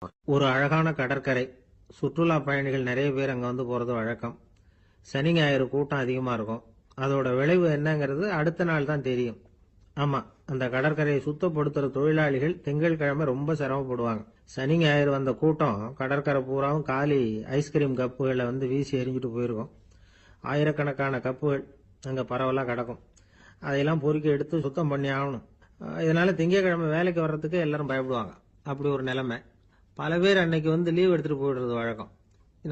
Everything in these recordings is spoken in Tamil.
ஒரு அழகான கடற்கரை. சுற்றுலா பயணிகள் நிறைய பேர் அங்க வந்து போறது வழக்கம். சனி ஞாயிறு கூட்டம் அதிகமா இருக்கும். அதோட விளைவு என்னங்கிறது அடுத்த நாள் தான் தெரியும். ஆமா, அந்த கடற்கரையை சுத்தப்படுத்துற தொழிலாளிகள் திங்கட்கிழமை ரொம்ப சிரமப்படுவாங்க. சனி ஞாயிறு வந்த கூட்டம் கடற்கரை பூராவும் காலி ஐஸ்கிரீம் கப்புகளை வந்து வீசி எறிஞ்சிட்டு போயிருக்கும். ஆயிரக்கணக்கான கப்புகள் அங்க பரவலா கிடக்கும். அதையெல்லாம் பொறுக்கி எடுத்து சுத்தம் பண்ணி ஆகணும். இதனால திங்கட்கிழமை வேலைக்கு வர்றதுக்கு எல்லாரும் பயப்படுவாங்க. அப்படி ஒரு நிலைமை. பல பேர் அன்னைக்கு வந்து லீவ் எடுத்துட்டு போயிடுறது வழக்கம்.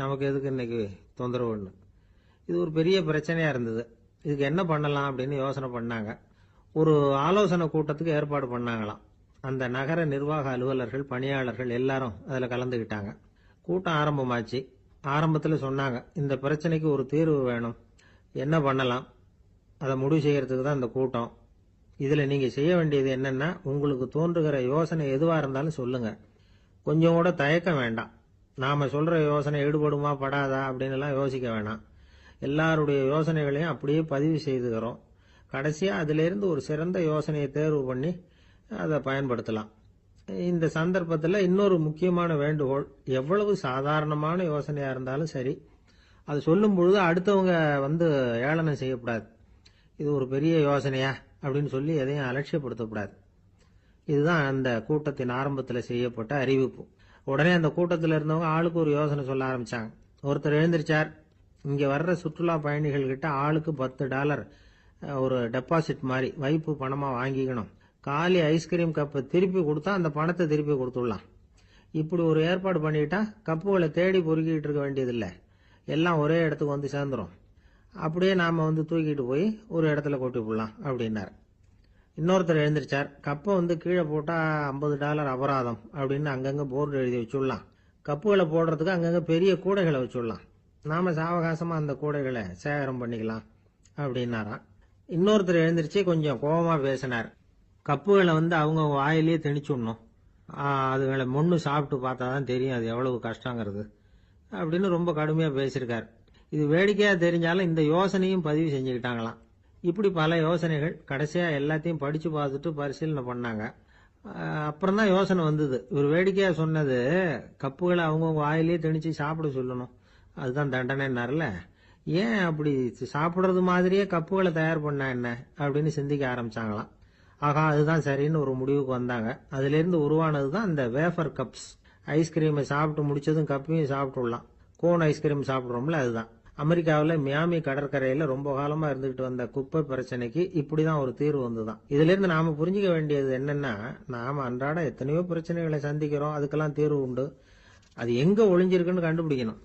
நமக்கு எதுக்கு இன்னைக்கு தொந்தரவுன்னு. இது ஒரு பெரிய பிரச்சனையா இருந்தது. இதுக்கு என்ன பண்ணலாம் அப்படின்னு யோசனை பண்ணாங்க. ஒரு ஆலோசனை கூட்டத்துக்கு ஏற்பாடு பண்ணாங்களாம். அந்த நகர நிர்வாக அலுவலர்கள், பணியாளர்கள் எல்லாரும் அதுல கலந்துகிட்டாங்க. கூட்டம் ஆரம்பமாச்சு. ஆரம்பத்தில் சொன்னாங்க, இந்த பிரச்சனைக்கு ஒரு தீர்வு வேணும், என்ன பண்ணலாம், அதை முடிவு செய்யறதுக்கு தான் இந்த கூட்டம். இதுல நீங்க செய்ய வேண்டியது என்னன்னா, உங்களுக்கு தோன்றுகிற யோசனை எதுவா இருந்தாலும் சொல்லுங்க. கொஞ்சம் கூட தயக்கம் வேண்டாம். நாம சொல்ற யோசனை ஈடுபடுமா படாதா அப்படின்னு எல்லாம் யோசிக்க வேணாம். எல்லாருடைய யோசனைகளையும் அப்படியே பதிவு செய்துக்கிறோம். கடைசியா அதுல இருந்து ஒரு சிறந்த யோசனையை தேர்வு பண்ணி அதை பயன்படுத்தலாம். இந்த சந்தர்ப்பத்தில் இன்னொரு முக்கியமான வேண்டுகோள், எவ்வளவு சாதாரணமான யோசனையா இருந்தாலும் சரி, அது சொல்லும் பொழுது அடுத்தவங்க வந்து ஏளனம் செய்யக்கூடாது. இது ஒரு பெரிய யோசனையா அப்படின்னு சொல்லி எதையும் அலட்சியப்படுத்தக்கூடாது. இதுதான் அந்த கூட்டத்தின் ஆரம்பத்தில் செய்யப்பட்ட அறிவிப்பு. உடனே அந்த கூட்டத்தில் இருந்தவங்க ஆளுக்கு ஒரு யோசனை சொல்ல ஆரம்பிச்சாங்க. ஒருத்தர் எழுந்திருச்சார், இங்க வர்ற சுற்றுலா பயணிகள் கிட்ட ஆளுக்கு $10 ஒரு டெபாசிட் மாதிரி வைப்பு பணமா வாங்கிக்கணும். காலி ஐஸ்கிரீம் கப்பை திருப்பி கொடுத்தா அந்த பணத்தை திருப்பி கொடுத்துடலாம். இப்படி ஒரு ஏற்பாடு பண்ணிட்டா கப்புகளை தேடி பொறுக்கிட்டு இருக்க வேண்டியதில்லை, எல்லாம் ஒரே இடத்துக்கு வந்து சேர்ந்துரும். அப்படியே நாம வந்து தூக்கிட்டு போய் ஒரு இடத்துல கொட்டி போடலாம் அப்படின்னாரு. இன்னொருத்தர் எழுந்திருச்சார், கப்பை வந்து கீழே போட்டா $50 அபராதம் அப்படின்னு அங்கங்க போர்டு எழுதி வச்சுடலாம். கப்புகளை போடுறதுக்கு அங்கங்க பெரிய கூடைகளை வச்சுடலாம். நாம சாவகாசமா அந்த கூடைகளை சேகரம் பண்ணிக்கலாம் அப்படின்னாராம். இன்னொருத்தர் எழுந்திருச்சு கொஞ்சம் கோபமா பேசினார், கப்புகளை வந்து அவங்க வாயிலேயே திணிச்சுடணும், அதுகளை மொன்னு சாப்பிட்டு பார்த்தா தான் தெரியும் அது எவ்வளவு கஷ்டங்கிறது அப்படின்னு ரொம்ப கடுமையா பேசியிருக்கார். இது வேடிக்கையா தெரிஞ்சாலும் இந்த யோசனையும் பதிவு செஞ்சுக்கிட்டாங்களாம். இப்படி பல யோசனைகள். கடைசியா எல்லாத்தையும் படிச்சு பார்த்துட்டு பரிசீலனை பண்ணாங்க. அப்புறம் தான் யோசனை வந்தது. இவர் வேடிக்கையா சொன்னது கப்புகளை அவங்கவுங்க வாயிலேயே திணிச்சு சாப்பிட சொல்லணும், அதுதான் தண்டனைன்னார்ல, ஏன் அப்படி சாப்பிடுறது மாதிரியே கப்புகளை தயார் பண்ணா என்ன அப்படின்னு சிந்திக்க ஆரம்பிச்சாங்களாம். ஆகா, அதுதான் சரின்னு ஒரு முடிவுக்கு வந்தாங்க. அதுல இருந்து உருவானது தான் இந்த வேஃபர் கப்ஸ். ஐஸ்கிரீமை சாப்பிட்டு முடிச்சதும் கப்பையும் சாப்பிட்டுடலாம். கோன் ஐஸ்கிரீம் சாப்பிடுறோம்ல, அதுதான். அமெரிக்காவில் மியாமி கடற்கரையில ரொம்ப காலமா இருந்துகிட்டு வந்த குப்பை பிரச்சனைக்கு இப்படிதான் ஒரு தீர்வு வந்துதான். இதுல இருந்து நாம புரிஞ்சுக்க வேண்டியது என்னன்னா, நாம அன்றாட எத்தனையோ பிரச்சனைகளை சந்திக்கிறோம், அதுக்கெல்லாம் தீர்வு உண்டு. அது எங்க ஒளிஞ்சிருக்குன்னு கண்டுபிடிக்கணும்.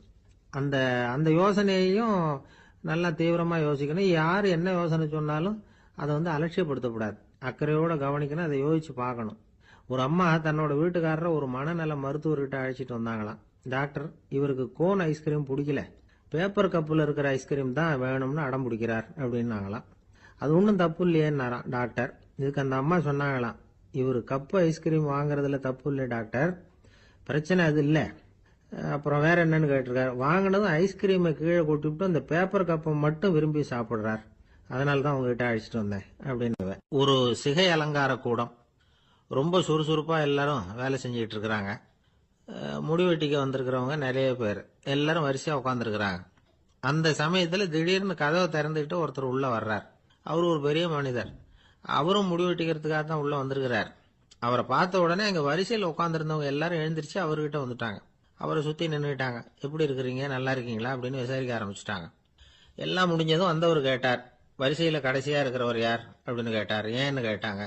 அந்த அந்த யோசனையையும் நல்லா தீவிரமா யோசிக்கணும். யார் என்ன யோசனை சொன்னாலும் அதை வந்து அலட்சியப்படுத்தக்கூடாது. அக்கறையோட கவனிக்கணும், அதை யோசிச்சு பார்க்கணும். ஒரு அம்மா தன்னோட வீட்டுக்காரரை ஒரு மனநல மருத்துவர்கிட்ட அழைச்சிட்டு வந்தாங்களாம். டாக்டர், இவருக்கு கோன் ஐஸ்கிரீம் பிடிக்கல, பேப்பர் கப்புல இருக்கிற ஐஸ்கிரீம் தான் வேணும்னு அடம் பிடிக்கிறார் அப்படின்னாங்களாம். அது ஒன்றும் தப்பு இல்லையேன்னாராம் டாக்டர். இதுக்கு அந்த அம்மா சொன்னாங்களாம், இவர் கப்பு ஐஸ்கிரீம் வாங்குறதுல தப்பு இல்லை டாக்டர், பிரச்சனை அது இல்லை. அப்புறம் வேற என்னன்னு கேட்டிருக்காரு. வாங்கினதும் ஐஸ்கிரீமை கீழே கொட்டிவிட்டு அந்த பேப்பர் கப்பை மட்டும் விரும்பி சாப்பிடுறார், அதனால தான் உங்ககிட்ட அழைச்சிட்டு வந்தேன் அப்படின்னு. ஒரு சிகை அலங்கார கூடம். ரொம்ப சுறுசுறுப்பா எல்லாரும் வேலை செஞ்சுட்டு இருக்கிறாங்க. முடிவெட்டிக்க வந்திருக்கிறவங்க நிறைய பேர், எல்லாரும் வரிசையா உட்காந்துருக்கிறாங்க. அந்த சமயத்துல திடீர்னு கதவை திறந்துட்டு ஒருத்தர் உள்ள வர்றார். அவர் ஒரு பெரிய மனிதர். அவரும் முடிவெட்டிக்கிறதுக்காக தான் உள்ள வந்திருக்கிறார். அவரை பார்த்த உடனே அங்க வரிசையில் உட்காந்துருந்தவங்க எல்லாரும் எழுந்திருச்சு அவர்கிட்ட வந்துட்டாங்க. அவரை சுத்தி நின்றுட்டாங்க. எப்படி இருக்கிறீங்க, நல்லா இருக்கீங்களா அப்படின்னு விசாரிக்க ஆரம்பிச்சுட்டாங்க. எல்லாம் முடிஞ்சதும் வந்தவர் கேட்டார், வரிசையில கடைசியா இருக்கிறவர் யார் அப்படின்னு கேட்டார். ஏன்னு கேட்டாங்க.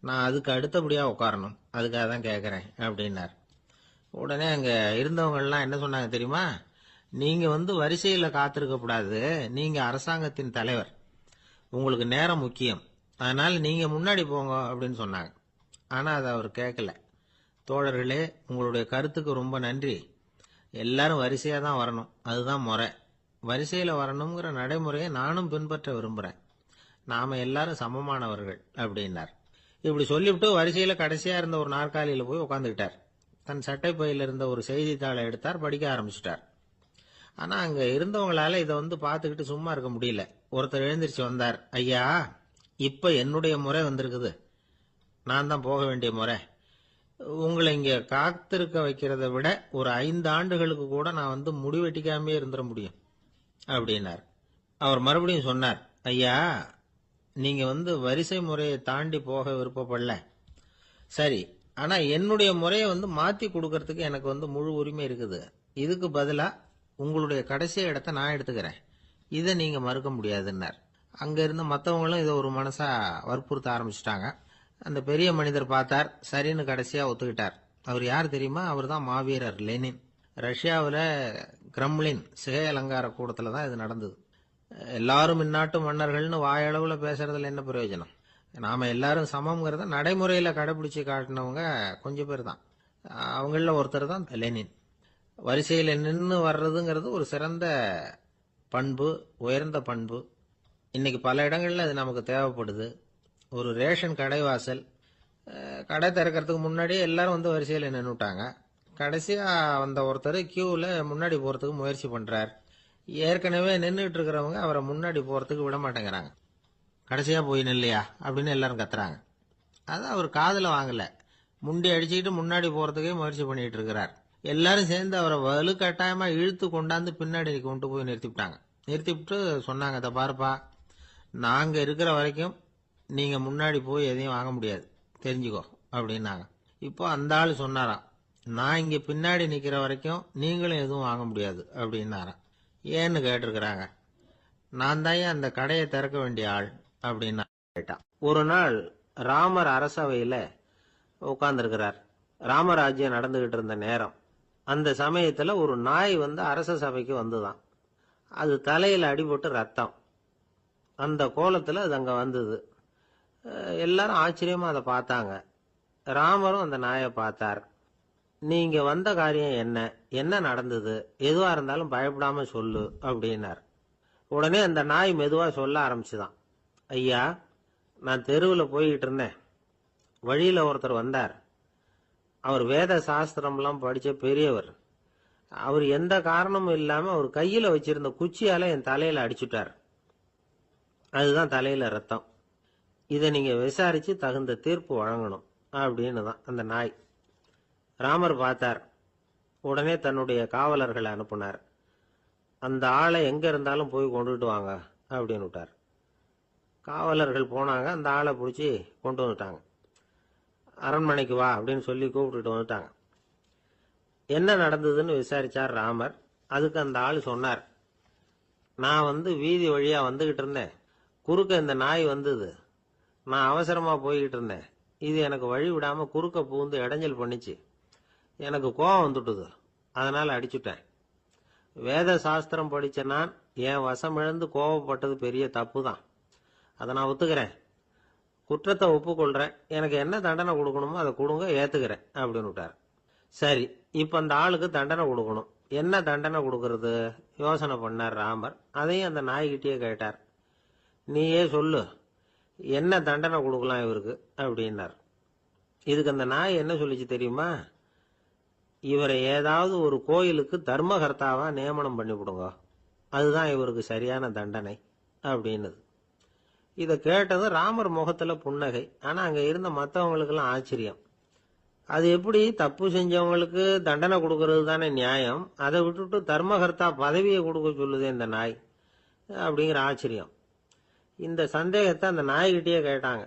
நான் அதுக்கு அடுத்தபடியா உட்காரணும், அதுக்காக தான் கேட்கறேன் அப்படின்னார். உடனே அங்க இருந்தவங்க எல்லாம் என்ன சொன்னாங்க தெரியுமா, நீங்க வந்து வரிசையில காத்திருக்க கூடாது, நீங்க அரசாங்கத்தின் தலைவர், உங்களுக்கு நேரம் முக்கியம், அதனால நீங்க முன்னாடி போங்க அப்படின்னு சொன்னாங்க. ஆனா அதை அவர் கேட்கல. தோழர்களே, உங்களுடைய கருத்துக்கு ரொம்ப நன்றி. எல்லாரும் வரிசையா தான் வரணும், அதுதான் முறை. வரிசையில வரணுங்கிற நடைமுறையை நானும் பின்பற்ற விரும்புறேன். நாம எல்லாரும் சமமானவர்கள் அப்படின்னார். இப்படி சொல்லிவிட்டு வரிசையில கடைசியா இருந்த ஒரு நாற்காலியில போய் உட்காந்துக்கிட்டார். தன் சட்டை பையில இருந்த ஒரு செய்தித்தாளை எடுத்தார், படிக்க ஆரம்பிச்சிட்டார். ஆனா அங்க இருந்தவங்களால இதை வந்து பார்த்துக்கிட்டு சும்மா இருக்க முடியல. ஒருத்தர் எழுந்திருச்சு வந்தார். ஐயா, இப்ப என்னுடைய முறை வந்திருக்குது, நான் தான் போக வேண்டிய முறை. உங்களை இங்க காத்திருக்க வைக்கிறத விட ஒரு 5 ஆண்டுகளுக்கு கூட நான் முடி வெட்டிக்காமே இருந்துட முடியும் அப்படின்னார். அவர் மறுபடியும் சொன்னார், ஐயா, நீங்க வரிசை முறையை தாண்டி போக விருப்பப்படல, சரி, ஆனா என்னுடைய முறையை மாத்தி கொடுக்கறதுக்கு எனக்கு முழு உரிமை இருக்குது. இதுக்கு பதிலா உங்களுடைய கடைசி இடத்தை நான் எடுத்துக்கிறேன், இதை நீங்க மறுக்க முடியாதுன்னார். அங்க இருந்த மற்றவங்களும் இதை ஒரு மனசா வற்புறுத்த ஆரம்பிச்சிட்டாங்க. அந்த பெரிய மனிதர் பார்த்தார், சரின்னு கடைசியா ஒத்துக்கிட்டார். அவர் யார் தெரியுமா? அவர் தான் மாவீரர் லெனின். ரஷ்யாவில் கிரெம்ளின் சிகை அலங்கார கூடத்துல தான் இது நடந்தது. எல்லாரும் இந்நாட்டு மன்னர்கள்னு வாயளவுல பேசுறதுல என்ன பிரயோஜனம்? நாம எல்லாரும் சமம்ங்கிறத நடைமுறையில கடைபிடிச்சு காட்டினவங்க கொஞ்சம் பேர் தான். அவங்கள ஒருத்தர் தான் லெனின். வரிசையில் நின்று வர்றதுங்கிறது ஒரு சிறந்த பண்பு, உயர்ந்த பண்பு. இன்னைக்கு பல இடங்கள்ல அது நமக்கு தேவைப்படுது. ஒரு ரேஷன் கடைவாசல், கடை திறக்கிறதுக்கு முன்னாடியே எல்லாரும் வரிசையில் நின்றுட்டாங்க. கடைசியா வந்த ஒருத்தர் கியூவில் முன்னாடி போறதுக்கு முயற்சி பண்றார். ஏற்கனவே நின்றுட்டு இருக்கிறவங்க அவரை முன்னாடி போறதுக்கு விட மாட்டேங்கிறாங்க. கடைசியா போய் நில்லையா அப்படின்னு எல்லாரும் கத்துறாங்க. அது அவர் காதுல வாங்கல. முண்டி அடிச்சுக்கிட்டு முன்னாடி போறதுக்கே முயற்சி பண்ணிட்டு இருக்கிறார். எல்லாரும் சேர்ந்து அவரை வலுக்கட்டாயமா இழுத்து கொண்டாந்து பின்னாடி கொண்டு போய் நிறுத்திவிட்டாங்க. நிறுத்திவிட்டு சொன்னாங்க, அதை பாருப்பா, நாங்க இருக்கிற வரைக்கும் நீங்க முன்னாடி போய் எதையும் வாங்க முடியாது, தெரிஞ்சுக்கோ அப்படின்னாங்க. இப்போ அந்த ஆள் சொன்னாராம், நான் இங்க பின்னாடி நிக்கிற வரைக்கும் நீங்களும் எதுவும் வாங்க முடியாது அப்படின்னாராம். ஏன்னு கேட்டிருக்கிறாங்க. நான் தான் அந்த கடையை திறக்க வேண்டிய ஆள் அப்படின்னா கேட்டான். ஒரு நாள் ராமர் அரசவையில உட்கார்ந்துருக்கிறார். ராமராஜ்யம் நடந்துகிட்டு இருந்த நேரம். அந்த சமயத்துல ஒரு நாய் அரச சபைக்கு வந்துதான். அது தலையில அடிபட்டு ரத்தம். அந்த கோலத்துல அது அங்க வந்தது. எல்லாரும் ஆச்சரியமா அதை பார்த்தாங்க. ராமரும் அந்த நாயை பார்த்தார். நீங்க வந்த காரியம் என்ன, என்ன நடந்தது, எதுவா இருந்தாலும் பயப்படாம சொல்லு அப்படின்னார். உடனே அந்த நாய் மெதுவா சொல்ல ஆரம்பிச்சுதான். ஐயா, நான் தெருவில் போய்கிட்டு இருந்தேன். வழியில ஒருத்தர் வந்தார். அவர் வேத சாஸ்திரம்லாம் படிச்ச பெரியவர். அவர் எந்த காரணமும் இல்லாம அவர் கையில வச்சிருந்த குச்சியால என் தலையில அடிச்சுட்டார். அதுதான் தலையில ரத்தம். இதை நீங்க விசாரிச்சு தகுந்த தீர்ப்பு வழங்கணும் அப்படின்னு தான் அந்த நாய். ராமர் பார்த்தார். உடனே தன்னுடைய காவலர்களை அனுப்புனார். அந்த ஆளை எங்க இருந்தாலும் போய் கொண்டுட்டு வாங்க அப்படின்னு விட்டார். காவலர்கள் போனாங்க. அந்த ஆளை பிடிச்சி கொண்டு வந்துட்டாங்க. அரண்மனைக்கு வா அப்படின்னு சொல்லி கூப்பிட்டுட்டு வந்துட்டாங்க. என்ன நடந்ததுன்னு விசாரிச்சார் ராமர். அதுக்கு அந்த ஆள் சொன்னார், நான் வீதி வழியா வந்துகிட்டு இருந்தேன். குறுக்க இந்த நாய் வந்தது. நான் அவசரமா போய்கிட்டு இருந்தேன். இது எனக்கு வழி விடாம குறுக்க பூந்து இடைஞ்சல் பண்ணிச்சு. எனக்கு கோபம் வந்துட்டுது. அதனால அடிச்சுட்டேன். வேத சாஸ்திரம் படிச்ச நான் என் வசம் இழந்து கோபப்பட்டது பெரிய தப்பு தான். அதை நான் ஒத்துக்கிறேன். குற்றத்தை ஒப்புக்கொள்றேன். எனக்கு என்ன தண்டனை கொடுக்கணுமோ அதை கொடுங்க, ஏத்துக்கிறேன் அப்படின்னு விட்டார். சரி, இப்ப அந்த ஆளுக்கு தண்டனை கொடுக்கணும். என்ன தண்டனை கொடுக்கறது யோசனை பண்ணார் ராமர். அதையும் அந்த நாய்கிட்டயே கேட்டார். நீயே சொல்லு, என்ன தண்டனை கொடுக்கலாம் இவருக்கு அப்படின்னார். இதுக்கு அந்த நாய் என்ன சொல்லிச்சு தெரியுமா? இவரை ஏதாவது ஒரு கோயிலுக்கு தர்மகர்த்தாவா நியமனம் பண்ணி விடுங்க, அதுதான் இவருக்கு சரியான தண்டனை அப்படின்னது. இதை கேட்டதும் ராமர் முகத்துல புன்னகை. ஆனா அங்க இருந்த மற்றவங்களுக்கு எல்லாம் ஆச்சரியம். அது எப்படி, தப்பு செஞ்சவங்களுக்கு தண்டனை கொடுக்கறது தானே நியாயம், அதை விட்டுட்டு தர்மகர்த்தா பதவியை கொடுக்க சொல்லுது இந்த நாய் அப்படிங்கிற ஆச்சரியம். இந்த சந்தேகத்தை அந்த நாய்கிட்டயே கேட்டாங்க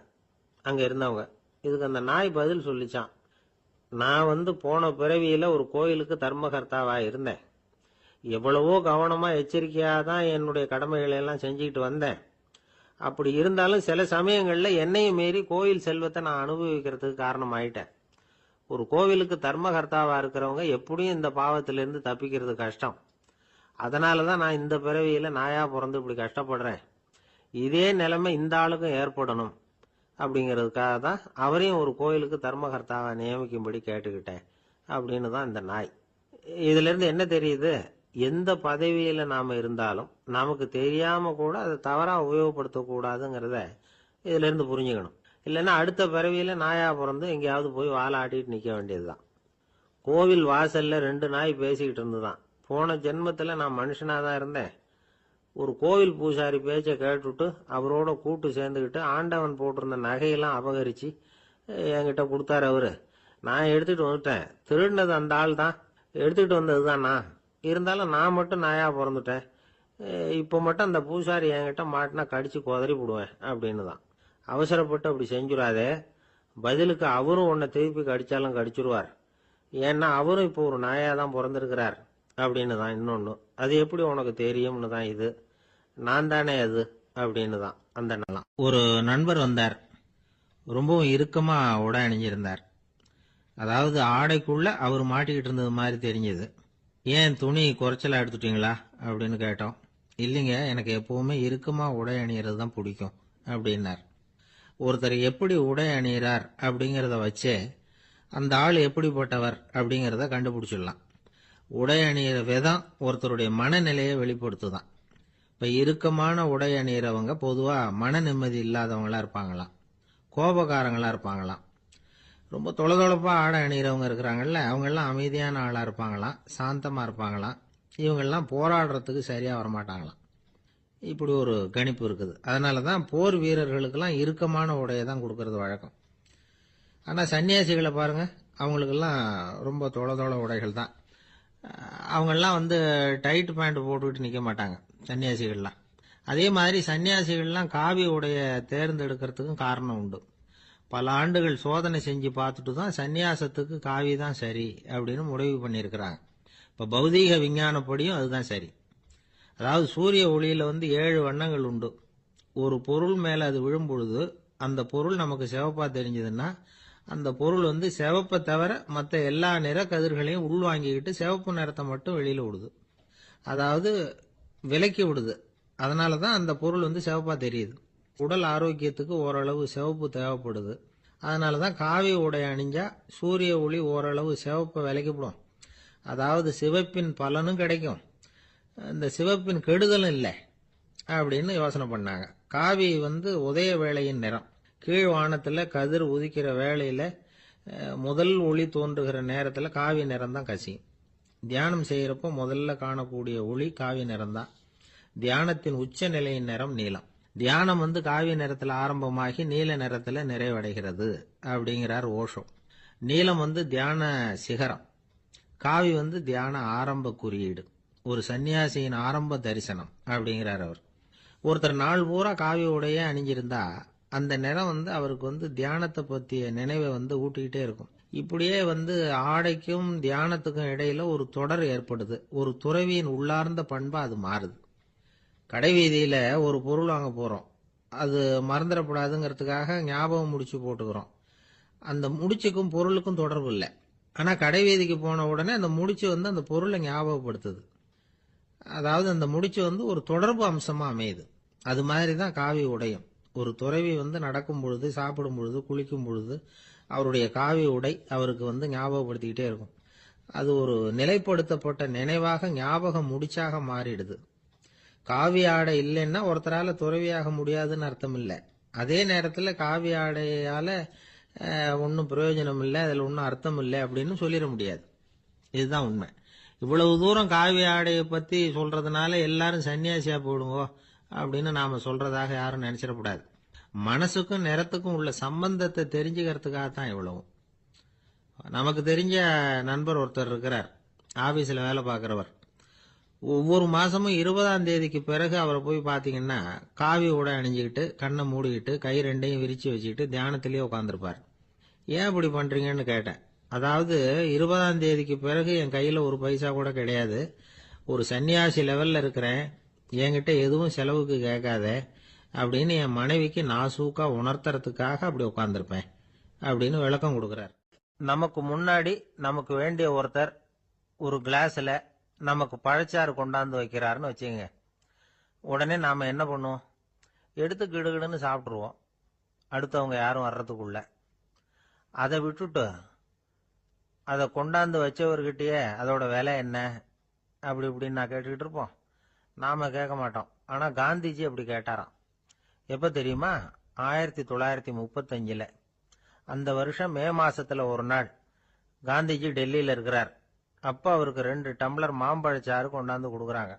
அங்க இருந்தவங்க. இதுக்கு அந்த நாய் பதில் சொல்லிச்சான். நான் போன பிறவியில ஒரு கோயிலுக்கு தர்மகர்த்தாவா இருந்தேன். எவ்வளவோ கவனமா எச்சரிக்கையா தான் என்னுடைய கடமைகளை எல்லாம் செஞ்சுக்கிட்டு வந்தேன். அப்படி இருந்தாலும் சில சமயங்கள்ல என்னையும் மீறி கோயில் செல்வத்தை நான் அனுபவிக்கிறதுக்கு காரணம் ஆயிட்டேன். ஒரு கோவிலுக்கு தர்மகர்த்தாவா இருக்கிறவங்க எப்படியும் இந்த பாவத்திலிருந்து தப்பிக்கிறது கஷ்டம். அதனாலதான் நான் இந்த பிறவியில நாயா பிறந்து இப்படி கஷ்டப்படுறேன். இதே நிலைமை இந்த ஆளுக்கும் ஏற்படணும் அப்படிங்கிறதுக்காக தான் அவரையும் ஒரு கோயிலுக்கு தர்மகர்த்தாவை நியமிக்கும்படி கேட்டுக்கிட்டேன் அப்படின்னு தான் இந்த நாய். இதுல இருந்து என்ன தெரியுது? எந்த பதவியில நாம இருந்தாலும் நமக்கு தெரியாம கூட அதை தவறா உபயோகப்படுத்தக்கூடாதுங்கிறத இதுல இருந்து புரிஞ்சுக்கணும். இல்லைன்னா அடுத்த பிறவியில நாயா பிறந்து எங்கேயாவது போய் வாழை ஆட்டிட்டு நிக்க வேண்டியதுதான். கோவில் வாசல்ல 2 நாய் பேசிக்கிட்டு இருந்துதான். போன ஜென்மத்துல நான் மனுஷனாதான் இருந்தேன். ஒரு கோவில் பூசாரி பேச்சை கேட்டுட்டு அவரோட கூட்டு சேர்ந்துக்கிட்டு ஆண்டவன் போட்டிருந்த நகையெல்லாம் அபகரிச்சு என்கிட்ட கொடுத்தாரு அவரு. நான் எடுத்துட்டு வந்துட்டேன். திருடினது அந்த ஆள் தான், எடுத்துக்கிட்டு வந்தது தானா? இருந்தாலும் நான் மட்டும் நாயா பிறந்துட்டேன். இப்போ மட்டும் அந்த பூசாரி என்கிட்ட மாட்டினா கடிச்சு குதறி போடுவேன் அப்படின்னு தான். அவசரப்பட்டு அப்படி செஞ்சுடாதே. பதிலுக்கு அவரும் உன்னை திருப்பி கடிச்சாலும் கடிச்சிருவார். ஏன்னா அவரும் இப்போ ஒரு நாயா தான் பிறந்திருக்கிறார் அப்படின்னு தான் இன்னொன்று. அது எப்படி உனக்கு தெரியும்னு தான் இது. நான் தானே அது அப்படின்னு தான் அந்த நிலம். ஒரு நண்பர் வந்தார். ரொம்பவும் இறுக்கமா உடை அணிஞ்சிருந்தார். அதாவது ஆடைக்குள்ள அவர் மாட்டிக்கிட்டு இருந்தது மாதிரி தெரிஞ்சது. ஏன் துணி குறைச்சலா எடுத்துட்டீங்களா அப்படின்னு கேட்டோம். இல்லைங்க, எனக்கு எப்பவுமே இறுக்கமா உடை அணிகிறது தான் பிடிக்கும் அப்படின்னார். ஒருத்தர் எப்படி உடை அணிகிறார் அப்படிங்கிறத வச்சே அந்த ஆள் எப்படிப்பட்டவர் அப்படிங்கிறத கண்டுபிடிச்சிடலாம். உடை அணிகிற விதம் ஒருத்தருடைய மனநிலையை வெளிப்படுத்துதான். இப்ப இறுக்கமான உடை அணிகிறவங்க பொதுவா மன நிம்மதி இல்லாதவங்களா இருப்பாங்களாம், கோபக்காரங்களா இருப்பாங்களாம். ரொம்ப தொலைதொழப்பா ஆடை அணிகிறவங்க இருக்கிறாங்கல்ல, அவங்கெல்லாம் அமைதியான ஆளா இருப்பாங்களாம், சாந்தமா இருப்பாங்களாம். இவங்கெல்லாம் போராடுறதுக்கு சரியா வரமாட்டாங்களாம். இப்படி ஒரு கணிப்பு இருக்குது. அதனாலதான் போர் வீரர்களுக்கெல்லாம் இறுக்கமான உடையை தான் கொடுக்கறது வழக்கம். ஆனா சன்னியாசிகளை பாருங்க, அவங்களுக்கெல்லாம் ரொம்ப தொலை உடைகள் தான். அவங்கெல்லாம் டைட் பேண்ட் போட்டுக்கிட்டு நிக்க மாட்டாங்க சன்னியாசிகள்லாம். அதே மாதிரி சன்னியாசிகள்லாம் காவி உடைய தேர்ந்தெடுக்கிறதுக்கும் காரணம் உண்டு. பல ஆண்டுகள் சோதனை செஞ்சு பார்த்துட்டு தான் சன்னியாசத்துக்கு காவி தான் சரி அப்படின்னு முடிவு பண்ணியிருக்கிறாங்க. இப்ப பௌதீக விஞ்ஞானப்படியும் அதுதான் சரி. அதாவது சூரிய ஒளியில 7 வண்ணங்கள் உண்டு. ஒரு பொருள் மேல அது விழும் பொழுது அந்த பொருள் நமக்கு சிவப்பா தெரிஞ்சதுன்னா அந்த பொருள் சிவப்பை தவிர மற்ற எல்லா நிற கதிர்களையும் உள்வாங்கிக்கிட்டு சிவப்பு நிறத்தை மட்டும் வெளியில விடுது. அதாவது விலக்கி விடுது. அதனாலதான் அந்த பொருள் சிவப்பா தெரியுது. உடல் ஆரோக்கியத்துக்கு ஓரளவு சிவப்பு தேவைப்படுது. அதனாலதான் காவி உடை அணிஞ்சா சூரிய ஒளி ஓரளவு சிவப்பை விலக்கிவிடும். அதாவது சிவப்பின் பலனும் கிடைக்கும், இந்த சிவப்பின் கெடுதலும் இல்லை அப்படின்னு யோசனை பண்ணாங்க. காவி உதய வேளையின் நிறம். கீழ் வானத்துல கதிர் உதிக்கிற வேளையில முதல் ஒளி தோன்றுகிற நேரத்துல காவி நிறம் தான் கசியும். தியானம் செய்யறப்போ முதல்ல காணக்கூடிய ஒளி காவி நிறம் தான். தியானத்தின் உச்ச நிலையின் நிறம் நீலம். தியானம் காவி நிறத்துல ஆரம்பமாகி நீல நிறத்துல நிறைவடைகிறது அப்படிங்கிறார் ஓஷோ. நீலம் தியான சிகரம், காவி தியான ஆரம்ப குறியீடு, ஒரு சன்னியாசியின் ஆரம்ப தரிசனம் அப்படிங்கிறார் அவர். ஒருத்தர் நாள் பூரா காவி உடைய அணிஞ்சிருந்தா அந்த நிறம் அவருக்கு தியானத்தை பற்றிய நினைவை ஊட்டிக்கிட்டே இருக்கும். இப்படியே ஆடைக்கும் தியானத்துக்கும் இடையில ஒரு தொடர் ஏற்படுது. ஒரு துறவியின் உள்ளார்ந்த பண்பா அது மாறுது. கடை வீதியில ஒரு பொருள் வாங்க போறோம். அது மறந்துடக்கூடாதுங்கிறதுக்காக ஞாபகம் முடிச்சு போட்டுக்கிறோம். அந்த முடிச்சுக்கும் பொருளுக்கும் தொடர்பு இல்லை. ஆனா கடை வீதிக்கு போன உடனே அந்த முடிச்சு அந்த பொருளை ஞாபகப்படுத்துது. அதாவது அந்த முடிச்சு ஒரு தொடர்பு அம்சமா அமையுது. அது மாதிரிதான் காவி உடையும். ஒரு துறவி நடக்கும் பொழுது, சாப்பிடும் பொழுது, குளிக்கும் பொழுது அவருடைய காவி உடை அவருக்கு ஞாபகப்படுத்திக்கிட்டே இருக்கும். அது ஒரு நிலைப்படுத்தப்பட்ட நினைவாக ஞாபகம் முடிச்சாக மாறிடுது. காவி ஆடை இல்லைன்னா ஒருத்தரால துறவியாக முடியாதுன்னு அர்த்தம் இல்லை. அதே நேரத்தில் காவி ஆடையால ஒன்றும் பிரயோஜனம் இல்லை, அதில் ஒன்றும் அர்த்தம் இல்லை அப்படின்னு சொல்லிட முடியாது. இதுதான் உண்மை. இவ்வளவு தூரம் காவி ஆடையை பத்தி சொல்றதுனால எல்லாரும் சன்னியாசியா போடுங்கோ அப்படின்னு நாம சொல்றதாக யாரும் நினைச்சிடக்கூடாது. மனசுக்கும் நிறத்துக்கும் உள்ள சம்பந்தத்தை தெரிஞ்சுக்கிறதுக்காக தான் இவ்வளவும். நமக்கு தெரிஞ்ச நண்பர் ஒருத்தர் இருக்கிறார், ஆபீஸ்ல வேலை பார்க்கிறவர். ஒவ்வொரு மாசமும் 20ஆம் தேதிக்கு பிறகு அவரை போய் பாத்தீங்கன்னா காவி உடை அணிஞ்சுக்கிட்டு, கண்ணை மூடிக்கிட்டு, கை ரெண்டையும் விரிச்சு வச்சுக்கிட்டு தியானத்திலேயே உட்காந்துருப்பார். ஏன் இப்படி பண்றீங்கன்னு கேட்டேன். அதாவது 20ஆம் தேதிக்கு பிறகு என் கையில ஒரு பைசா கூட கிடையாது, ஒரு சன்னியாசி லெவல்ல இருக்கிறேன், என்கிட்ட எதுவும் செலவுக்கு கேட்காத அப்படின்னு என் மனைவிக்கு நாசூக்கா உணர்த்துறதுக்காக அப்படி உட்காந்துருப்பேன் அப்படின்னு விளக்கம் கொடுக்கிறார். நமக்கு முன்னாடி நமக்கு வேண்டிய ஒருத்தர் ஒரு கிளாஸ்ல நமக்கு பழச்சாறு கொண்டாந்து வைக்கிறாருன்னு வச்சுங்க. உடனே நாம என்ன பண்ணுவோம்? எடுத்து கிடுகிடுன்னு சாப்பிட்ருவோம், அடுத்தவங்க யாரும் வர்றதுக்குள்ள. அதை விட்டுட்டு அதை கொண்டாந்து வச்சவர்கிட்டயே அதோட விலை என்ன அப்படி இப்படின்னு நான் கேட்டுக்கிட்டு இருப்போம். நாம கேட்க மாட்டோம். ஆனா காந்திஜி அப்படி கேட்டாராம். எப்ப தெரியுமா? 1935. அந்த வருஷம் மே மாசத்துல ஒரு நாள் காந்திஜி டெல்லியில இருக்கிறார். அப்ப அவருக்கு 2 டம்ளர் மாம்பழச்சாறு கொண்டாந்து கொடுக்குறாங்க.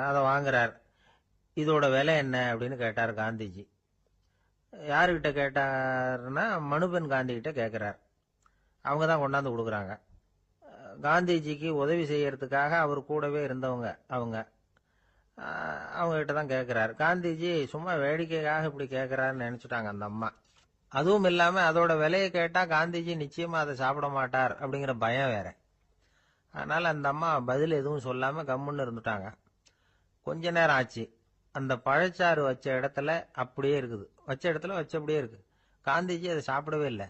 அதை வாங்குறார். இதோட விலை என்ன அப்படின்னு கேட்டார் காந்திஜி. யாருகிட்ட கேட்டாருன்னா மனுபென் காந்தி கிட்ட கேட்கிறார். அவங்க தான் கொண்டாந்து கொடுக்குறாங்க. காந்திஜிக்கு உதவி செய்யறதுக்காக அவர் கூடவே இருந்தவங்க அவங்க. அவங்க கிட்ட தான் கேட்கிறாரு. காந்திஜி சும்மா வேடிக்கைக்காக இப்படி கேட்கிறாருன்னு நினைச்சுட்டாங்க அந்த அம்மா. அதுவும் இல்லாம அதோட விலையை கேட்டா காந்திஜி நிச்சயமா அதை சாப்பிட மாட்டார் அப்படிங்கிற பயம் வேற. அதனால அந்த அம்மா பதில் எதுவும் சொல்லாம கம்முன்னு இருந்துட்டாங்க. கொஞ்ச நேரம் ஆச்சு. அந்த பழச்சாறு வச்ச இடத்துல அப்படியே இருக்குது. வச்ச இடத்துல வச்சபடியே இருக்கு. காந்திஜி அதை சாப்பிடவே இல்லை.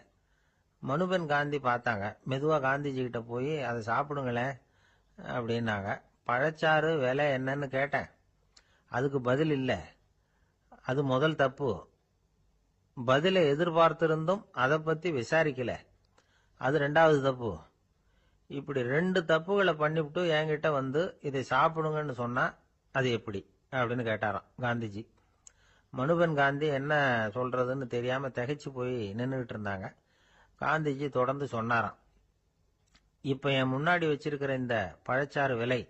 மனுபென் காந்தி பார்த்தாங்க. மெதுவா காந்திஜி கிட்ட போய் அதை சாப்பிடுங்களேன் அப்படின்னாங்க. பழச்சாறு விலை என்னன்னு கேட்டேன். அதுக்கு பதில் இல்லை. அது முதல் தப்பு. பதிலை எதிர்பார்த்திருந்தும் அதை பத்தி விசாரிக்கல. அது ரெண்டாவது தப்பு. இப்படி 2 தப்புகளை பண்ணிவிட்டு என்கிட்ட வந்து இதை சாப்பிடுங்கன்னு சொன்னா அது எப்படி அப்படின்னு கேட்டாராம் காந்திஜி. மனுபென் காந்தி என்ன சொல்றதுன்னு தெரியாம திகைச்சு போய் நின்றுகிட்டு இருந்தாங்க. காந்திஜி தொடர்ந்து சொன்னாராம். இப்ப என் முன்னாடி வச்சிருக்கிற இந்த பழச்சாறு விலை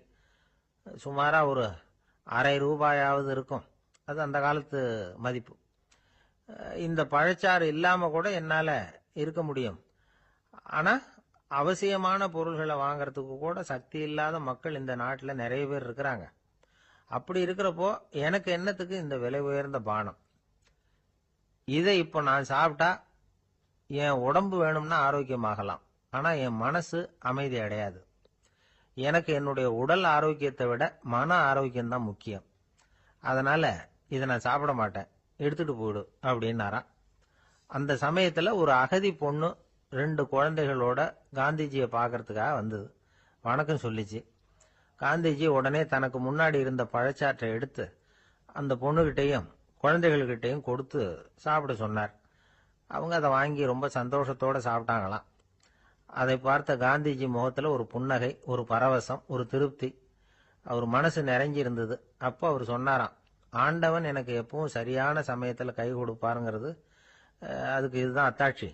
சுமாரா ஒரு அரை ரூபாயாவது இருக்கும். அது அந்த காலத்து மதிப்பு. இந்த பழச்சாறு இல்லாம கூட என்னால இருக்க முடியும். ஆனா அவசியமான பொருள்களை வாங்கறதுக்கு கூட சக்தி இல்லாத மக்கள் இந்த நாட்டில் நிறைய பேர் இருக்கிறாங்க. அப்படி இருக்கிறப்போ எனக்கு என்னத்துக்கு இந்த விலை உயர்ந்த பானம்? இதை இப்போ நான் சாப்பிட்டா என் உடம்பு வேணும்னா ஆரோக்கியமாகலாம். ஆனா என் மனசு அமைதி அடையாது. எனக்கு என்னுடைய உடல் ஆரோக்கியத்தை விட மன ஆரோக்கியம் தான் முக்கியம். அதனால இதை நான் சாப்பிட மாட்டேன், எடுத்துட்டு போயிடு அப்படின்னாராம். அந்த சமயத்துல ஒரு அகதி பொண்ணு 2 குழந்தைகளோட காந்திஜியை பார்க்கறதுக்காக வந்தது. வணக்கம் சொல்லிச்சு. காந்திஜி உடனே தனக்கு முன்னாடி இருந்த பழச்சாற்றை எடுத்து அந்த பொண்ணுகிட்டையும் குழந்தைகள்கிட்டையும் கொடுத்து சாப்பிட சொன்னார். அவங்க அதை வாங்கி ரொம்ப சந்தோஷத்தோட சாப்பிட்டாங்களாம். அதை பார்த்த காந்திஜி முகத்துல ஒரு புன்னகை, ஒரு பரவசம், ஒரு திருப்தி. அவர் மனசு நிறைஞ்சி இருந்தது. அப்போ அவர் சொன்னாராம், ஆண்டவன் எனக்கு எப்பவும் சரியான சமயத்துல கை கொடுப்பாருங்கிறது அதுக்கு இதுதான் அத்தாட்சி.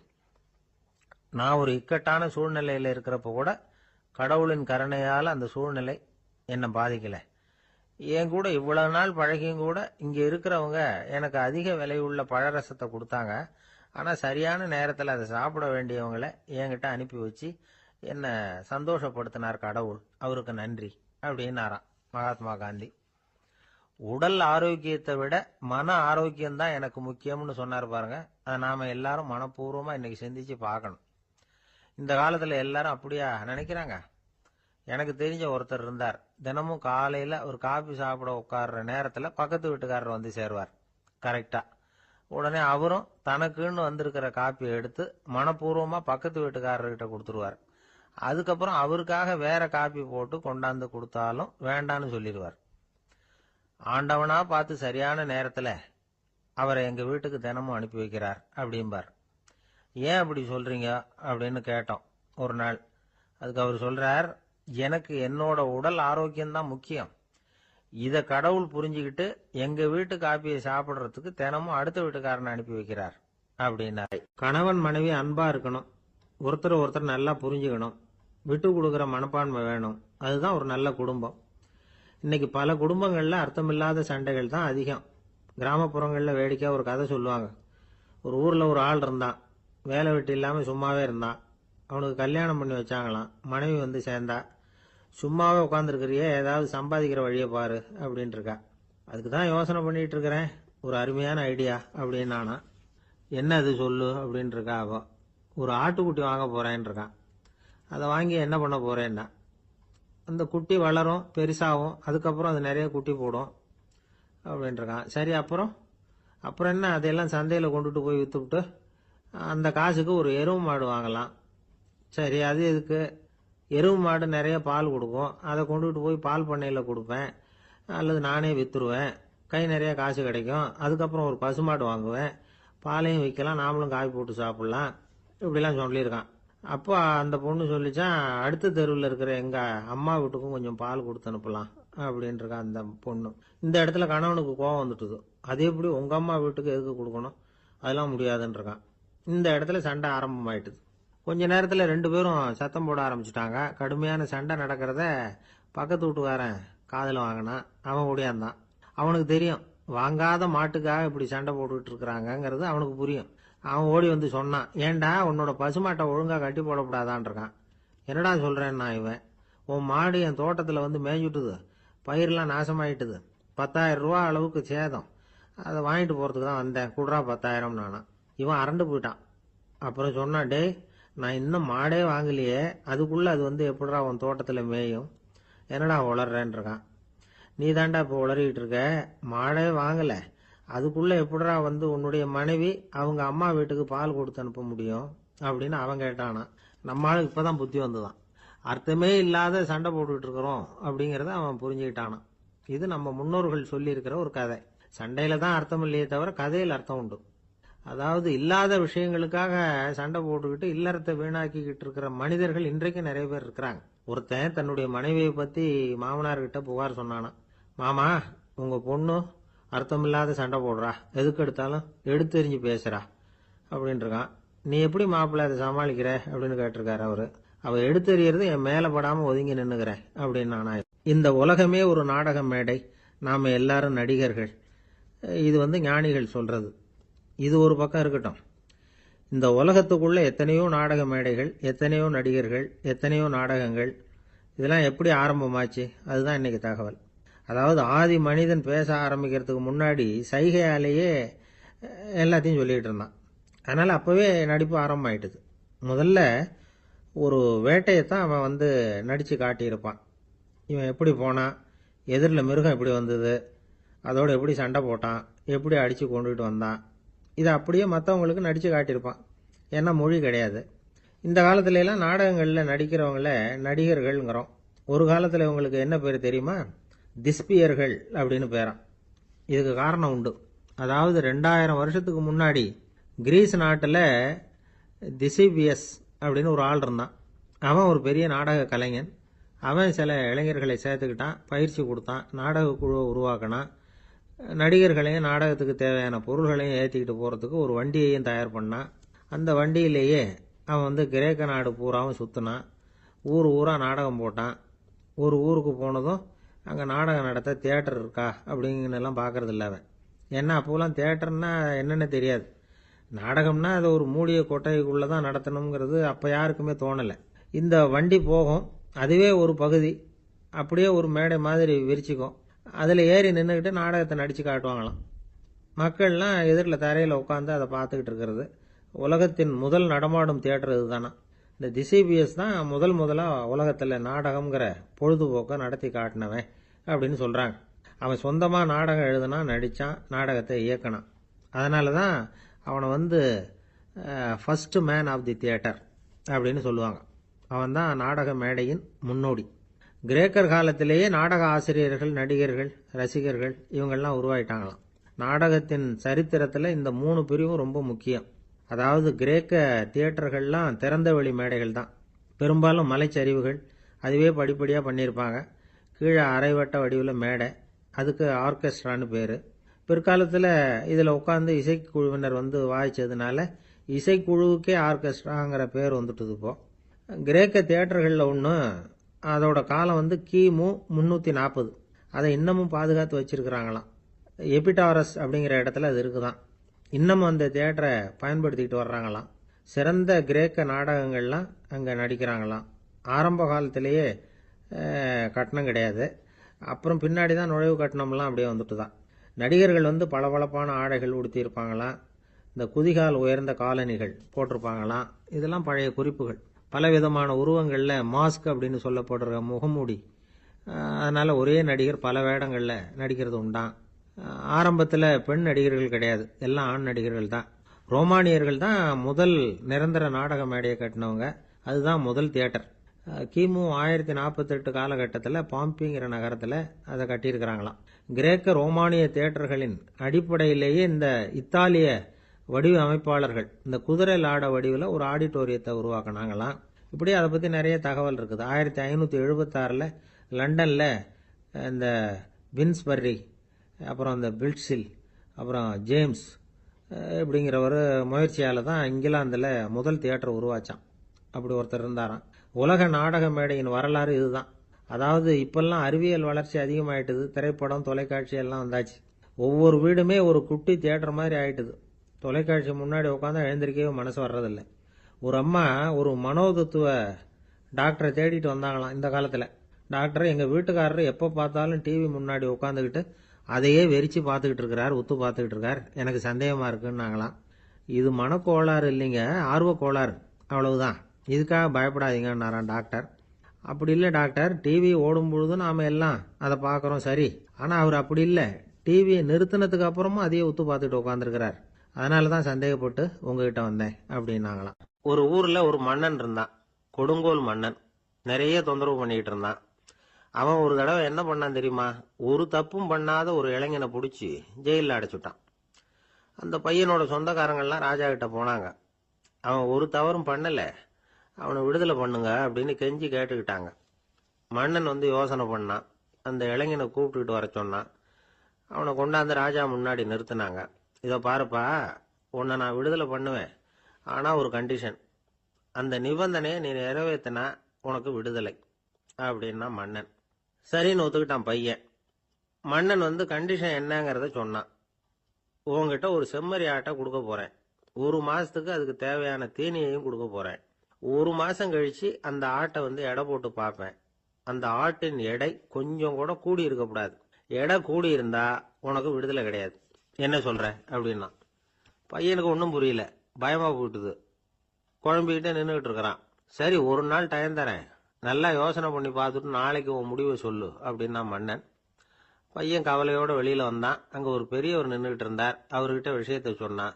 நான் ஒரு இக்கட்டான சூழ்நிலையில இருக்கிறப்ப கூட கடவுளின் கருணையால அந்த சூழ்நிலை என்னை பாதிக்கல. என் கூட இவ்வளவு நாள் பழகியும் கூட இங்க இருக்கிறவங்க எனக்கு அதிக விலையுள்ள பழரசத்தை கொடுத்தாங்க. ஆனா சரியான நேரத்துல அதை சாப்பிட வேண்டியவங்களை என்கிட்ட அனுப்பி வச்சு என்ன சந்தோஷப்படுத்தினார் கடவுள். அவருக்கு நன்றி அப்படின்னாராம் மகாத்மா காந்தி. உடல் ஆரோக்கியத்தை விட மன ஆரோக்கியம்தான் எனக்கு முக்கியம்னு சொன்னார் பாருங்க. அதை நாம எல்லாரும் மனப்பூர்வமா இன்னைக்கு சிந்திச்சு பார்க்கணும். இந்த காலத்துல எல்லாரும் அப்படியா நினைக்கிறாங்க? எனக்கு தெரிஞ்ச ஒருத்தர் இருந்தார். தினமும் காலையில ஒரு காபி சாப்பிட உட்கார்ற நேரத்துல பக்கத்து வீட்டுக்காரர் வந்து சேருவார் கரெக்டா. உடனே அவரும் தனக்குன்னு வந்திருக்கிற காப்பியை எடுத்து மனப்பூர்வமா பக்கத்து வீட்டுக்காரர்கிட்ட கொடுத்துருவார். அதுக்கப்புறம் அவருக்காக வேற காப்பி போட்டு கொண்டாந்து கொடுத்தாலும் வேண்டான்னு சொல்லிடுவார். ஆண்டவனா பார்த்து சரியான நேரத்துல அவரை எங்க வீட்டுக்கு தினமும் அனுப்பி வைக்கிறார் அப்படிம்பார். ஏன் அப்படி சொல்றீங்க அப்படின்னு கேட்டோம் ஒரு நாள். அதுக்கு அவர் சொல்றார், எனக்கு என்னோட உடல் ஆரோக்கியம்தான் முக்கியம். இத கடவுள் புரிஞ்சுக்கிட்டு எங்க வீட்டு காப்பியை சாப்பிடுறதுக்கு தினமும் அடுத்த வீட்டுக்காரனை அனுப்பி வைக்கிறார் அப்படின்னாரு. கணவன் மனைவி அன்பா இருக்கணும், ஒருத்தர் ஒருத்தர் நல்லா புரிஞ்சுக்கணும், விட்டு கொடுக்கற மனப்பான்மை வேணும். அதுதான் ஒரு நல்ல குடும்பம். இன்னைக்கு பல குடும்பங்கள்ல அர்த்தமில்லாத சண்டைகள் தான் அதிகம். கிராமப்புறங்கள்ல வேடிக்கையா ஒரு கதை சொல்லுவாங்க. ஒரு ஊர்ல ஒரு ஆள் இருந்தான். வேலை வெட்டி இல்லாம சும்மாவே இருந்தான். அவனுக்கு கல்யாணம் பண்ணி வச்சாங்களாம். மனைவி வந்து சேர்ந்தா. சும்மாவே உட்காந்துருக்கிறியே, ஏதாவது சம்பாதிக்கிற வழியை பாரு அப்படின்ட்டு இருக்கா. அதுக்கு தான் யோசனை பண்ணிட்டு இருக்கிறேன், ஒரு அருமையான ஐடியா அப்படின்னு நானா. என்ன அது சொல்லு அப்படின்னு இருக்கா அவ. ஒரு ஆட்டுக்குட்டி வாங்க போறேன்னு இருக்கான். அதை வாங்கி என்ன பண்ண போறேன்னா, அந்த குட்டி வளரும், பெருசாகும், அதுக்கப்புறம் அது நிறைய குட்டி போடும் அப்படின்னு இருக்கான். சரி, அப்புறம் அப்புறம் என்ன, அதையெல்லாம் சந்தையில் கொண்டுட்டு போய் வித்துவிட்டு அந்த காசுக்கு ஒரு எருவு மாடு வாங்கலாம். சரி, அது எதுக்கு? எருவு மாடு நிறைய பால் கொடுக்கும், அதை கொண்டுட்டு போய் பால் பண்ணையில் கொடுப்பேன், அல்லது நானே வித்துருவேன், கை நிறைய காசு கிடைக்கும். அதுக்கப்புறம் ஒரு பசுமாடு வாங்குவேன், பாலையும் விற்கலாம், நாமளும் காய் போட்டு சாப்பிடலாம், இப்படிலாம் சொல்லியிருக்கான். அப்போ அந்த பொண்ணு சொல்லிச்சான், அடுத்த தெருவில் இருக்கிற எங்க அம்மா வீட்டுக்கும் கொஞ்சம் பால் கொடுத்து அனுப்பலாம் அப்படின்னு இருக்கா அந்த பொண்ணு. இந்த இடத்துல கணவனுக்கு கோபம் வந்துட்டுது. அது எப்படி உங்க அம்மா வீட்டுக்கு எதுக்கு கொடுக்கணும், அதெல்லாம் முடியாதுன்னு இருக்கான். இந்த இடத்துல சண்டை ஆரம்பமாயிட்டுது. கொஞ்ச நேரத்துல 2 பேரும் சத்தம் போட ஆரம்பிச்சுட்டாங்க. கடுமையான சண்டை நடக்கிறத பக்கத்து வீட்டுக்காரன் காதுல வாங்கினான். அவன் ஓடியாந்தான். அவனுக்கு தெரியும், வாங்காத மாட்டுக்காக இப்படி சண்டை போட்டுக்கிட்டு இருக்கிறாங்கிறது அவனுக்கு புரியும். அவன் ஓடி வந்து சொன்னான், ஏண்டா உன்னோட பசுமாட்டை ஒழுங்கா கட்டி போடக்கூடாதான்னு இருக்கான். என்னடா சொல்றேன்னா இவன், உன் மாடு என் தோட்டத்தில் வந்து மேய்ஞ்சுட்டுது, பயிரெலாம் நாசமாயிட்டுது, 10,000 ரூபா அளவுக்கு சேதம், அதை வாங்கிட்டு போகிறதுக்கு தான் வந்தேன், குடுறா 10,000 நானா. இவன் அரண்டு போயிட்டான். அப்புறம் சொன்னான், டேய் நான் இன்னும் மாடே வாங்கலையே, அதுக்குள்ளே அது வந்து எப்படிடா உன் தோட்டத்தில் மேயும், என்னடா உளர்றேன்னு இருக்கான். நீ தாண்டா இப்போ உளறிக்கிட்டு இருக்க, மாடே வாங்கலை, அதுக்குள்ளே எப்படிடா வந்து உன்னுடைய மனைவி அவங்க அம்மா வீட்டுக்கு பால் கொடுத்து அனுப்ப முடியும் அப்படின்னு அவன் கேட்டானா. நம்ம ஆளுக்கு இப்போ தான் புத்தி வந்துதான். அர்த்தமே இல்லாத சண்டை போட்டுக்கிட்டு இருக்கிறோம் அப்படிங்கிறத அவன் புரிஞ்சுக்கிட்டானான். இது நம்ம முன்னோர்கள் சொல்லியிருக்கிற ஒரு கதை. சண்டையில தான் அர்த்தம் இல்லையே தவிர கதையில் அர்த்தம் உண்டு. அதாவது இல்லாத விஷயங்களுக்காக சண்டை போட்டுக்கிட்டு இல்லறத்தை வீணாக்கிக்கிட்டு இருக்கிற மனிதர்கள் இன்றைக்கு நிறைய பேர் இருக்கிறாங்க. ஒருத்தன் தன்னுடைய மனைவியை பத்தி மாமனார்கிட்ட புகார் சொன்னானா, மாமா உங்க பொண்ணு அர்த்தமில்லாத சண்டை போடுறா, எதுக்கு எடுத்தாலும் எடுத்தெறிஞ்சு பேசுறா அப்படின்னு இருக்கான். நீ எப்படி மாப்பிள்ளை அதை சமாளிக்கிற அப்படின்னு கேட்டிருக்காரு அவரு. அவ எடுத்தெறியறது என் மேல படாம ஒதுங்கி நின்னுக்கிற அப்படின்னு நானா. இந்த உலகமே ஒரு நாடக மேடை, நாம எல்லாரும் நடிகர்கள். இது வந்து ஞானிகள் சொல்றது. இது ஒரு பக்கம் இருக்கட்டும். இந்த உலகத்துக்குள்ள எத்தனையோ நாடக மேடைகள், எத்தனையோ நடிகர்கள், எத்தனையோ நாடகங்கள், இதெல்லாம் எப்படி ஆரம்பமாச்சு, அதுதான் இன்னைக்கு தகவல். அதாவது ஆதி மனிதன் பேச ஆரம்பிக்கிறதுக்கு முன்னாடி சைகையாலேயே எல்லாத்தையும் சொல்லிட்டு இருந்தான். அதனால அப்பவே நடிப்பு ஆரம்பமாயிட்டுது. முதல்ல ஒரு வேட்டையத்தான் அவன் வந்து நடிச்சு காட்டியிருப்பான். இவன் எப்படி போனான், எதிரில் மிருகம் எப்படி வந்தது, அதோடு எப்படி சண்டை போட்டான், எப்படி அடித்து கொண்டுகிட்டு வந்தான், இதை அப்படியே மற்றவங்களுக்கு நடித்து காட்டியிருப்பான். ஏன்னா மொழி கிடையாது. இந்த காலத்துல எல்லாம் நாடகங்களில் நடிக்கிறவங்கள நடிகர்கள்ங்கிறோம். ஒரு காலத்தில் இவங்களுக்கு என்ன பேர் தெரியுமா, திஸ்பியர்கள் அப்படின்னு பேரான். இதுக்கு காரணம் உண்டு. அதாவது 2000 வருஷத்துக்கு முன்னாடி கிரீஸ் நாட்டில் திசிபியஸ் அப்படின்னு ஒரு ஆள் இருந்தான். அவன் ஒரு பெரிய நாடக கலைஞன். அவன் சில இளைஞர்களை சேர்த்துக்கிட்டான், பயிற்சி கொடுத்தான், நாடக குழுவை உருவாக்கினான், நடிகர்களையும் நாடகத்துக்கு தேவையான பொருள்களையும் ஏற்றிக்கிட்டு போகிறதுக்கு ஒரு வண்டியையும் தயார் பண்ணான். அந்த வண்டியிலேயே அவன் வந்து கிரேக்க நாடு பூராவும் சுற்றினான், ஊர் ஊராக நாடகம் போட்டான். ஒரு ஊருக்கு போனதும் அங்கே நாடகம் நடத்த தியேட்டர் இருக்கா அப்படிங்கலாம் பார்க்கறது இல்லை அவன். ஏன்னா அப்போலாம் தியேட்டர்னா என்னென்ன தெரியாது. நாடகம்னா அதை ஒரு மூடிய கொட்டைக்குள்ளே தான் நடத்தணுங்கிறது அப்போ யாருக்குமே தோணலை. இந்த வண்டி போகும், அதுவே ஒரு பகுதி, அப்படியே ஒரு மேடை மாதிரி விரிச்சிக்கும், அதில் ஏறி நின்றுக்கிட்டு நாடகத்தை நடித்து காட்டுவாங்களாம். மக்கள்லாம் எதிரில் தரையில் உட்காந்து அதை பார்த்துக்கிட்டு இருக்கிறது. உலகத்தின் முதல் நடமாடும் தியேட்டர் இது தானே. இந்த திசிபிஎஸ் தான் முதலாக உலகத்தில் நாடகம்ங்கிற பொழுதுபோக்கை நடத்தி காட்டினவன் அப்படின்னு சொல்கிறாங்க. அவன் சொந்தமாக நாடகம் எழுதுனா, நடித்தான், நாடகத்தை இயக்கினான். அதனால தான் அவனை வந்து first man of the theatre அப்படின்னு சொல்லுவாங்க. அவன் தான் நாடக மேடையின் முன்னோடி. கிரேக்கர் காலத்திலேயே நாடக ஆசிரியர்கள், நடிகர்கள், ரசிகர்கள் இவங்கெல்லாம் உருவாயிட்டாங்களாம். நாடகத்தின் சரித்திரத்தில் இந்த 3 பிரிவும் ரொம்ப முக்கியம். அதாவது கிரேக்க தியேட்டர்கள்லாம் திறந்த வெளி மேடைகள் தான். பெரும்பாலும் மலைச்சரிவுகள், அதுவே படிப்படியாக பண்ணியிருப்பாங்க. கீழே அரைவட்ட வடிவில் மேடை, அதுக்கு ஆர்கெஸ்ட்ரான்னு பேர். பிற்காலத்தில் இதில் உட்காந்து இசைக்குழுவினர் வந்து வாய்ச்சதுனால இசைக்குழுவுக்கே ஆர்கெஸ்ட்ராங்கிற பேர் வந்துட்டுது. இப்போ கிரேக்க தியேட்டர்களில் ஒன்று, அதோட காலம் வந்து கிமு 340. அதை இன்னமும் பாதுகாத்து வச்சிருக்கிறாங்களாம். எபிடாரஸ் அப்படிங்கிற இடத்துல அது இருக்குதான். இன்னமும் அந்த தியேட்டரை பயன்படுத்திக்கிட்டு வர்றாங்களாம். சிறந்த கிரேக்க நாடகங்கள்லாம் அங்கே நடிக்கிறாங்களாம். ஆரம்ப காலத்திலேயே கட்டணம் கிடையாது. அப்புறம் பின்னாடி தான் நுழைவு கட்டணம்லாம் அப்படியே வந்துட்டு தான். நடிகர்கள் வந்து பளபளப்பான ஆடைகள் உடுத்தியிருப்பாங்களாம். இந்த குதிகால் உயர்ந்த காலணிகள் போட்டிருப்பாங்களாம். இதெல்லாம் பழைய குறிப்புகள். பலவிதமான உருவங்களில் மாஸ்க் அப்படின்னு சொல்லப்படுற முகமூடி. அதனால் ஒரே நடிகர் பல வேடங்களில் நடிக்கிறது உண்டான். ஆரம்பத்தில் பெண் நடிகர்கள் கிடையாது, எல்லாம் ஆண் நடிகர்கள் தான். ரோமானியர்கள் தான் முதல் நிரந்தர நாடக மேடையை கட்டினவங்க. அதுதான் முதல் தியேட்டர். கிமு 1048 காலகட்டத்தில் பாம்பிங்கிற நகரத்தில் அதை கட்டியிருக்கிறாங்களாம். கிரேக்க ரோமானிய தியேட்டர்களின் அடிப்படையிலேயே இந்த இத்தாலிய வடிவ அமைப்பாளர்கள் இந்த குதிரை லாட வடிவில் ஒரு ஆடிட்டோரியத்தை உருவாக்கினாங்களாம். இப்படி அதை பற்றி நிறைய தகவல் இருக்குது. 1576 லண்டனில் இந்த வின்ஸ்பர்ரி, அப்புறம் இந்த பில்ட்ஸில், அப்புறம் ஜேம்ஸ் இப்படிங்கிறவர் முயற்சியால் தான் இங்கிலாந்தில் முதல் தியேட்டர் உருவாச்சான். அப்படி ஒருத்தர் இருந்தாராம். உலக நாடக மேடையின் வரலாறு இதுதான். அதாவது இப்பெல்லாம் அறிவியல் வளர்ச்சி அதிகமாயிட்டுது, திரைப்படம், தொலைக்காட்சி எல்லாம் வந்தாச்சு. ஒவ்வொரு வீடுமே ஒரு குட்டி தியேட்டர் மாதிரி ஆயிட்டுது. தொலைக்காட்சி முன்னாடி உட்காந்தா எழுந்திருக்கவே மனசு வர்றதில்லை. ஒரு அம்மா ஒரு மனோதத்துவ டாக்டரை தேடிட்டு வந்தாங்களாம் இந்த காலத்துல. டாக்டர், எங்க வீட்டுக்காரரு எப்ப பார்த்தாலும் டிவி முன்னாடி உட்காந்துக்கிட்டு அதையே வெறிச்சு பார்த்துக்கிட்டு இருக்கிறார், உத்து பார்த்துக்கிட்டு இருக்கார், எனக்கு சந்தேகமா இருக்குன்னாங்களாம். இது மனக்கோளாறு இல்லைங்க, ஆர்வ கோளாறு, அவ்வளவுதான், இதுக்காக பயப்படாதீங்கன்னாராம் டாக்டர். அப்படி இல்லை டாக்டர், டிவி ஓடும் பொழுது நாம எல்லாம் அதை பார்க்கறோம் சரி, ஆனா அவர் அப்படி இல்லை, டிவியை நிறுத்தினதுக்கு அப்புறமும் அதையே உத்து பார்த்துட்டு உட்காந்துருக்கிறார், அதனாலதான் சந்தேகப்பட்டு உங்ககிட்ட வந்தேன் அப்படின்னாங்களாம். ஒரு ஊர்ல ஒரு மன்னன் இருந்தான், கொடுங்கோல் மன்னன். நிறைய தொந்தரவு பண்ணிட்டு இருந்தான். அவன் ஒரு தடவை என்ன பண்ணான் தெரியுமா? ஒரு தப்பும் பண்ணாத ஒரு இளைஞனை பிடிச்சி ஜெயிலில் அடைச்சுட்டான். அந்த பையனோட சொந்தக்காரங்கள்லாம் ராஜா கிட்ட போனாங்க. அவன் ஒரு தவறும் பண்ணல, அவனை விடுதலை பண்ணுங்க அப்படின்னு கெஞ்சி கேட்டுக்கிட்டாங்க. மன்னன் யோசனை பண்ணான். அந்த இளைஞனை கூப்பிட்டுக்கிட்டு வர சொன்னான். அவனை கொண்டாந்து ராஜா முன்னாடி நிறுத்தினாங்க. இதை பாருப்பா, உன்னை நான் விடுதலை பண்ணுவேன், ஆனா ஒரு கண்டிஷன், அந்த நிபந்தனையை நீ நிறைவேற்றினா உனக்கு விடுதலை அப்படின்னா மன்னன். சரின்னு ஒத்துக்கிட்டான் பையன். மன்னன் கண்டிஷன் என்னங்கிறத சொன்னான். உங்ககிட்ட ஒரு செம்மறி ஆட்டை கொடுக்க போறேன், 1 மாசத்துக்கு அதுக்கு தேவையான தீனியையும் கொடுக்க போறேன். 1 மாசம் கழிச்சு அந்த ஆட்டை எடை போட்டு பார்ப்பேன். அந்த ஆட்டின் எடை கொஞ்சம் கூட கூடி இருக்கக்கூடாது. எடை கூடி இருந்தா உனக்கு விடுதலை கிடையாது. என்ன சொல்ற அப்படின்னா. பையனுக்கு ஒன்றும் புரியல, பயமா போயிட்டுது. குழம்பிக்கிட்டே நின்றுகிட்டு இருக்கிறான். சரி, ஒரு நாள் டைம் தரேன், நல்லா யோசனை பண்ணி பார்த்துட்டு நாளைக்கு உன் முடிவை சொல்லு அப்படின்னா மன்னன். பையன் கவலையோட வெளியில வந்தான். அங்க ஒரு பெரியவர் நின்றுகிட்டு இருந்தார். அவர்கிட்ட விஷயத்த சொன்னான்.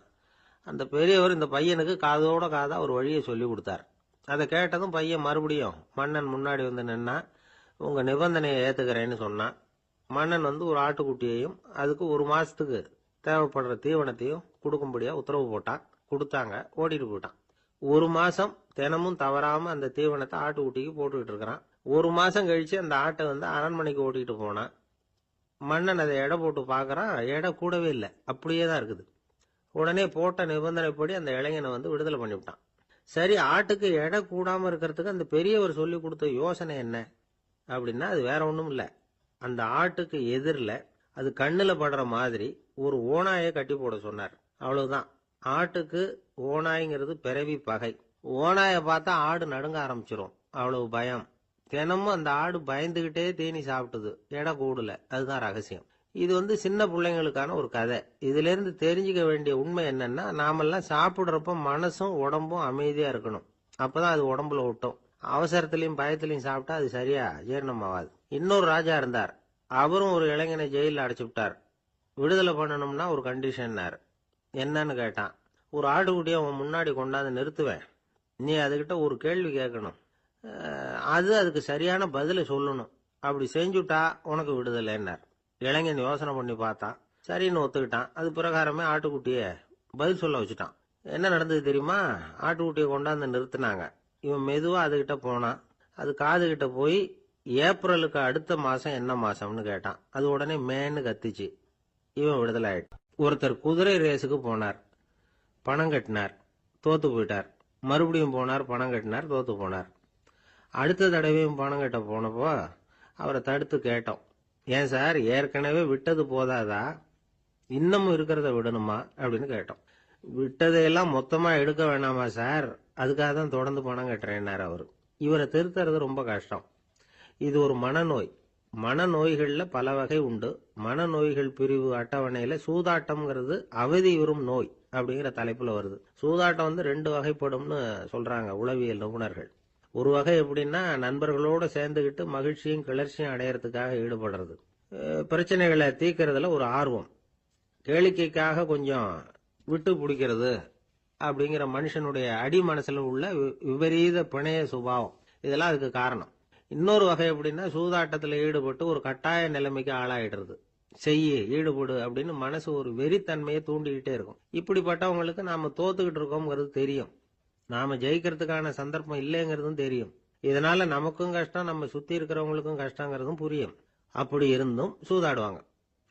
அந்த பெரியவர் இந்த பையனுக்கு காதோட காதா ஒரு வழியை சொல்லி கொடுத்தார். அதை கேட்டதும் பையன் மறுபடியும் மன்னன் முன்னாடி நின்னா, உங்க நிபந்தனையை ஏத்துக்கிறேன்னு சொன்னான். மன்னன் ஒரு ஆட்டுக்குட்டியையும் அதுக்கு 1 மாசத்துக்கு தேவைப்படுற தீவனத்தையும் கொடுக்கும்படியா உத்தரவு போட்டான். கொடுத்தாங்க, ஓடிட்டு போயிட்டான். 1 மாசம் தினமும் தவறாம அந்த தீவனத்தை ஆட்டுக்குட்டிக்கு போட்டுக்கிட்டு இருக்கிறான். 1 மாசம் கழிச்சு அந்த ஆட்டை அரண்மனைக்கு ஓட்டிட்டு போனான். மன்னன் அதை எடை போட்டு பார்க்கறான், எடை கூடவே இல்லை, அப்படியே தான் இருக்குது. உடனே போட்ட நிபந்தனைப்படி அந்த இளைஞனை விடுதலை பண்ணிவிட்டான். சரி, ஆட்டுக்கு எடை கூடாம இருக்கிறதுக்கு அந்த பெரியவர் சொல்லி கொடுத்த யோசனை என்ன அப்படின்னா, அது வேற ஒண்ணும் இல்லை. அந்த ஆட்டுக்கு எதிரில் அது கண்ணுல படுற மாதிரி ஒரு ஓநாயை கட்டி போட சொன்னார். அவ்வளவுதான். ஆட்டுக்கு ஓநாய்ங்கிறது பிறவி பகை. ஓநாயை பார்த்தா ஆடு நடுங்க ஆரம்பிச்சிரும், அவ்வளவு பயம். தினமும் அந்த ஆடு பயந்துகிட்டே தீனி சாப்பிட்டுது, எடை கூடல. அதுதான் ரகசியம். இது சின்ன பிள்ளைங்களுக்கான ஒரு கதை. இதுல இருந்து தெரிஞ்சுக்க வேண்டிய உண்மை என்னன்னா, நாமெல்லாம் சாப்பிடுறப்ப மனசும் உடம்பும் அமைதியா இருக்கணும். அப்பதான் அது உடம்புல ஒட்டும். அவசரத்திலையும் பயத்திலையும் சாப்பிட்டா அது சரியா ஜீரணம் ஆகாது. இன்னொரு ராஜா இருந்தார். அவரும் ஒரு இளைஞனை ஜெயிலில் அடைச்சு விட்டார். விடுதலை பண்ணணும்னா ஒரு கண்டிஷன்னாரு. என்னன்னு கேட்டான். ஒரு ஆட்டுக்குட்டியை அவன் முன்னாடி கொண்டாந்து நிறுத்துவேன், நீ அதுகிட்ட ஒரு கேள்வி கேட்கணும், அதுக்கு சரியான பதிலை சொல்லணும், அப்படி செஞ்சுட்டா உனக்கு விடுதலைன்னார். இளைஞன் யோசனை பண்ணி பார்த்தான். சரின்னு ஒத்துக்கிட்டான். அது பிரகாரமே ஆட்டுக்குட்டிய பதில் சொல்ல வச்சுட்டான். என்ன நடந்தது தெரியுமா? ஆட்டுக்குட்டியை கொண்டாந்து நிறுத்தினாங்க. இவன் மெதுவா அதுகிட்ட போனான். அது காதுகிட்ட போய் ஏப்ரலுக்கு அடுத்த மாசம் என்ன மாசம்னு கேட்டான். அது உடனே மேன்னு கத்திச்சு. இவன் விடுதலை ஆயிட்டான். ஒருத்தர் குதிரை ரேஸுக்கு போனார், பணம் கட்டினார், தோத்து போயிட்டார். மறுபடியும் போனார், பணம் கட்டினார், தோத்து போனார். அடுத்த தடவையும் பணம் கட்ட போனப்போ அவரை தடுத்து கேட்டோம், ஏன் சார், ஏற்கனவே விட்டது போதாதா, இன்னமும் இருக்கிறத விடணுமா அப்படின்னு கேட்டோம். விட்டதையெல்லாம் மொத்தமா எடுக்க வேணாமா சார், அதுக்காக தான் தொடர்ந்து பணம் கட்டுறேன்னார் அவரு. இவரை திருத்துறது ரொம்ப கஷ்டம். இது ஒரு மனநோய். மனநோய்கள்ல பல வகை உண்டு. மனநோய்கள் பிரிவு அட்டவணையில சூதாட்டம்ங்கிறது அவதியுறும் நோய் அப்படிங்கிற தலைப்புல வருது. சூதாட்டம் 2 வகைப்படும்னு சொல்றாங்க உளவியல் நிபுணர்கள். ஒரு வகை எப்படின்னா, நண்பர்களோட சேர்ந்துகிட்டு மகிழ்ச்சியும் கிளர்ச்சியும் அடையறதுக்காக ஈடுபடுறது. பிரச்சனைகளை தீர்க்கறதுல ஒரு ஆர்வம், கேளிக்கைக்காக கொஞ்சம் விட்டு பிடிக்கிறது அப்படிங்கிற மனுஷனுடைய அடி மனசுல உள்ள விபரீத பிணைய சுபாவம், இதெல்லாம் அதுக்கு காரணம். இன்னொரு வகை எப்படின்னா, சூதாட்டத்தில் ஈடுபட்டு ஒரு கட்டாய நிலைமைக்கு ஆளாயிடுறது. ஈடுபடு அப்படின்னு மனசு ஒரு வெறித்தன்மையை தூண்டிக்கிட்டே இருக்கும். இப்படிப்பட்டவங்களுக்கு நாம தோத்துக்கிட்டு இருக்கோம்ங்கிறது தெரியும், நாம ஜெயிக்கிறதுக்கான சந்தர்ப்பம் இல்லைங்கிறதும் தெரியும். இதனால நமக்கும் கஷ்டம், நம்ம சுத்தி இருக்கிறவங்களுக்கும் கஷ்டங்கிறதும் புரியும். அப்படி இருந்தும் சூதாடுவாங்க.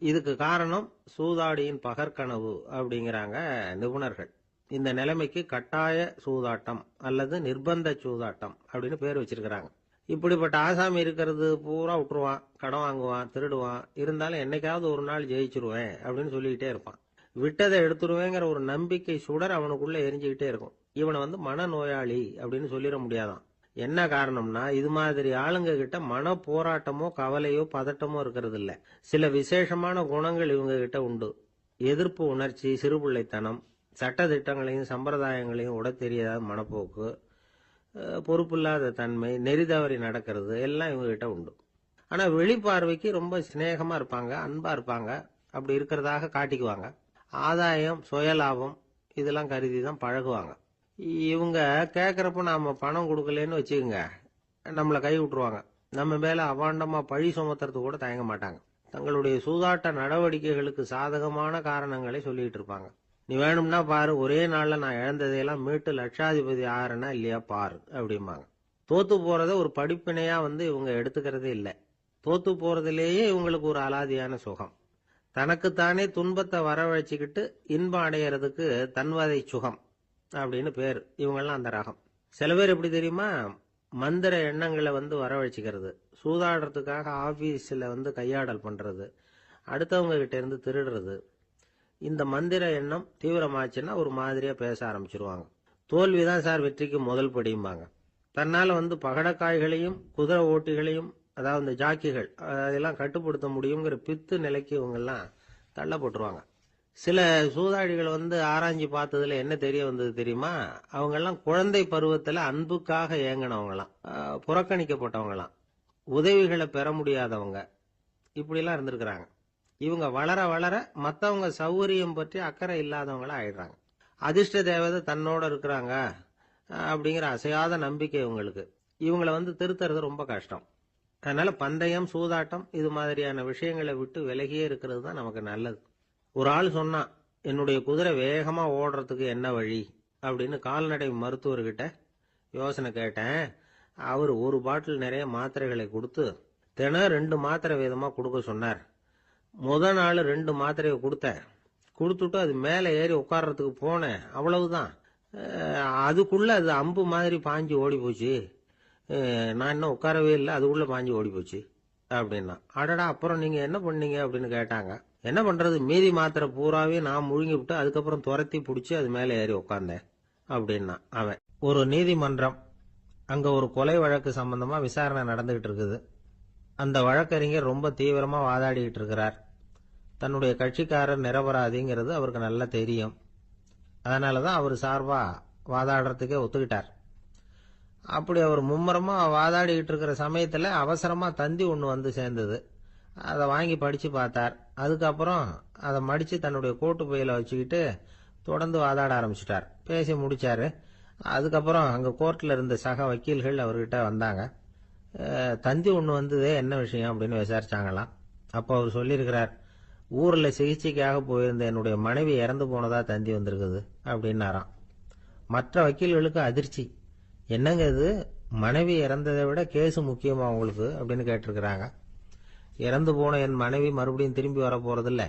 இதுக்கு காரணம் சூதாடியின் பகற்கனவு அப்படிங்கிறாங்க நிபுணர்கள். இந்த நிலைமைக்கு கட்டாய சூதாட்டம் அல்லது நிர்பந்த சூதாட்டம் அப்படின்னு பேர் வச்சிருக்கிறாங்க. இப்படிப்பட்ட ஆசாமி இருக்கிறது பூரா விட்டுருவான், கடன் வாங்குவான், திருடுவான், இருந்தாலும் என்னைக்காவது ஒரு நாள் ஜெயிச்சிருவேன் அப்படின்னு சொல்லிக்கிட்டே இருப்பான். விட்டதை எடுத்துருவேங்கிற ஒரு நம்பிக்கை சுடர் அவனுக்குள்ள எரிஞ்சுக்கிட்டே இருக்கும். இவனை மனநோயாளி அப்படின்னு சொல்லிட முடியாதான். என்ன காரணம்னா, இது மாதிரி ஆளுங்க கிட்ட மன போராட்டமோ கவலையோ பதட்டமோ இருக்கிறது இல்ல. சில விசேஷமான குணங்கள் இவங்க கிட்ட உண்டு. எதிர்ப்பு உணர்ச்சி, சிறுபிள்ளைத்தனம், சட்ட திட்டங்களையும் சம்பிரதாயங்களையும் உட தெரியாத மனப்போக்கு, பொறுப்பில்லாத தன்மை, நெறி தவறி நடக்கிறது எல்லாம் இவங்க கிட்ட உண்டு. ஆனா வெளிப்பார்வைக்கு ரொம்ப சிநேகமா இருப்பாங்க, அன்பா இருப்பாங்க, அப்படி இருக்கிறதாக காட்டிக்குவாங்க. ஆதாயம், சுயலாபம் இதெல்லாம் கருதி தான் பழகுவாங்க. இவங்க கேட்கறப்ப நாம பணம் கொடுக்கலன்னு வச்சுக்கோங்க, நம்மளை கை விட்டுருவாங்க. நம்ம மேல அவாண்டமா பழி சுமத்துறது கூட தயங்க மாட்டாங்க. தங்களுடைய சூதாட்ட நடவடிக்கைகளுக்கு சாதகமான காரணங்களை சொல்லிட்டு இருப்பாங்க. நீ வேணும்னா பாரு, ஒரே நாள்ல நான் இழந்ததையெல்லாம் மீட்டு லட்சாதிபதி ஆறனா இல்லையா பாரு அப்படிம்பாங்க. தோத்து போறத ஒரு படிப்பினையா இவங்க எடுத்துக்கிறதே இல்லை. தோத்து போறதுலேயே இவங்களுக்கு ஒரு அலாதியான சுகம். தனக்குத்தானே துன்பத்தை வரவழைச்சிக்கிட்டு இன்பம் அடையிறதுக்கு தன்வதை சுகம் அப்படின்னு பேர். இவங்கெல்லாம் அந்த ரகம். சில பேர் எப்படி தெரியுமா, மந்திர எண்ணங்களை வரவழைச்சிக்கிறது, சூதாடுறதுக்காக ஆபீஸ்ல கையாடல் பண்றது, அடுத்தவங்க கிட்ட இருந்து திருடுறது. இந்த மந்திர எண்ணம் தீவிரமாச்சுன்னா ஒரு மாதிரியா பேச ஆரம்பிச்சிருவாங்க. தோல்விதான் சார் வெற்றிக்கு முதல் படியும்பாங்க. தன்னால பகடக்காய்களையும் குதிரை ஓட்டிகளையும், அதாவது இந்த ஜாக்கிகள், அதெல்லாம் கட்டுப்படுத்த முடியுங்கிற பித்து நிலைக்கு இவங்கெல்லாம் தள்ளப்பட்டுருவாங்க. சில சூதாடிகள் ஆராய்ச்சி பார்த்ததுல என்ன தெரிய வந்தது தெரியுமா, அவங்கெல்லாம் குழந்தை பருவத்துல அன்புக்காக ஏங்கினவங்களாம், புறக்கணிக்கப்பட்டவங்களாம், உதவிகளை பெற முடியாதவங்க, இப்படிலாம் இருந்திருக்கிறாங்க. இவங்க வளர வளர மற்றவங்க சௌகரியம் பற்றி அக்கறை இல்லாதவங்களா ஆயிடுறாங்க. அதிர்ஷ்ட தேவதை தன்னோட இருக்கிறாங்க அப்படிங்கிற அசையாத நம்பிக்கை இவங்களுக்கு. இவங்களை திருத்துறது ரொம்ப கஷ்டம். அதனால பந்தயம், சூதாட்டம் இது மாதிரியான விஷயங்களை விட்டு விலகியே இருக்கிறது தான் நமக்கு நல்லது. ஒரு ஆள் சொன்னான், என்னுடைய குதிரை வேகமா ஓடுறதுக்கு என்ன வழி அப்படின்னு கால்நடை மருத்துவர்கிட்ட யோசனை கேட்டேன். அவர் ஒரு பாட்டில் நிறைய மாத்திரைகளை கொடுத்து தினம் 2 மாத்திரை வீதமா கொடுக்க சொன்னார். முதல் நாள் 2 மாத்திரையை கொடுத்துட்டு அது மேலே ஏறி உட்கார்றதுக்கு போனேன். அவ்வளவுதான். அதுக்குள்ள அது அம்பு மாதிரி பாஞ்சு ஓடி போச்சு. நான் இன்னும் உட்காரவே இல்லை, அதுக்குள்ள பாஞ்சு ஓடி போச்சு அப்படின்னா. அடடா, அப்புறம் நீங்க என்ன பண்ணீங்க அப்படின்னு கேட்டாங்க. என்ன பண்றது, மீதி மாத்திரை பூராவே நான் முழுங்கி விட்டு அதுக்கப்புறம் துரத்தி பிடிச்சி அது மேலே ஏறி உட்கார்ந்தேன் அப்படின்னா அவன். ஒரு நீதிமன்றம், அங்க ஒரு கொலை வழக்கு சம்பந்தமா விசாரணை நடந்துகிட்டு இருக்குது. அந்த வழக்கறிஞர் ரொம்ப தீவிரமா வாதாடிக்கிட்டு இருக்கிறார். தன்னுடைய கட்சிக்காரர் நிரபராதிங்கிறது அவருக்கு நல்லா தெரியும். அதனாலதான் அவர் சார்பா வாதாடுறதுக்கே ஒத்துக்கிட்டார். அப்படி அவர் மும்முரமா வாதாடிக்கிட்டு இருக்கிற சமயத்துல அவசரமா தந்தி ஒண்ணு சேர்ந்தது. அதை வாங்கி படிச்சு பார்த்தார். அதுக்கப்புறம் அதை மடிச்சு தன்னுடைய கோட்டு பையில வச்சுக்கிட்டு தொடர்ந்து வாதாட ஆரம்பிச்சிட்டார். பேசி முடிச்சாரு. அதுக்கப்புறம் அங்க கோர்ட்ல இருந்த சக வக்கீல்கள் அவர்கிட்ட வந்தாங்க. தந்தி ஒண்ணு வந்ததே, என்ன விஷயம் அப்படின்னு விசாரிச்சாங்களாம். அப்போ அவர் சொல்லியிருக்கிறார், ஊர்ல சிகிச்சைக்காக போயிருந்த என்னுடைய மனைவி இறந்து போனதா தந்தி வந்திருக்குது அப்படின்னாராம். மற்ற வக்கீல்களுக்கு அதிர்ச்சி. என்னங்க இது, மனைவி இறந்ததை விட கேஸ் முக்கியமா உங்களுக்கு அப்படின்னு கேட்டிருக்கிறாங்க. இறந்து போன என் மனைவி மறுபடியும் திரும்பி வர போறதில்ல.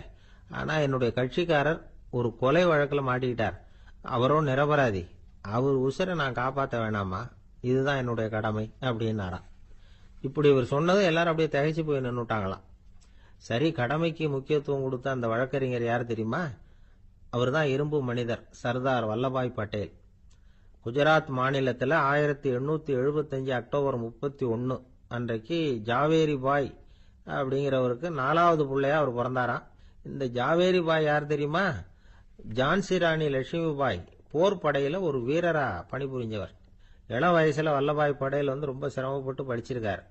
ஆனா என்னுடைய கட்சிக்காரர் ஒரு கொலை வழக்கில் மாட்டிக்கிட்டார். அவரோ நிரபராதி. அவர் உசுரை நான் காப்பாற்ற வேணாமா, இதுதான் என்னுடைய கடமை அப்படின்னாராம். இப்படி இவர் சொன்னது எல்லாரும் அப்படியே திகைச்சு போய் நின்னுட்டாங்களாம். சரி, கடமைக்கு முக்கியத்துவம் கொடுத்த அந்த வழக்கறிஞர் யார் தெரியுமா? அவர் தான் இரும்பு மனிதர் சர்தார் வல்லபாய் பட்டேல். குஜராத் மாநிலத்தில் 1875 அக்டோபர் 31 அன்றைக்கு ஜாவேரி பாய் அப்படிங்கிறவருக்கு 4வது பிள்ளையா அவர் பிறந்தாராம். இந்த ஜாவேரி பாய் யார் தெரியுமா? ஜான்சி ராணி லட்சுமி பாய் போர் படையில ஒரு வீரரா பணிபுரிஞ்சவர். இளம் வயசுல வல்லபாய் படேல் ரொம்ப சிரமப்பட்டு படிச்சிருக்கார்.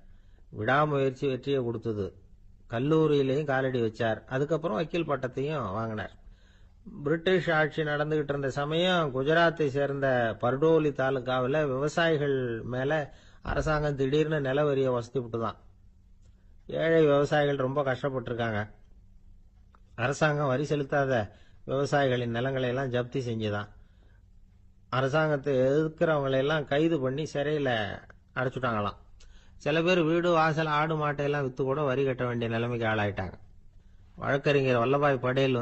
விடாமுயற்சி வெற்றியை கொடுத்தது. கல்லூரியிலையும் காலடி வச்சார். அதுக்கப்புறம் வக்கீல் பட்டத்தையும் வாங்கினார். பிரிட்டிஷ் ஆட்சி நடந்துகிட்டு இருந்த சமயம் குஜராத்தை சேர்ந்த பர்டோலி தாலுகாவில் விவசாயிகள் மேல அரசாங்கம் திடீர்னு நில வரிய வசதி விட்டுதான். ஏழை விவசாயிகள் ரொம்ப கஷ்டப்பட்டிருக்காங்க. அரசாங்கம் வரி செலுத்தாத விவசாயிகளின் நிலங்களை எல்லாம் ஜப்தி செஞ்சுதான். அரசாங்கத்தை எதிர்க்கிறவங்களை எல்லாம் கைது பண்ணி சிறையில அடைச்சுட்டாங்களாம். சில பேர் வீடு வாசல் ஆடு மாட்டையெல்லாம் வித்து கூட வரி கட்ட வேண்டிய நிலைமைக்கு ஆளாயிட்டாங்க. வழக்கறிஞர் வல்லபாய் படேல்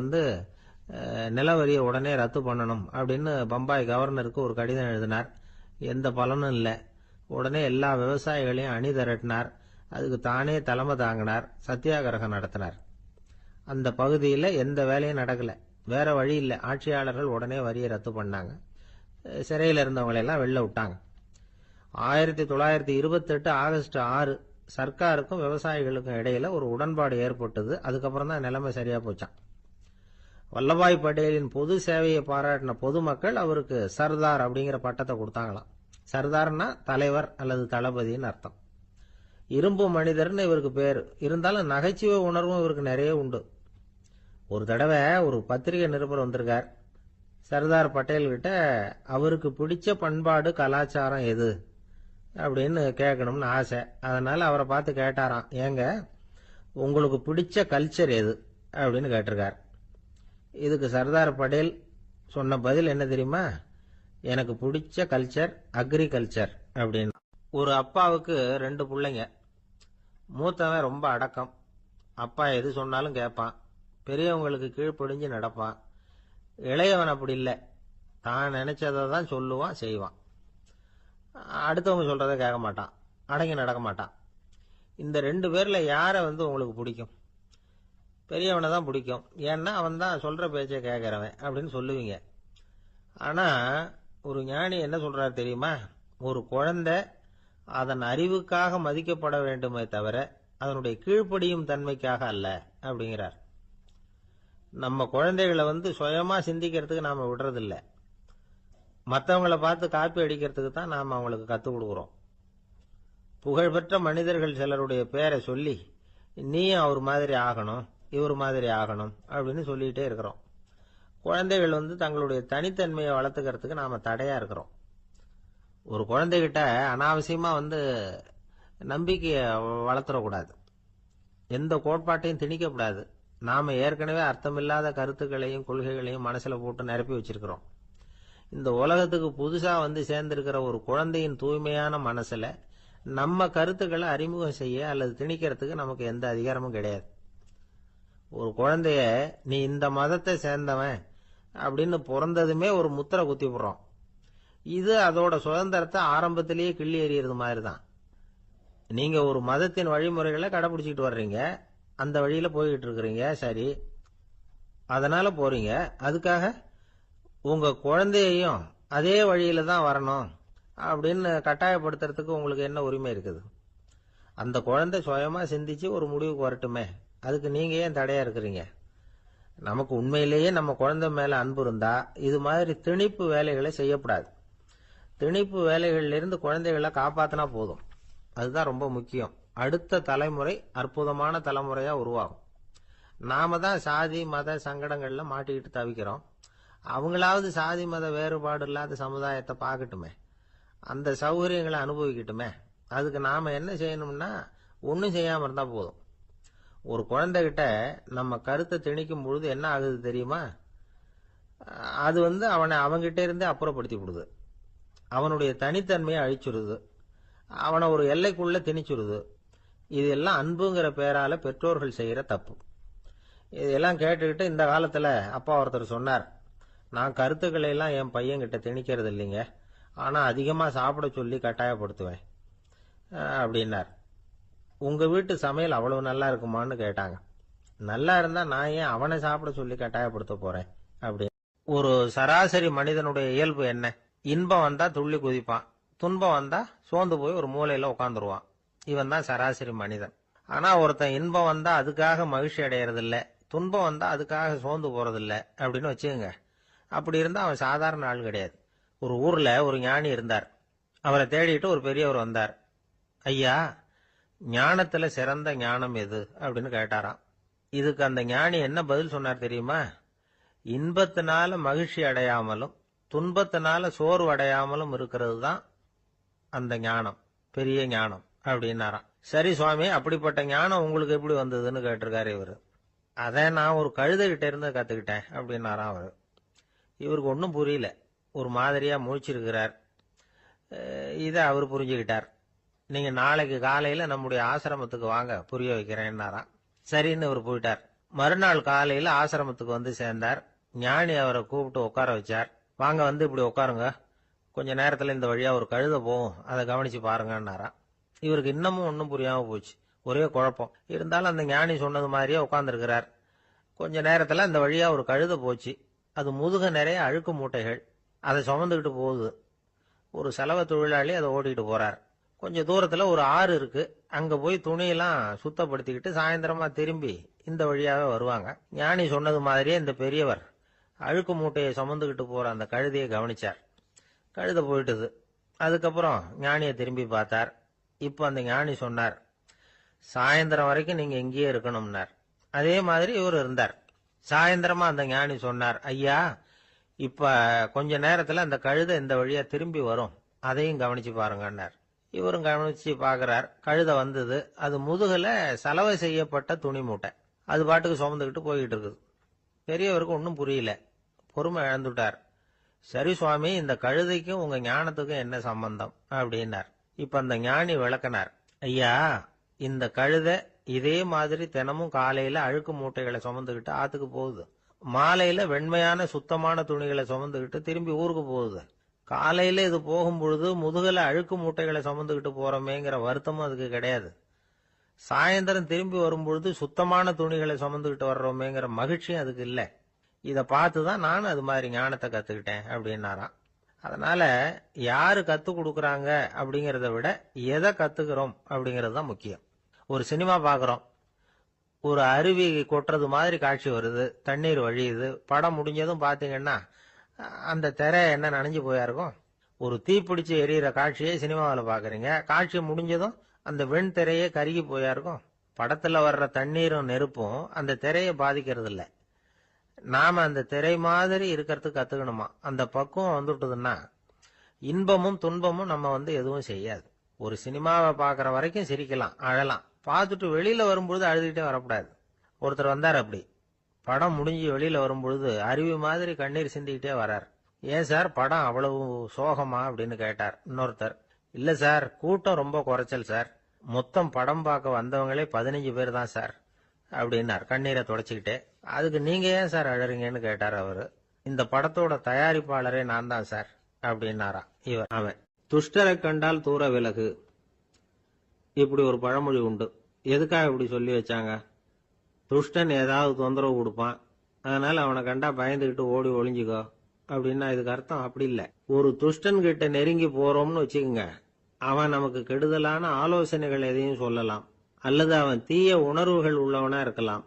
நிலவரியை உடனே ரத்து பண்ணணும் அப்படின்னு பம்பாய் கவர்னருக்கு ஒரு கடிதம் எழுதினார். எந்த பலனும் இல்லை. உடனே எல்லா விவசாயிகளையும் அணி திரட்டினார். அதுக்கு தானே தலைமை தாங்கினார். சத்தியாகிரகம் நடத்தினார். அந்த பகுதியில் எந்த வேலையும் நடக்கல. வேற வழி இல்லை, ஆட்சியாளர்கள் உடனே வரியை ரத்து பண்ணாங்க. சிறையில் இருந்தவங்களெல்லாம் வெளில விட்டாங்க. 1928 ஆகஸ்ட் 6 சர்க்காருக்கும் விவசாயிகளுக்கும் இடையில ஒரு உடன்பாடு ஏற்பட்டது. அதுக்கப்புறம் தான் நிலைமை சரியா போச்சான். வல்லபாய் பட்டேலின் பொது சேவையை பாராட்டின பொதுமக்கள் அவருக்கு சர்தார் அப்படிங்கிற பட்டத்தை கொடுத்தாங்களாம். சர்தார்னா தலைவர் அல்லது தளபதினு அர்த்தம். இரும்பு மனிதர்னு இவருக்கு பேரு. இருந்தாலும் நகைச்சுவை உணர்வும் இவருக்கு நிறைய உண்டு. ஒரு தடவை ஒரு பத்திரிகை நிருபர் வந்திருக்கார். சர்தார் பட்டேல் கிட்ட அவருக்கு பிடிச்ச பண்பாடு கலாச்சாரம் எது அப்படின்னு கேட்கணும்னு ஆசை. அதனால அவரை பார்த்து கேட்டாராம், ஏங்க உங்களுக்கு பிடிச்ச கல்ச்சர் எது அப்படின்னு கேட்டிருக்கார். இதுக்கு சர்தார் பட்டேல் சொன்ன பதில் என்ன தெரியுமா? எனக்கு பிடிச்ச கல்ச்சர் அக்ரிகல்ச்சர் அப்படின்னு. ஒரு அப்பாவுக்கு 2 பிள்ளைங்க. மூத்தவன் ரொம்ப அடக்கம். அப்பா எது சொன்னாலும் கேட்பான். பெரியவங்களுக்கு கீழ்ப்படிஞ்சு நடப்பான். இளையவன் அப்படி இல்லை, தான் நினைச்சதை தான் சொல்லுவான், செய்வான். அடுத்தவங்க சொல்றதை கேட்க மாட்டான், அடங்கி நடக்க மாட்டான். இந்த 2 பேர்ல யாரை உங்களுக்கு பிடிக்கும்? பெரியவனை தான் பிடிக்கும். ஏன்னா அவன் தான் சொல்ற பேச்சை கேட்கிறவன் அப்படின்னு சொல்லுவீங்க. ஆனா ஒரு ஞானி என்ன சொல்றாரு தெரியுமா? ஒரு குழந்தை அதன் அறிவுக்காக மதிக்கப்பட வேண்டுமே தவிர அதனுடைய கீழ்ப்படியும் தன்மைக்காக அல்ல அப்படிங்கிறார். நம்ம குழந்தைகளை சுயமா சிந்திக்கிறதுக்கு நாம விடுறதில்லை. மற்றவங்களை பார்த்து காப்பி அடிக்கிறதுக்கு தான் நாம அவங்களுக்கு கற்றுக் கொடுக்குறோம். புகழ்பெற்ற மனிதர்கள் சிலருடைய பேரை சொல்லி நீயும் அவர் மாதிரி ஆகணும், இவர் மாதிரி ஆகணும் அப்படின்னு சொல்லிட்டே இருக்கிறோம். குழந்தைகள் தங்களுடைய தனித்தன்மையை வளர்த்துக்கிறதுக்கு நாம தடையா இருக்கிறோம். ஒரு குழந்தைகிட்ட அனாவசியமா நம்பிக்கையை வளர்த்துடக்கூடாது. எந்த கோட்பாட்டையும் திணிக்கக்கூடாது. நாம ஏற்கனவே அர்த்தமில்லாத கருத்துக்களையும் கொள்கைகளையும் மனசுல போட்டு நிரப்பி வச்சிருக்கிறோம். இந்த உலகத்துக்கு புதுசா சேர்ந்திருக்கிற ஒரு குழந்தையின் தூய்மையான மனசுல நம்ம கருத்துக்களை அறிமுகம் செய்ய அல்லது திணிக்கிறதுக்கு நமக்கு எந்த அதிகாரமும் கிடையாது. ஒரு குழந்தைய நீ இந்த மதத்தை சேர்ந்தவன் அப்படின்னு பிறந்ததுமே ஒரு முத்திரை குத்தி விடுறோம். இது அதோட சுதந்திரத்தை ஆரம்பத்திலேயே கிள்ளி எறியறது மாதிரி தான். நீங்க ஒரு மதத்தின் வழிமுறைகளை கடைபிடிச்சிட்டு வர்றீங்க, அந்த வழியில போய்கிட்டு இருக்கிறீங்க, சரி, அதனால போறீங்க. அதுக்காக உங்க குழந்தையையும் அதே வழியில தான் வரணும் அப்படின்னு கட்டாயப்படுத்துறதுக்கு உங்களுக்கு என்ன உரிமை இருக்குது? அந்த குழந்தை சுயமா சிந்திச்சு ஒரு முடிவுக்கு வரட்டுமே, அதுக்கு நீங்க ஏன் தடையா இருக்கிறீங்க? நமக்கு உண்மையிலேயே நம்ம குழந்தை மேல அன்பு இருந்தா இது மாதிரி திணிப்பு வேலைகளை செய்யக்கூடாது. திணிப்பு வேலைகள்ல இருந்து குழந்தைகளை காப்பாத்தினா போதும். அதுதான் ரொம்ப முக்கியம். அடுத்த தலைமுறை அற்புதமான தலைமுறையா உருவாகும். நாம தான் சாதி மத சங்கடங்கள்ல மாட்டிக்கிட்டு தவிக்கிறோம். அவங்களாவது சாதி மத வேறுபாடு இல்லாத சமுதாயத்தை பார்க்கட்டுமே, அந்த சௌகரியங்களை அனுபவிக்கட்டுமே. அதுக்கு நாம என்ன செய்யணும்னா ஒன்னும் செய்யாம இருந்தா போதும். ஒரு குழந்தைகிட்ட நம்ம கருத்தை திணிக்கும் பொழுது என்ன ஆகுது தெரியுமா? அது அவனை அவங்கிட்ட இருந்தே அப்புறப்படுத்தி விடுது. அவனுடைய தனித்தன்மையை அழிச்சுடுது. அவனை ஒரு எல்லைக்குள்ள திணிச்சுடுது. இதெல்லாம் அன்புங்கிற பேரால பெற்றோர்கள் செய்யற தப்பு. இதெல்லாம் கேட்டுக்கிட்டு இந்த காலத்துல அப்பா ஒருத்தர் சொன்னார், நான் கருத்துக்களை எல்லாம் என் பையன்கிட்ட திணிக்கிறது இல்லைங்க, ஆனா அதிகமா சாப்பிட சொல்லி கட்டாயப்படுத்துவேன் அப்படின்னார். உங்க வீட்டு சமையல் அவ்வளவு நல்லா இருக்குமான்னு கேட்டாங்க. நல்லா இருந்தா நான் ஏன் அவனை சாப்பிட சொல்லி கட்டாயப்படுத்த போறேன் அப்படின்னு. ஒரு சராசரி மனிதனுடைய இயல்பு என்ன? இன்பம் வந்தா துள்ளி குதிப்பான், துன்பம் வந்தா சோர்ந்து போய் ஒரு மூலையில உட்காந்துருவான். இவன் தான் சராசரி மனிதன். ஆனா ஒருத்தன் இன்பம் வந்தா அதுக்காக மகிழ்ச்சி அடையறது இல்ல, துன்பம் வந்தா அதுக்காக சோர்ந்து போறதில்ல அப்படின்னு வச்சுக்கோங்க. அப்படி இருந்தா அவன் சாதாரண ஆள் கிடையாது. ஒரு ஊர்ல ஒரு ஞானி இருந்தார். அவரை தேடிட்டு ஒரு பெரியவர் வந்தார். ஐயா, ஞானத்துல சிறந்த ஞானம் எது அப்படின்னு கேட்டாராம். இதுக்கு அந்த ஞானி என்ன பதில் சொன்னார் தெரியுமா? இன்பத்தினால மகிழ்ச்சி அடையாமலும் துன்பத்தினால சோர்வு அடையாமலும் இருக்கிறது தான் அந்த ஞானம், பெரிய ஞானம் அப்படின்னாராம். சரி சுவாமி, அப்படிப்பட்ட ஞானம் உங்களுக்கு எப்படி வந்ததுன்னு கேட்டிருக்காரு இவரு. அதை நான் ஒரு கழுதைகிட்ட இருந்து கத்துக்கிட்டேன் அப்படின்னாராம் அவரு. இவருக்கு ஒன்றும் புரியல, ஒரு மாதிரியா முழிச்சிருக்கிறார். இதை அவர் புரிஞ்சுக்கிட்டார். நீங்க நாளைக்கு காலையில நம்முடைய ஆசிரமத்துக்கு வாங்க, புரிய வைக்கிறேன்னாராம். சரின்னு இவர் போயிட்டார். மறுநாள் காலையில ஆசிரமத்துக்கு சேர்ந்தார். ஞானி அவரை கூப்பிட்டு உட்கார வச்சார். வாங்க இப்படி உட்காருங்க, கொஞ்ச நேரத்துல இந்த வழியா ஒரு கழுதை போகும், அதை கவனிச்சு பாருங்கன்னாராம். இவருக்கு இன்னமும் ஒன்றும் புரியாம போச்சு, ஒரே குழப்பம். இருந்தாலும் அந்த ஞானி சொன்னது மாதிரியே உட்கார்ந்துருக்கிறார். கொஞ்ச நேரத்துல அந்த வழியா ஒரு கழுதை போச்சு. அது முதுக நிறைய அழுக்கு மூட்டைகள், அதை சுமந்துக்கிட்டு போகுது. ஒரு சலவை தொழிலாளி அதை ஓட்டிட்டு போறார். கொஞ்சம் தூரத்துல ஒரு ஆறு இருக்கு. அங்க போய் துணியெல்லாம் சுத்தப்படுத்திக்கிட்டு சாயந்தரமா திரும்பி இந்த வழியாவே வருவாங்க. ஞானி சொன்னது மாதிரியே இந்த பெரியவர் அழுக்கு மூட்டையை சுமந்துக்கிட்டு போற அந்த கழுதையை கவனிச்சார். கழுதை போயிட்டுது. அதுக்கப்புறம் ஞானியை திரும்பி பார்த்தார். இப்ப அந்த ஞானி சொன்னார், சாயந்தரம் வரைக்கும் நீங்க இங்கேயே இருக்கணும்னார். அதே மாதிரி இவர் இருந்தார். சாயந்தரமா அந்த ஞானி சொன்னார், ஐயா இப்ப கொஞ்ச நேரத்துல அந்த கழுதை இந்த வழியா திரும்பி வரும், அதையும் கவனிச்சு பாருங்கன்னார். இவரும் கவனிச்சு பாக்குறார். கழுதை வந்தது. அது முதுகுல சலவை செய்யப்பட்ட துணி மூட்டை. அது பாட்டுக்கு சுமந்துக்கிட்டு போய்கிட்டு இருக்குது. பெரியவருக்கு ஒன்றும் புரியல. பொறுமை இழந்துட்டார். சரி சுவாமி, இந்த கழுதைக்கும் உங்க ஞானத்துக்கும் என்ன சம்பந்தம் அப்படின்னார். இப்ப அந்த ஞானி விளக்கினார். ஐயா, இந்த கழுதை இதே மாதிரி தினமும் காலையில அழுக்கு மூட்டைகளை சுமந்துக்கிட்டு ஆத்துக்கு போகுது. மாலையில வெண்மையான சுத்தமான துணிகளை சுமந்துக்கிட்டு திரும்பி ஊருக்கு போகுது. காலையில இது போகும் பொழுது முதுகுல அழுக்கு மூட்டைகளை சுமந்துக்கிட்டு போறோமேங்கிற வருத்தமும் அதுக்கு கிடையாது. சாயந்தரம் திரும்பி வரும்பொழுது சுத்தமான துணிகளை சுமந்துக்கிட்டு வர்றோமேங்கிற மகிழ்ச்சியும் அதுக்கு இல்லை. இதை பார்த்துதான் நான் அது மாதிரி ஞானத்தை கத்துக்கிட்டேன் அப்படின்னாராம். அதனால யாரு கத்து கொடுக்கறாங்க அப்படிங்கறத விட எதை கத்துக்கிறோம் அப்படிங்கிறது தான் முக்கியம். ஒரு சினிமா பாக்குறோம். ஒரு அருவி கொட்டுறது மாதிரி காட்சி வருது, தண்ணீர் வழியுது. படம் முடிஞ்சதும் பாத்தீங்கன்னா அந்த திரை என்ன நனைஞ்சு போயா இருக்கும். ஒரு தீப்பிடிச்சு எரியிற காட்சியை சினிமாவில் பாக்குறீங்க. காட்சி முடிஞ்சதும் அந்த வெண் திரையே கருகி போயா இருக்கும். படத்துல வர்ற தண்ணீரும் நெருப்பும் அந்த திரையை பாதிக்கிறது இல்லை. நாம அந்த திரை மாதிரி இருக்கிறதுக்கு கத்துக்கணுமா. அந்த பக்குவம் வந்துட்டுதுன்னா இன்பமும் துன்பமும் நம்ம எதுவும் செய்யாது. ஒரு சினிமாவை பாக்குற வரைக்கும் சிரிக்கலாம், அழலாம். பார்த்துட்டு வெளியில வரும்பொழுது அழுதுகிட்டே வரக்கூடாது. ஒருத்தர் வந்தார். அப்படி படம் முடிஞ்சு வெளியில வரும்பொழுது அருவி மாதிரி கண்ணீர் சிந்திக்கிட்டே வரார். ஏன் சார் படம் அவ்வளவு சோகமா அப்படின்னு கேட்டார். இன்னொருத்தர், இல்ல சார், கூட்டம் ரொம்ப குறைச்சல் சார். மொத்தம் படம் பார்க்க வந்தவங்களே 15 பேர் தான் சார் அப்படின்னார் கண்ணீரை தொடச்சிக்கிட்டே. அதுக்கு நீங்க ஏன் சார் அழறீங்கன்னு கேட்டார் அவரு. இந்த படத்தோட தயாரிப்பாளரே நான் தான் சார் அப்படின்னாரா இவர். அவன், துஷ்டரை கண்டால் தூர விலகு, இப்படி ஒரு பழமொழி உண்டு. எதுக்காக இப்படி சொல்லி வச்சாங்க? துஷ்டன் ஏதாவது தொந்தரவு கொடுப்பான், அதனால அவனை கண்டா பயந்துகிட்டு ஓடி ஒளிஞ்சுக்கோ அப்படின்னா இதுக்கு அர்த்தம் அப்படி இல்லை. ஒரு துஷ்டன் கிட்ட நெருங்கி போறோம்னு வச்சுக்கோங்க, அவன் நமக்கு கெடுதலான ஆலோசனைகள் எதையும் சொல்லலாம், அல்லது அவன் தீய உணர்வுகள் உள்ளவனா இருக்கலாம்,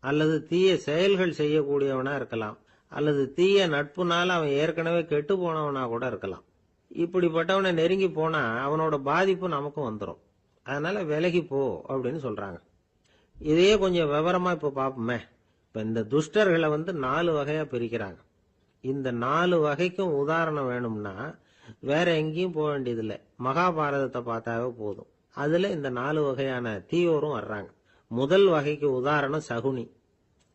அல்லது தீய செயல்கள் செய்யக்கூடியவனா இருக்கலாம், அல்லது தீய நட்புனால அவன் ஏற்கனவே கெட்டு போனவனா கூட இருக்கலாம். இப்படிப்பட்டவனை நெருங்கி போனா அவனோட பாதிப்பு நமக்கும் வந்துடும். அதனால விலகி போ அப்படின்னு சொல்றாங்க. இதையே கொஞ்சம் விவரமா இப்ப பாப்போமே. இப்ப இந்த துஷ்டர்களை 4 வகையா பிரிக்கிறாங்க. இந்த 4 வகைக்கும் உதாரணம் வேணும்னா வேற எங்கேயும் போக வேண்டியதில்லை, மகாபாரதத்தை பார்த்தாவே போதும். அதுல இந்த 4 வகையான தீயோரும் வர்றாங்க. முதல் வகைக்கு உதாரணம் சகுனி.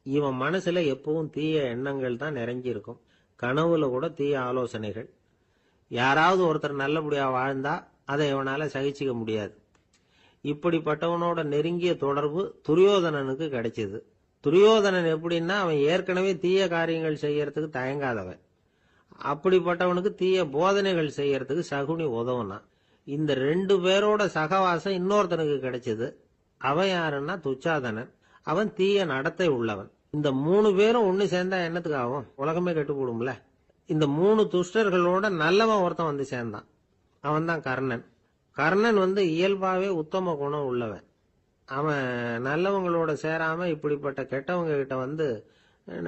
இவன் மனசுல எப்பவும் தீய எண்ணங்கள் தான் நிறைஞ்சிருக்கும். கனவுல கூட தீய ஆலோசனைகள். யாராவது ஒருத்தர் நல்லபடியா வாழ்ந்தா அதை இவனால சகிச்சுக்க முடியாது. இப்படிப்பட்டவனோட நெருங்கிய தொடர்பு துரியோதனனுக்கு கிடைச்சது. துரியோதனன் எப்படின்னா அவன் ஏற்கனவே தீய காரியங்கள் செய்யறதுக்கு தயங்காதவன். அப்படிப்பட்டவனுக்கு தீய போதனைகள் செய்யறதுக்கு சகுனி உதவுனா. இந்த 2 பேரோட சகவாசம் இன்னொருத்தனுக்கு கிடைச்சது. அவன் யாருன்னா துச்சாதனன். அவன் தீய நடத்தை உள்ளவன். இந்த 3 பேரும் ஒண்ணு சேர்ந்தா என்னத்துக்கு ஆகும்? உலகமே கெட்டு போடும்ல. இந்த 3 துஷ்டர்களோட நல்லவன் ஒருத்தன் சேர்ந்தான். அவன் தான் கர்ணன். கர்ணன் இயல்பாவே உத்தம குணம் உள்ளவன். அவன் நல்லவங்களோட சேராம இப்படிப்பட்ட கெட்டவங்க கிட்ட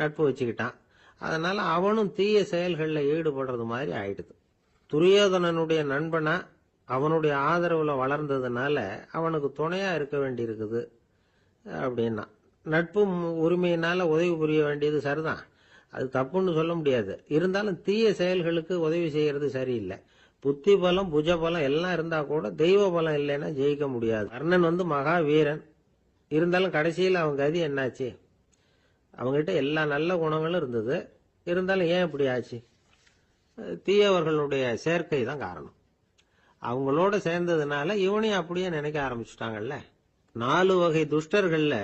நட்பு வச்சுக்கிட்டான். அதனால அவனும் தீய செயல்களில் ஈடுபடுறது மாதிரி ஆயிடுது. துரியோதனனுடைய நண்பனா அவனுடைய ஆதரவுல வளர்ந்ததுனால அவனுக்கு துணையா இருக்க வேண்டி இருக்குது அப்படின்னா. நட்பு உரிமையினால உதவி புரிய வேண்டியது சரிதான், அது தப்புன்னு சொல்ல முடியாது. இருந்தாலும் தீய செயல்களுக்கு உதவி செய்யறது சரியில்லை. புத்தி பலம் புஜ பலம் எல்லாம் இருந்தா கூட தெய்வ பலம் இல்லைன்னா ஜெயிக்க முடியாது. கர்ணன் மகா வீரன். இருந்தாலும் கடைசியில் அவன் கதி என்னாச்சு? அவங்ககிட்ட எல்லா நல்ல குணங்களும் இருந்தது. இருந்தாலும் ஏன் இப்படி ஆச்சு? தீயவர்களுடைய சேர்க்கை தான் காரணம். அவங்களோட சேர்ந்ததுனால இவனையும் அப்படியே நினைக்க ஆரம்பிச்சுட்டாங்கல்ல. 4 வகை துஷ்டர்கள்ல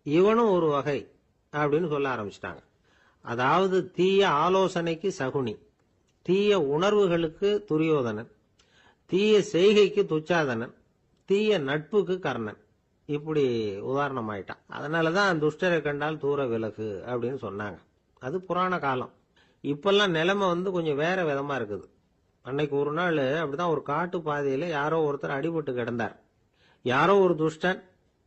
இவனும் ஒரு வகை அப்படின்னு சொல்ல ஆரம்பிச்சிட்டாங்க. அதாவது தீய ஆலோசனைக்கு சகுனி, தீய உணர்வுகளுக்கு துரியோதனன், தீய செய்கைக்கு துச்சாதனன், தீய நட்புக்கு கர்ணன். இப்படி உதாரணம் ஆயிட்டான். அதனாலதான் துஷ்டரை கண்டால் தூர விலகு அப்படின்னு சொன்னாங்க. அது புராண காலம். இப்பெல்லாம் நிலைமை கொஞ்சம் வேற விதமா இருக்குது. அன்னைக்கு ஒரு நாள் அப்படிதான் ஒரு காட்டு பாதையில யாரோ ஒருத்தர் அடிபட்டு கிடந்தார். யாரோ ஒரு துஷ்டன்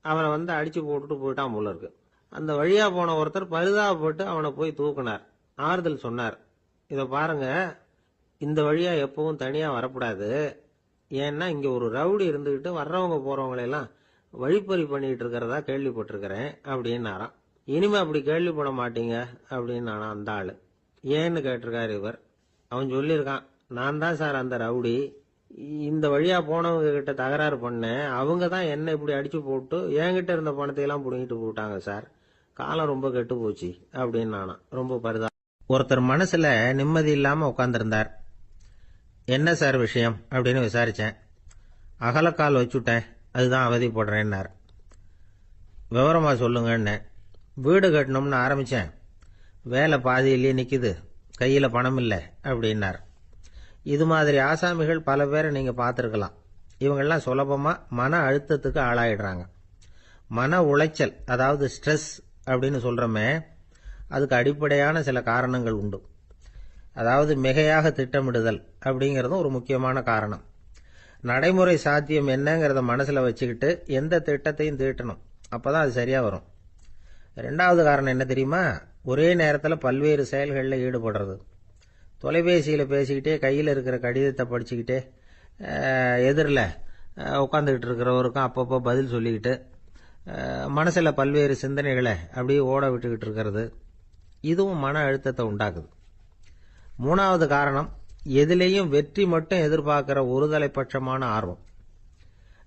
அவனை அடிச்சு போட்டுட்டு போயிட்டான் போல இருக்கு. அந்த வழியா போன ஒருத்தர் பரிதாபப்பட்டு அவனை போய் தூக்குனார். ஆறுதல் சொன்னார். இத பாருங்க, இந்த வழியா எப்பவும் தனியா வரக்கூடாது. ஏன்னா இங்க ஒரு ரவுடி இருந்துகிட்டு வர்றவங்க போறவங்களெல்லாம் வழிப்பறி பண்ணிட்டு இருக்கிறதா கேள்விப்பட்டிருக்கிறேன் அப்படின்னாராம். இனிமே அப்படி கேள்விப்பட மாட்டீங்க அப்படின்னு அந்த ஆளு. ஏன்னு கேட்டிருக்காரு இவர். அவன் சொல்லியிருக்கான், நான் தான் சார் அந்த ரவுடி. இந்த வழியா போனவங்க கிட்ட தகராறு பண்ணேன். அவங்க தான் என்ன இப்படி அடிச்சு போட்டு என்கிட்ட இருந்த பணத்தை எல்லாம் புடுங்கிட்டு போட்டாங்க சார். காலம் ரொம்ப கெட்டு போச்சு அப்படின்னு ரொம்ப பரிதா. ஒருத்தர் மனசுல நிம்மதி இல்லாம உட்கார்ந்திருந்தார். என்ன சார் விஷயம் அப்படின்னு விசாரிச்சேன். அகலக்கால் வச்சுட்டேன், அதுதான் அவதிப்படுறேன்னார். விவரமா சொல்லுங்கன்னு. வீடு கட்டணும்னு ஆரம்பிச்சேன், வேலை பாதியிலேயே நிக்குது, கையில பணம் இல்லை அப்படின்னார். இது மாதிரி ஆசாமிகள் பல பேரை நீங்க பார்த்திருக்கலாம். இவங்கெல்லாம் சுலபமா மன அழுத்தத்துக்கு ஆளாயிடுறாங்க. மன உளைச்சல், அதாவது ஸ்ட்ரெஸ் அப்படின்னு சொல்றோமே, அதுக்கு அடிப்படையான சில காரணங்கள் உண்டு. அதாவது மிகையாக திட்டமிடுதல் அப்படிங்கறதும் ஒரு முக்கியமான காரணம். நடைமுறை சாத்தியம் என்னங்கிறத மனசுல வச்சுக்கிட்டு எந்த திட்டத்தையும் தீட்டணும், அப்பதான் அது சரியா வரும். ரெண்டாவது காரணம் என்ன தெரியுமா? ஒரே நேரத்தில் பல்வேறு செயல்களில் ஈடுபடுறது. தொலைபேசியில பேசிக்கிட்டே கையில் இருக்கிற கடிதத்தை படிச்சுக்கிட்டே எதிரில் உட்காந்துக்கிட்டு இருக்கிறவருக்கும் அப்பப்போ பதில் சொல்லிக்கிட்டு மனசுல பல்வேறு சிந்தனைகளை அப்படியே ஓட விட்டுக்கிட்டு இருக்கிறது, இதுவும் மன அழுத்தத்தை உண்டாக்குது. மூணாவது காரணம், எதிலேயும் வெற்றி மட்டும் எதிர்பார்க்கிற ஒருதலை பட்சமான ஆர்வம்.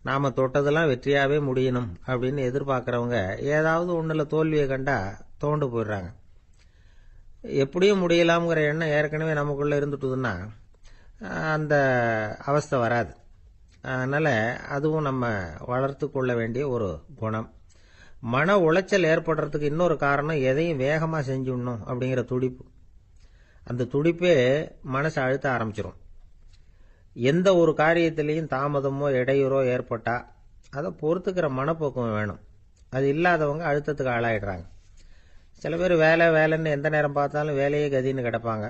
நாம தொட்டதெல்லாம் வெற்றியாவே முடியணும் அப்படின்னு எதிர்பார்க்கிறவங்க ஏதாவது ஒண்ணுல தோல்வியை கண்டா தோண்டு போயிடுறாங்க. எப்படியும் முடியலாம்ங்கிற எண்ணம் ஏற்கனவே நமக்குள்ள இருந்துட்டுதுன்னா அந்த அவஸ்தை வராது. அதனால அதுவும் நம்ம வளர்த்து கொள்ள வேண்டிய ஒரு குணம். மன உளைச்சல் ஏற்படுறதுக்கு இன்னொரு காரணம், எதையும் வேகமா செஞ்சுடணும் அப்படிங்கிற துடிப்பு. அந்த துடிப்பே மனசை அழுத்த ஆரம்பிச்சிடும். எந்த ஒரு காரியத்திலையும் தாமதமோ இடையூறோ ஏற்பட்டா அதை பொறுத்துக்கிற மனப்போக்கம் வேணும். அது இல்லாதவங்க அழுத்தத்துக்கு ஆளாயிடுறாங்க. சில பேர் வேலை வேலைன்னு எந்த நேரம் பார்த்தாலும் வேலையே கதின்னு கிடப்பாங்க.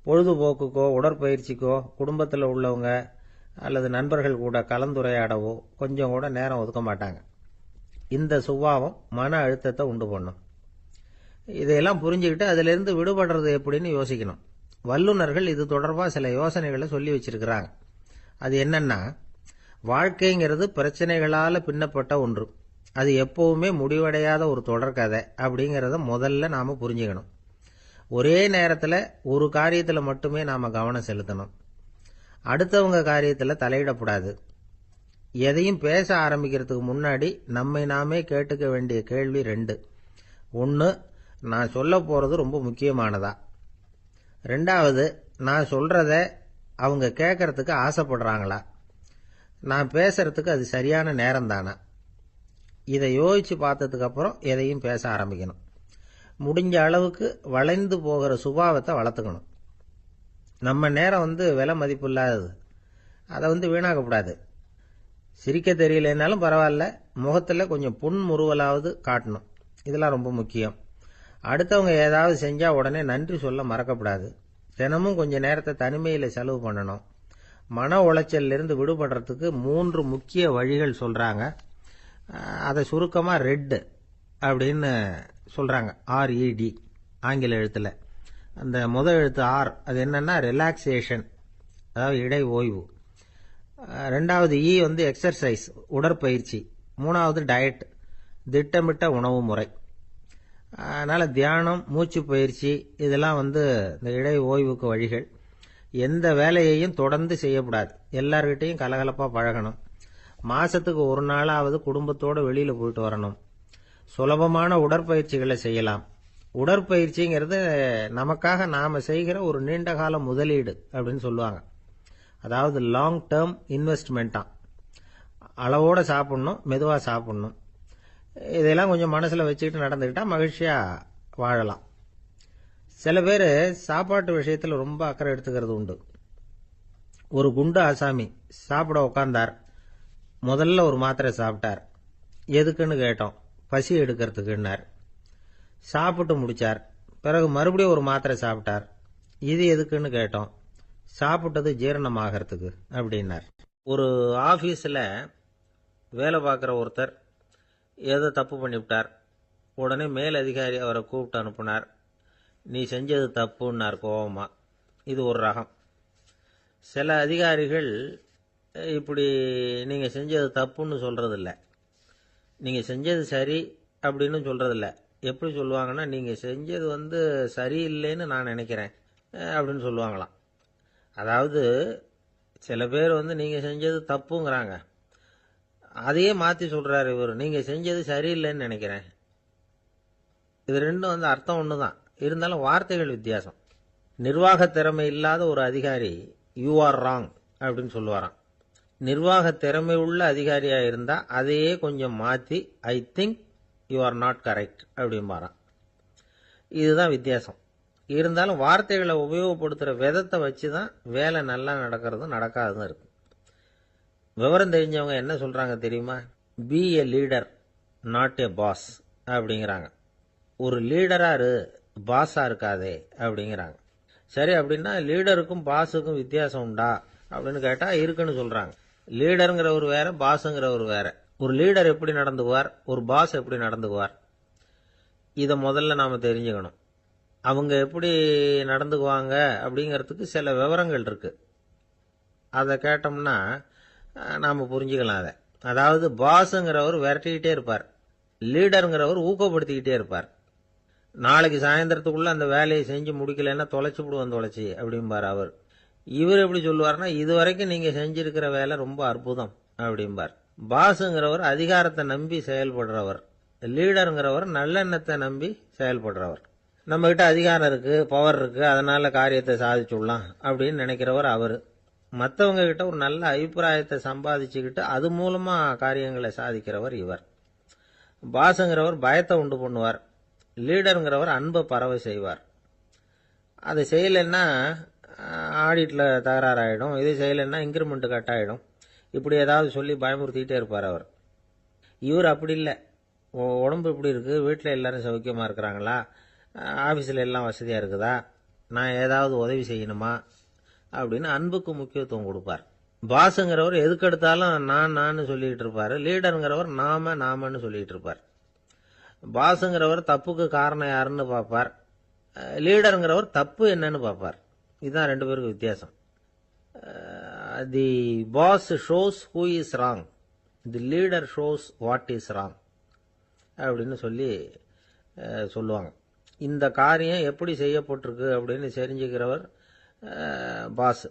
பொழுதுபோக்குக்கோ உடற்பயிற்சிக்கோ குடும்பத்தில் உள்ளவங்க அல்லது நண்பர்கள் கூட கலந்துரையாடவோ கொஞ்சம் கூட நேரம் ஒதுக்க மாட்டாங்க. இந்த சுபாவம் மன அழுத்தத்தை உண்டு பண்ணும். இதையெல்லாம் புரிஞ்சுக்கிட்டு அதிலிருந்து விடுபடுறது எப்படின்னு யோசிக்கணும். வல்லுநர்கள் இது தொடர்பாக சில யோசனைகளை சொல்லி வச்சிருக்கிறாங்க. அது என்னன்னா, வாழ்க்கைங்கிறது பிரச்சனைகளால பின்னப்பட்ட ஒன்று. அது எப்பவுமே முடிவடையாத ஒரு தொடர்கதை அப்படிங்கிறத முதல்ல நாம புரிஞ்சுக்கணும். ஒரே நேரத்தில் ஒரு காரியத்தில் மட்டுமே நாம கவனம் செலுத்தணும். அடுத்தவங்க காரியத்தில் தலையிடக்கூடாது. எதையும் பேச ஆரம்பிக்கிறதுக்கு முன்னாடி நம்மை நாமே கேட்டுக்க வேண்டிய கேள்வி 2. 1, நான் சொல்ல போறது ரொம்ப முக்கியமானதா? 2வது, நான் சொல்றத அவங்க கேட்கறதுக்கு ஆசைப்படுறாங்களா? நான் பேசுறதுக்கு அது சரியான நேரம் தானா? இதை யோசிச்சு பார்த்ததுக்கு அப்புறம் எதையும் பேச ஆரம்பிக்கணும். முடிஞ்ச அளவுக்கு வளைந்து போகிற சுபாவத்தை வளர்த்துக்கணும். நம்ம நேரம் விலை மதிப்பு இல்லாதது. அதை வீணாக்கக்கூடாது. சிரிக்க தெரியலனாலும் பரவாயில்ல, முகத்தில் கொஞ்சம் புன்முறுவலாவது காட்டணும். இதெல்லாம் ரொம்ப முக்கியம். அடுத்தவங்க ஏதாவது செஞ்சா உடனே நன்றி சொல்ல மறக்கப்படாது. தினமும் கொஞ்ச நேரத்தை தனிமையில் செலவு பண்ணணும். மன உளைச்சலிருந்து விடுபடுறதுக்கு 3 முக்கிய வழிகள் சொல்றாங்க. அதை சுருக்கமா ரெட் அப்படின்னு சொல்றாங்க. RED ஆங்கில எழுத்துல. அந்த முதல் எழுத்து R, அது என்னன்னா ரிலாக்ஸேஷன், அதாவது இடை ஓய்வு. 2வது E எக்ஸர்சைஸ், உடற்பயிற்சி. 3வது டயட், திட்டமிட்ட உணவு முறை. அதனால தியானம், மூச்சு பயிற்சி இதெல்லாம் இந்த இடை ஓய்வுக்கு வழிகள். எந்த வேலையையும் தொடர்ந்து செய்யக்கூடாது. எல்லார்கிட்டையும் கலகலப்பா பழகணும். மாசத்துக்கு ஒரு நாளாவது குடும்பத்தோட வெளியில போயிட்டு வரணும். சுலபமான உடற்பயிற்சிகளை செய்யலாம். உடற்பயிற்சிங்கிறது நமக்காக நாம செய்கிற ஒரு நீண்ட கால முதலீடு அப்படின்னு சொல்லுவாங்க. அதாவது லாங் டேர்ம் இன்வெஸ்ட்மெண்டா. அளவோட சாப்பிடணும், மெதுவா சாப்பிடணும். இதெல்லாம் கொஞ்சம் மனசுல வச்சுக்கிட்டு நடந்துக்கிட்டா மகிழ்ச்சியா வாழலாம். சில பேர் சாப்பாட்டு விஷயத்துல ரொம்ப அக்கறை எடுத்துக்கிறது உண்டு. ஒரு குண்டு ஆசாமி சாப்பிட உட்கார்ந்தார். முதல்ல ஒரு மாத்திரை சாப்பிட்டார். எதுக்குன்னு கேட்டோம். பசி எடுக்கிறதுக்குன்னார். சாப்பிட்டு முடிச்சார். பிறகு மறுபடியும் ஒரு மாத்திரை சாப்பிட்டார். இது எதுக்குன்னு கேட்டோம். சாப்பிட்டது ஜீரணமாகறதுக்கு அப்படின்னார். ஒரு ஆபீஸ்ல வேலை பார்க்குற ஒருத்தர் ஏதோ தப்பு பண்ணிவிட்டார். உடனே மேல் அதிகாரி அவரை கூப்பிட்டு அனுப்புனார். நீ செஞ்சது தப்புன்னார் கோபமா. இது ஒரு ரகம். சில அதிகாரிகள் இப்படி நீங்கள் செஞ்சது தப்புன்னு சொல்கிறதில்ல, நீங்கள் செஞ்சது சரி அப்படின்னு சொல்கிறதில்ல. எப்படி சொல்லுவாங்கன்னா, நீங்கள் செஞ்சது சரியில்லைன்னு நான் நினைக்கிறேன் அப்படின்னு சொல்லுவாங்களாம். அதாவது சில பேர் நீங்கள் செஞ்சது தப்புங்கிறாங்க, அதையே மாற்றி சொல்கிறாரு இவர், நீங்கள் செஞ்சது சரியில்லைன்னு நினைக்கிறேன். இது ரெண்டும் அர்த்தம் ஒன்று தான், இருந்தாலும் வார்த்தைகள் வித்தியாசம். நிர்வாக திறமை இல்லாத ஒரு அதிகாரி யூ ஆர் ராங் அப்படின்னு சொல்லுவாராம். நிர்வாக திறமை உள்ள அதிகாரியா இருந்தா அதையே கொஞ்சம் மாற்றி I think you are not correct அப்படிம்பாராம். இதுதான் வித்தியாசம். இருந்தாலும் வார்த்தைகளை உபயோகப்படுத்துகிற விதத்தை வச்சு தான் வேலை நல்லா நடக்கிறதும் நடக்காததும் இருக்கு. விவரம் தெரிஞ்சவங்க என்ன சொல்றாங்க தெரியுமா? Be a leader not a boss அப்படிங்கிறாங்க. ஒரு லீடரா இரு, பாஸா இருக்காதே அப்படிங்கிறாங்க. சரி, அப்படின்னா லீடருக்கும் பாஸுக்கும் வித்தியாசம் உண்டா அப்படின்னு கேட்டா இருக்குன்னு சொல்றாங்க. லீடருங்கிறவர் வேற, பாஸுங்கிறவர் வேற. ஒரு லீடர் எப்படி நடந்துக்குவார், ஒரு பாஸ் எப்படி நடந்துக்குவார், இதை முதல்ல நாம தெரிஞ்சுக்கணும். அவங்க எப்படி நடந்துக்குவாங்க அப்படிங்கிறதுக்கு சில விவரங்கள் இருக்கு. அதை கேட்டோம்னா நாம புரிஞ்சுக்கலாம் அதை. அதாவது பாஸுங்கிறவர் விரட்டிக்கிட்டே இருப்பார், லீடருங்கிறவர் ஊக்கப்படுத்திக்கிட்டே இருப்பார். நாளைக்கு சாயந்தரத்துக்குள்ள அந்த வேலையை செஞ்சு முடிக்கலன்னா தொலைச்சு விடுவோம் தொலைச்சி அப்படிம்பார் அவர். இவர் எப்படி சொல்லுவார்னா, இது வரைக்கும் நீங்க செஞ்சிருக்கிற வேலை ரொம்ப அற்புதம் அப்படிம்பார். பாஸுங்கிறவர் அதிகாரத்தை நம்பி செயல்படுறவர், லீடருங்கிறவர் நல்லெண்ணத்தை நம்பி செயல்படுறவர். நம்ம கிட்ட அதிகாரம் இருக்கு, பவர் இருக்கு, அதனால காரியத்தை சாதிச்சுடலாம் அப்படின்னு நினைக்கிறவர் அவர். மற்றவங்க கிட்ட ஒரு நல்ல அபிப்பிராயத்தை சம்பாதிச்சுக்கிட்டு அது மூலமா காரியங்களை சாதிக்கிறவர் இவர். பாஸுங்கிறவர் பயத்தை உண்டு பண்ணுவார், லீடருங்கிறவர் அன்பை பரவ செய்வார். அதை செய்யலைன்னா ஆடிட்ல தகராறாயிடும், இது செய்யலைன்னா இன்கிரிமெண்ட் கட் ஆகிடும், இப்படி ஏதாவது சொல்லி பயமுறுத்திக்கிட்டே இருப்பார் அவர். இவர் அப்படி இல்லை. உடம்பு இப்படி இருக்கு, வீட்டில் எல்லாரும் சௌக்கியமா இருக்கிறாங்களா, ஆஃபீஸில் எல்லாம் வசதியாக இருக்குதா, நான் ஏதாவது உதவி செய்யணுமா அப்படின்னு அன்புக்கு முக்கியத்துவம் கொடுப்பார். பாஸுங்கிறவர் எதுக்கெடுத்தாலும் நான் சொல்லிட்டு இருப்பார், லீடருங்கிறவர் நாமன்னு சொல்லிட்டு இருப்பார். பாஸுங்கிறவர் தப்புக்கு காரணம் யாருன்னு பார்ப்பார், லீடருங்கிறவர் தப்பு என்னன்னு பார்ப்பார். இதுதான் ரெண்டு பேருக்கு வித்தியாசம். The boss shows who is wrong, the leader shows what is wrong அப்படின்னு சொல்லுவாங்க. இந்த காரியம் எப்படி செய்யப்பட்டிருக்கு அப்படின்னு தெரிஞ்சுக்கிறவர் பாஸ்.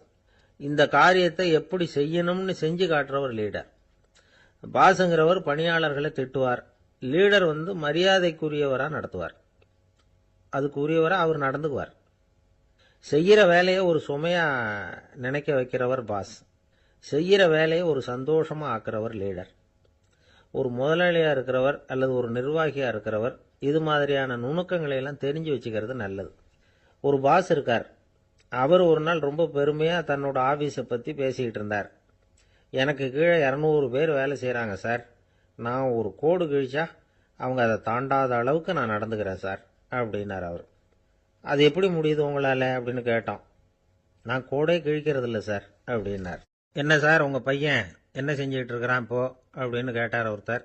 இந்த காரியத்தை எப்படி செய்யணும்னு செஞ்சு காட்டுறவர் லீடர். பாஸுங்கிறவர் பணியாளர்களை திட்டுவார், லீடர் மரியாதைக்குரியவராக நடத்துவார், அதுக்குரியவராக அவர் நடந்துக்குவார். செய்யற வேலையை ஒரு சுமையா நினைக்க வைக்கிறவர் பாஸ், செய்யற வேலையை ஒரு சந்தோஷமா ஆக்குறவர் லீடர். ஒரு முதலாளியா இருக்கிறவர் அல்லது ஒரு நிர்வாகியா இருக்கிறவர் இது மாதிரியான நுணுக்கங்களை எல்லாம் தெரிஞ்சு வச்சுக்கிறது நல்லது. ஒரு பாஸ் இருக்கார், அவர் ஒரு நாள் ரொம்ப பெருமையா தன்னோட ஆபீஸை பத்தி பேசிக்கிட்டு இருந்தார். எனக்கு கீழே 200 பேர் வேலை செய்யறாங்க சார், நான் ஒரு கோடு கிழிச்சா அவங்க அதை தாண்டாத அளவுக்கு நான் நடந்துக்கிறேன் சார் அப்படின்னார் அவர். அது எப்படி முடியுது உங்களால அப்படின்னு கேட்டோம். நான் கோடே கிழிக்கிறது இல்லை சார் அப்படின்னார். என்ன சார் உங்க பையன் என்ன செஞ்சுட்டு இருக்கிறான் இப்போ அப்படின்னு கேட்டார் ஒருத்தர்.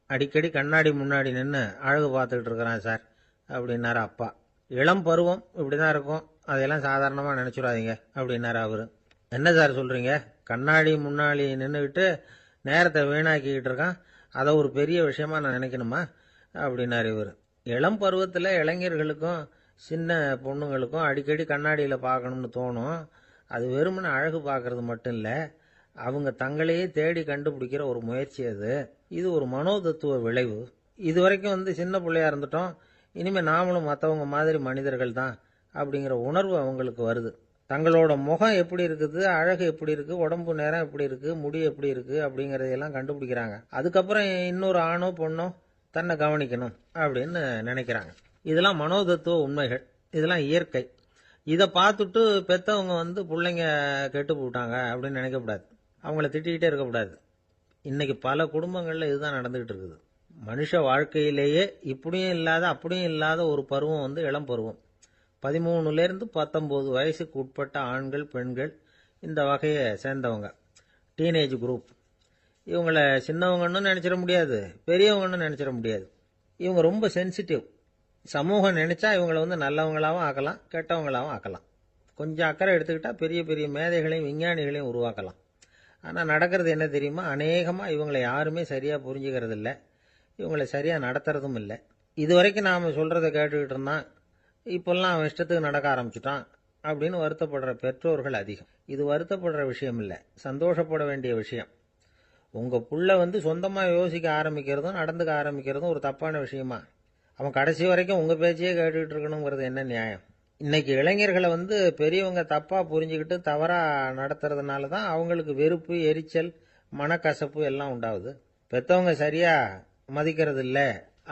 அடிக்கடி கண்ணாடி முன்னாடி நின்று அழகு பார்த்துக்கிட்டு இருக்கிறான் சார் அப்படின்னாரு அப்பா. இளம் பருவம் இப்படிதான் இருக்கும், அதையெல்லாம் சாதாரணமாக நினைச்சுடாதீங்க அப்படின்னாரு அவரு. என்ன சார் சொல்றீங்க, கண்ணாடி முன்னாடி நின்றுக்கிட்டு நேரத்தை வீணாக்கிக்கிட்டு இருக்கான், அதை ஒரு பெரிய விஷயமா நான் நினைக்கணுமா அப்படின்னாரு இவர். இளம் பருவத்தில் இளைஞர்களுக்கும் சின்ன பொண்ணுங்களுக்கும் அடிக்கடி கண்ணாடியில் பார்க்கணும்னு தோணும். அது வெறுமனே அழகு பார்க்கறது மட்டும் இல்லை, அவங்க தங்களையே தேடி கண்டுபிடிக்கிற ஒரு முயற்சி அது. இது ஒரு மனோதத்துவ விளைவு. இது வரைக்கும் சின்ன பிள்ளையா இருந்துட்டோம், இனிமேல் நாமளும் மற்றவங்க மாதிரி மனிதர்கள் தான் அப்படிங்கிற உணர்வு அவங்களுக்கு வருது. தங்களோட முகம் எப்படி இருக்குது, அழகு எப்படி இருக்கு, உடம்பு நேரம் எப்படி இருக்கு, முடி எப்படி இருக்கு அப்படிங்கறதையெல்லாம் கண்டுபிடிக்கிறாங்க. அதுக்கப்புறம் இன்னொரு ஆணோ பொண்ணோ தன்னை கவனிக்கணும் அப்படின்னு நினைக்கிறாங்க. இதெல்லாம் மனோதத்துவ உண்மைகள், இதெல்லாம் இயற்கை. இதை பார்த்துட்டு பெத்தவங்க பிள்ளைங்க கெட்டு போட்டாங்க அப்படின்னு நினைக்கக்கூடாது, அவங்கள திட்டிக்கிட்டே இருக்கக்கூடாது. இன்னைக்கு பல குடும்பங்களில் இதுதான் நடந்துகிட்டு இருக்குது. மனுஷ வாழ்க்கையிலேயே இப்படியும் இல்லாத அப்படியும் இல்லாத ஒரு பருவம் வந்து இளம் பருவம். 13லேருந்து 19 வயசுக்கு உட்பட்ட ஆண்கள் பெண்கள் இந்த வகையை சேர்ந்தவங்க, டீனேஜ் குரூப். இவங்களை சின்னவங்கன்னு நினச்சிட முடியாது, பெரியவங்கன்னு நினச்சிட முடியாது. இவங்க ரொம்ப சென்சிட்டிவ். சமூகம் நினைச்சா இவங்களை வந்து நல்லவங்களாகவும் ஆக்கலாம், கெட்டவங்களாகவும் ஆக்கலாம். கொஞ்சம் அக்கறை எடுத்துக்கிட்டா பெரிய பெரிய மேதைகளையும் விஞ்ஞானிகளையும் உருவாக்கலாம். ஆனால் நடக்கிறது என்ன தெரியுமா? அநேகமாக இவங்களை யாருமே சரியாக புரிஞ்சுக்கிறது இல்லை, இவங்களை சரியாக நடத்துறதும் இல்லை. இது வரைக்கும் நாம் சொல்கிறத கேட்டுக்கிட்டு இருந்தான், இப்போல்லாம் அவன் இஷ்டத்துக்கு நடக்க ஆரம்பிச்சுட்டான் அப்படின்னு வருத்தப்படுற பெற்றோர்கள் அதிகம். இது வருத்தப்படுற விஷயம் இல்லை, சந்தோஷப்பட வேண்டிய விஷயம். உங்கள் புள்ள வந்து சொந்தமாக யோசிக்க ஆரம்பிக்கிறதும் நடந்துக்க ஆரம்பிக்கிறதும் ஒரு தப்பான விஷயமா? அவன் கடைசி வரைக்கும் உங்கள் பேச்சையே கேட்டுக்கிட்டு இருக்கணுங்கிறது என்ன நியாயம்? இன்னைக்கு இளைஞர்களை வந்து பெரியவங்க தப்பாக புரிஞ்சுக்கிட்டு தவறாக நடத்துறதுனால தான் அவங்களுக்கு வெறுப்பு, எரிச்சல், மனக்கசப்பு எல்லாம் உண்டாகுது. பெற்றவங்க சரியாக மதிக்கிறது இல்லை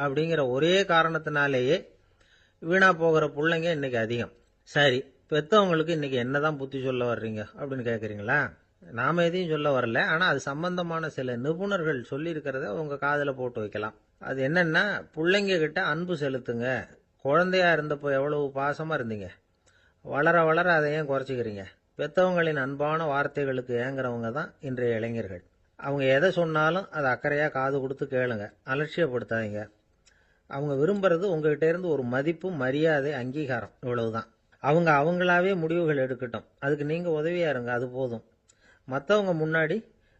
அப்படிங்கிற ஒரே காரணத்தினாலேயே வீணா போகிற பிள்ளைங்க இன்னைக்கு அதிகம். சரி, பெற்றவங்களுக்கு இன்னைக்கு என்னதான் புத்தி சொல்ல வர்றீங்க அப்படின்னு கேட்குறீங்களா? நாம எதையும் சொல்ல வரல, ஆனால் அது சம்பந்தமான சில நிபுணர்கள் சொல்லியிருக்கிறத உங்கள் காதில் போட்டு வைக்கலாம். அது என்னன்னா, பிள்ளைங்க கிட்ட அன்பு செலுத்துங்க. குழந்தையா இருந்தப்போ எவ்வளவு பாசமாக இருந்தீங்க, வளர வளர அதை ஏன் குறைச்சிக்கிறீங்க? பெற்றவங்களின் அன்பான வார்த்தைகளுக்கு ஏங்குறவங்க தான் இன்றைய இளைஞர்கள். அவங்க எதை சொன்னாலும் அதை அக்கறையாக காது கொடுத்து கேளுங்க, அலட்சியப்படுத்தாதீங்க. அவங்க விரும்புறது உங்ககிட்ட இருந்து ஒரு மதிப்பு, மரியாதை, அங்கீகாரம், இவ்வளவுதான். அவங்க அவங்களாவே முடிவுகள் எடுக்கட்டும், அதுக்கு நீங்கள் உதவியாக இருங்க, அது போதும். மற்றவங்க முன்னாடி,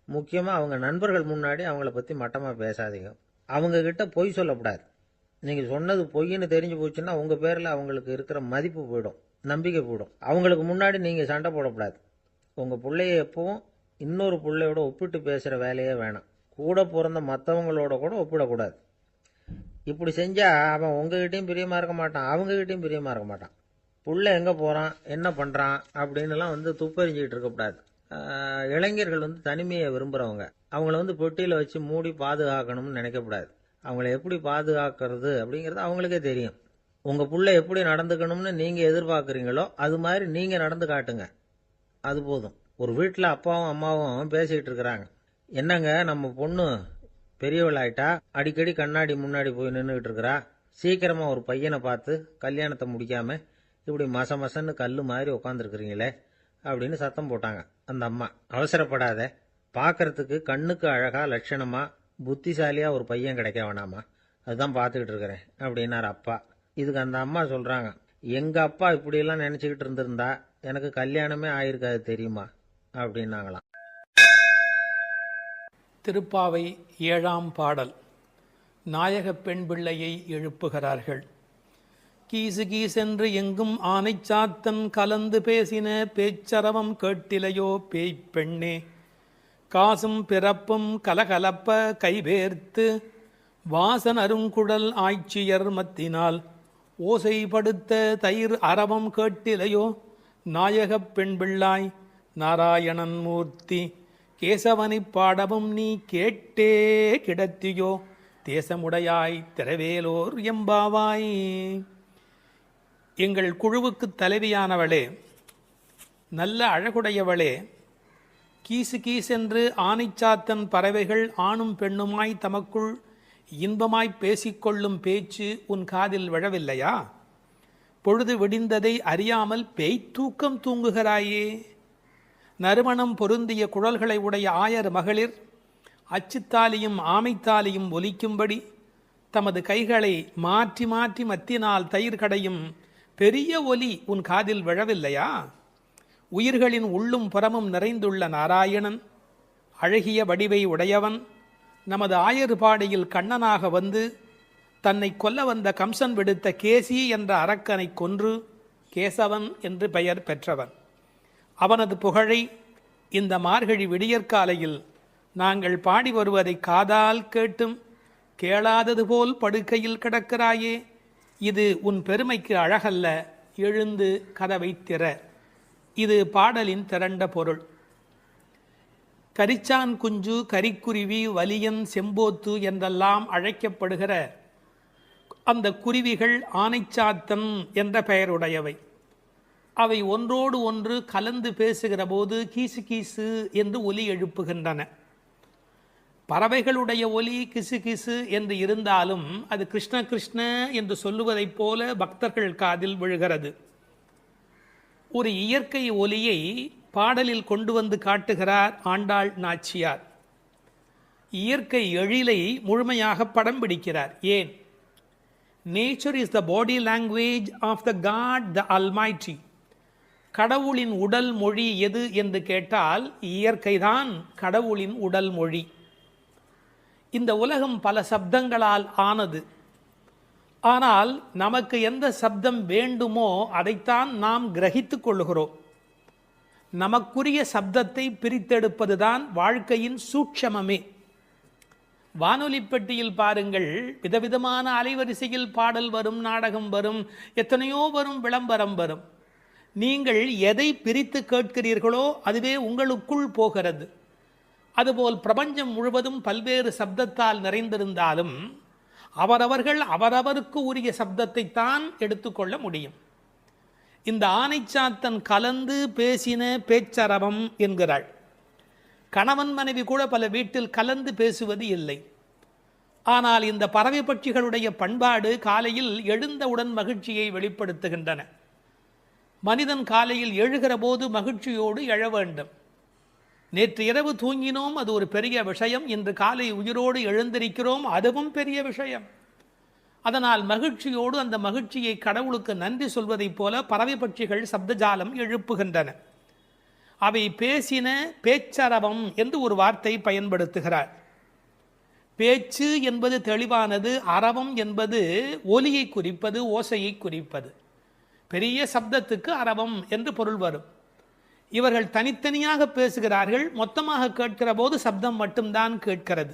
முக்கியமாக அவங்க நண்பர்கள் முன்னாடி அவங்கள பற்றி மட்டமாக பேசாதீங்க. அவங்கக்கிட்ட பொய் சொல்லக்கூடாது. நீங்கள் சொன்னது பொய்ன்னு தெரிஞ்சு போச்சுன்னா உங்கள் பேரில் அவங்களுக்கு இருக்கிற மதிப்பு போயிடும், நம்பிக்கை போயிடும். அவங்களுக்கு முன்னாடி நீங்கள் சண்டை போடக்கூடாது. உங்கள் பிள்ளைய எப்பவும் இன்னொரு பிள்ளையோட ஒப்பிட்டு பேசுகிற வேலையே வேணாம். கூட பிறந்த மற்றவங்களோட கூட ஒப்பிடக்கூடாது. இப்படி செஞ்சால் அவன் உங்ககிட்டையும் பிரியமாக இருக்க மாட்டான், அவங்ககிட்டையும் பிரியமாக இருக்க மாட்டான். புள்ள எங்கே போகிறான், என்ன பண்ணுறான் அப்படின்னுலாம் வந்து துப்பறிஞ்சிக்கிட்டு இருக்கக்கூடாது. இளைஞர்கள் வந்து தனிமையை விரும்புகிறவங்க. அவங்கள வந்து பெட்டியில் வச்சு மூடி பாதுகாக்கணும்னு நினைக்கக்கூடாது. அவங்கள எப்படி பாதுகாக்கிறது அப்படிங்கிறது அவங்களுக்கே தெரியும். உங்கள் புள்ள எப்படி நடந்துக்கணும்னு நீங்கள் எதிர்பார்க்குறீங்களோ அது மாதிரி நீங்கள் நடந்து காட்டுங்க, அது போதும். ஒரு வீட்டில் அப்பாவும் அம்மாவும் பேசிக்கிட்டு இருக்கிறாங்க. என்னங்க, நம்ம பொண்ணு பெரியவளாயிட்டா, அடிக்கடி கண்ணாடி முன்னாடி போய் நின்றுக்கிட்டு இருக்கிறா, சீக்கிரமாக ஒரு பையனை பார்த்து கல்யாணத்தை முடிக்காமல் இப்படி மசன்னு கல் மாதிரி உட்காந்துருக்குறீங்களே அப்படின்னு சத்தம் போட்டாங்க. அந்த அம்மா, அவசரப்படாத, பார்க்கறதுக்கு கண்ணுக்கு அழகா லட்சணமா புத்திசாலியா ஒரு பையன் கிடைக்க வேணாமா, அதுதான் பார்த்துக்கிட்டு இருக்கிறேன் அப்படின்னாரு அப்பா. இதுக்கு அந்த அம்மா சொல்றாங்க, எங்க அப்பா இப்படியெல்லாம் நினைச்சுக்கிட்டு இருந்திருந்தா எனக்கு கல்யாணமே ஆயிருக்காது தெரியுமா அப்படின்னாங்களாம். திருப்பாவை 7ஆம் பாடல். நாயக பெண் பிள்ளையை எழுப்புகிறார்கள். கீசு கீசென்று எங்கும் ஆனைச்சாத்தன் கலந்து பேசின பேச்சரவம் கேட்டிலையோ பேய்ப் பெண்ணே, காசும் பிறப்பும் கலகலப்ப கைவேர்த்து வாசன் அருங்குடல் ஆய்ச்சியர் மத்தினால் ஓசைப்படுத்த தயிர் அரவம் கேட்டிலையோ நாயகப் பெண் பிள்ளாய் நாராயணன் மூர்த்தி, கேசவனைப் பாடவும் நீ கேட்டே கிடத்தியோ தேசமுடையாய் திரவேலோர் எம்பாவாய். எங்கள் குழுவுக்கு தலைவியானவளே, நல்ல அழகுடையவளே, கீசு கீசென்று ஆனைச்சாத்தன் பறவைகள் ஆணும் பெண்ணுமாய் தமக்குள் இன்பமாய் பேசிக்கொள்ளும் பேச்சு உன் காதில் விழவில்லையா? பொழுது விடிந்ததை அறியாமல் பேய்த்தூக்கம் தூங்குகிறாயே. நறுமணம் பொருந்திய குழல்களை உடைய ஆயர் மகளிர் அச்சுத்தாலியும் ஆமைத்தாலியும் ஒலிக்கும்படி தமது கைகளை மாற்றி மாற்றி மத்தினால் தயிர் கடையும் பெரிய ஒலி உன் காதில் விழவில்லையா? உயிர்களின் உள்ளும் புறமும் நிறைந்துள்ள நாராயணன், அழகிய வடிவை உடையவன், நமது ஆயர்பாடியில் கண்ணனாக வந்து தன்னை கொல்ல வந்த கம்சன் விடுத்த கேசி என்ற அரக்கனை கொன்று கேசவன் என்று பெயர் பெற்றவன். அவனது புகழை இந்த மார்கழி விடியற்காலையில் நாங்கள் பாடி வருவதை காதால் கேட்டும் கேளாதது போல் படுக்கையில் கிடக்கிறாயே, இது உன் பெருமைக்கு அழகல்ல, எழுந்து கதவை திற. இது பாடலின் திரண்ட பொருள். கரிச்சான் குஞ்சு, கரிக்குருவி, வலியன், செம்போத்து என்றெல்லாம் அழைக்கப்படுகிற அந்த குருவிகள் ஆனைச்சாத்தன் என்ற பெயருடையவை. அவை ஒன்றோடு ஒன்று கலந்து பேசுகிற போது கீசு கீசு என்று ஒலி எழுப்புகின்றன. பறவைகளுடைய ஒலி கிசு கிசு என்று இருந்தாலும் அது கிருஷ்ண கிருஷ்ண என்று சொல்லுவதைப் போல பக்தர்கள் காதில் விழுகிறது. ஒரு இயற்கை ஒலியை பாடலில் கொண்டு வந்து காட்டுகிறார் ஆண்டாள் நாச்சியார். இயற்கை எழிலை முழுமையாக படம் பிடிக்கிறார். ஏன்? Nature is the body language of the God the Almighty. கடவுளின் உடல் மொழி எது என்று கேட்டால் இயற்கைதான் கடவுளின் உடல் மொழி. இந்த உலகம் பல சப்தங்களால் ஆனது. ஆனால் நமக்கு எந்த சப்தம் வேண்டுமோ அதைத்தான் நாம் கிரகித்துக் கொள்கிறோம். நமக்குரிய சப்தத்தை பிரித்தெடுப்பதுதான் வாழ்க்கையின் சூட்சமமே. வானொலி பெட்டியில் பாருங்கள், விதவிதமான அலைவரிசையில் பாடல் வரும், நாடகம் வரும், எத்தனையோ வரும், விளம்பரம் வரும். நீங்கள் எதை பிரித்து கேட்கிறீர்களோ அதுவே உங்களுக்குள் போகிறது. அதுபோல் பிரபஞ்சம் முழுவதும் பல்வேறு சப்தத்தால் நிறைந்திருந்தாலும் அவரவர்கள் அவரவருக்கு உரிய சப்தத்தை தான் எடுத்துக்கொள்ள முடியும். இந்த ஆனைச்சாத்தன் கலந்து பேசின பேச்சரவம் என்கிறாள். கணவன் மனைவி கூட பல வீட்டில் கலந்து பேசுவது இல்லை. ஆனால் இந்த பறவை பட்சிகளுடைய பண்பாடு காலையில் எழுந்தவுடன் மகிழ்ச்சியை வெளிப்படுத்துகின்றன. மனிதன் காலையில் எழுகிற போது மகிழ்ச்சியோடு எழ வேண்டும். நேற்று இரவு தூங்கினோம், அது ஒரு பெரிய விஷயம். இன்று காலை உயிரோடு எழுந்திருக்கிறோம், அதுவும் பெரிய விஷயம். அதனால் மகிழ்ச்சியோடு அந்த மகிழ்ச்சியை கடவுளுக்கு நன்றி சொல்வதைப் போல பறவை பட்சிகள் சப்தஜாலம் எழுப்புகின்றன. அவை பேசின பேச்சரவம் என்று ஒரு வார்த்தை பயன்படுத்துகிறார். பேச்சு என்பது தெளிவானது, அரவம் என்பது ஒலியை குறிப்பது, ஓசையை குறிப்பது. பெரிய சப்தத்துக்கு அரவம் என்று பொருள் வரும். இவர்கள் தனித்தனியாக பேசுகிறார்கள், மொத்தமாக கேட்கிற போது சப்தம் மட்டும்தான் கேட்கிறது.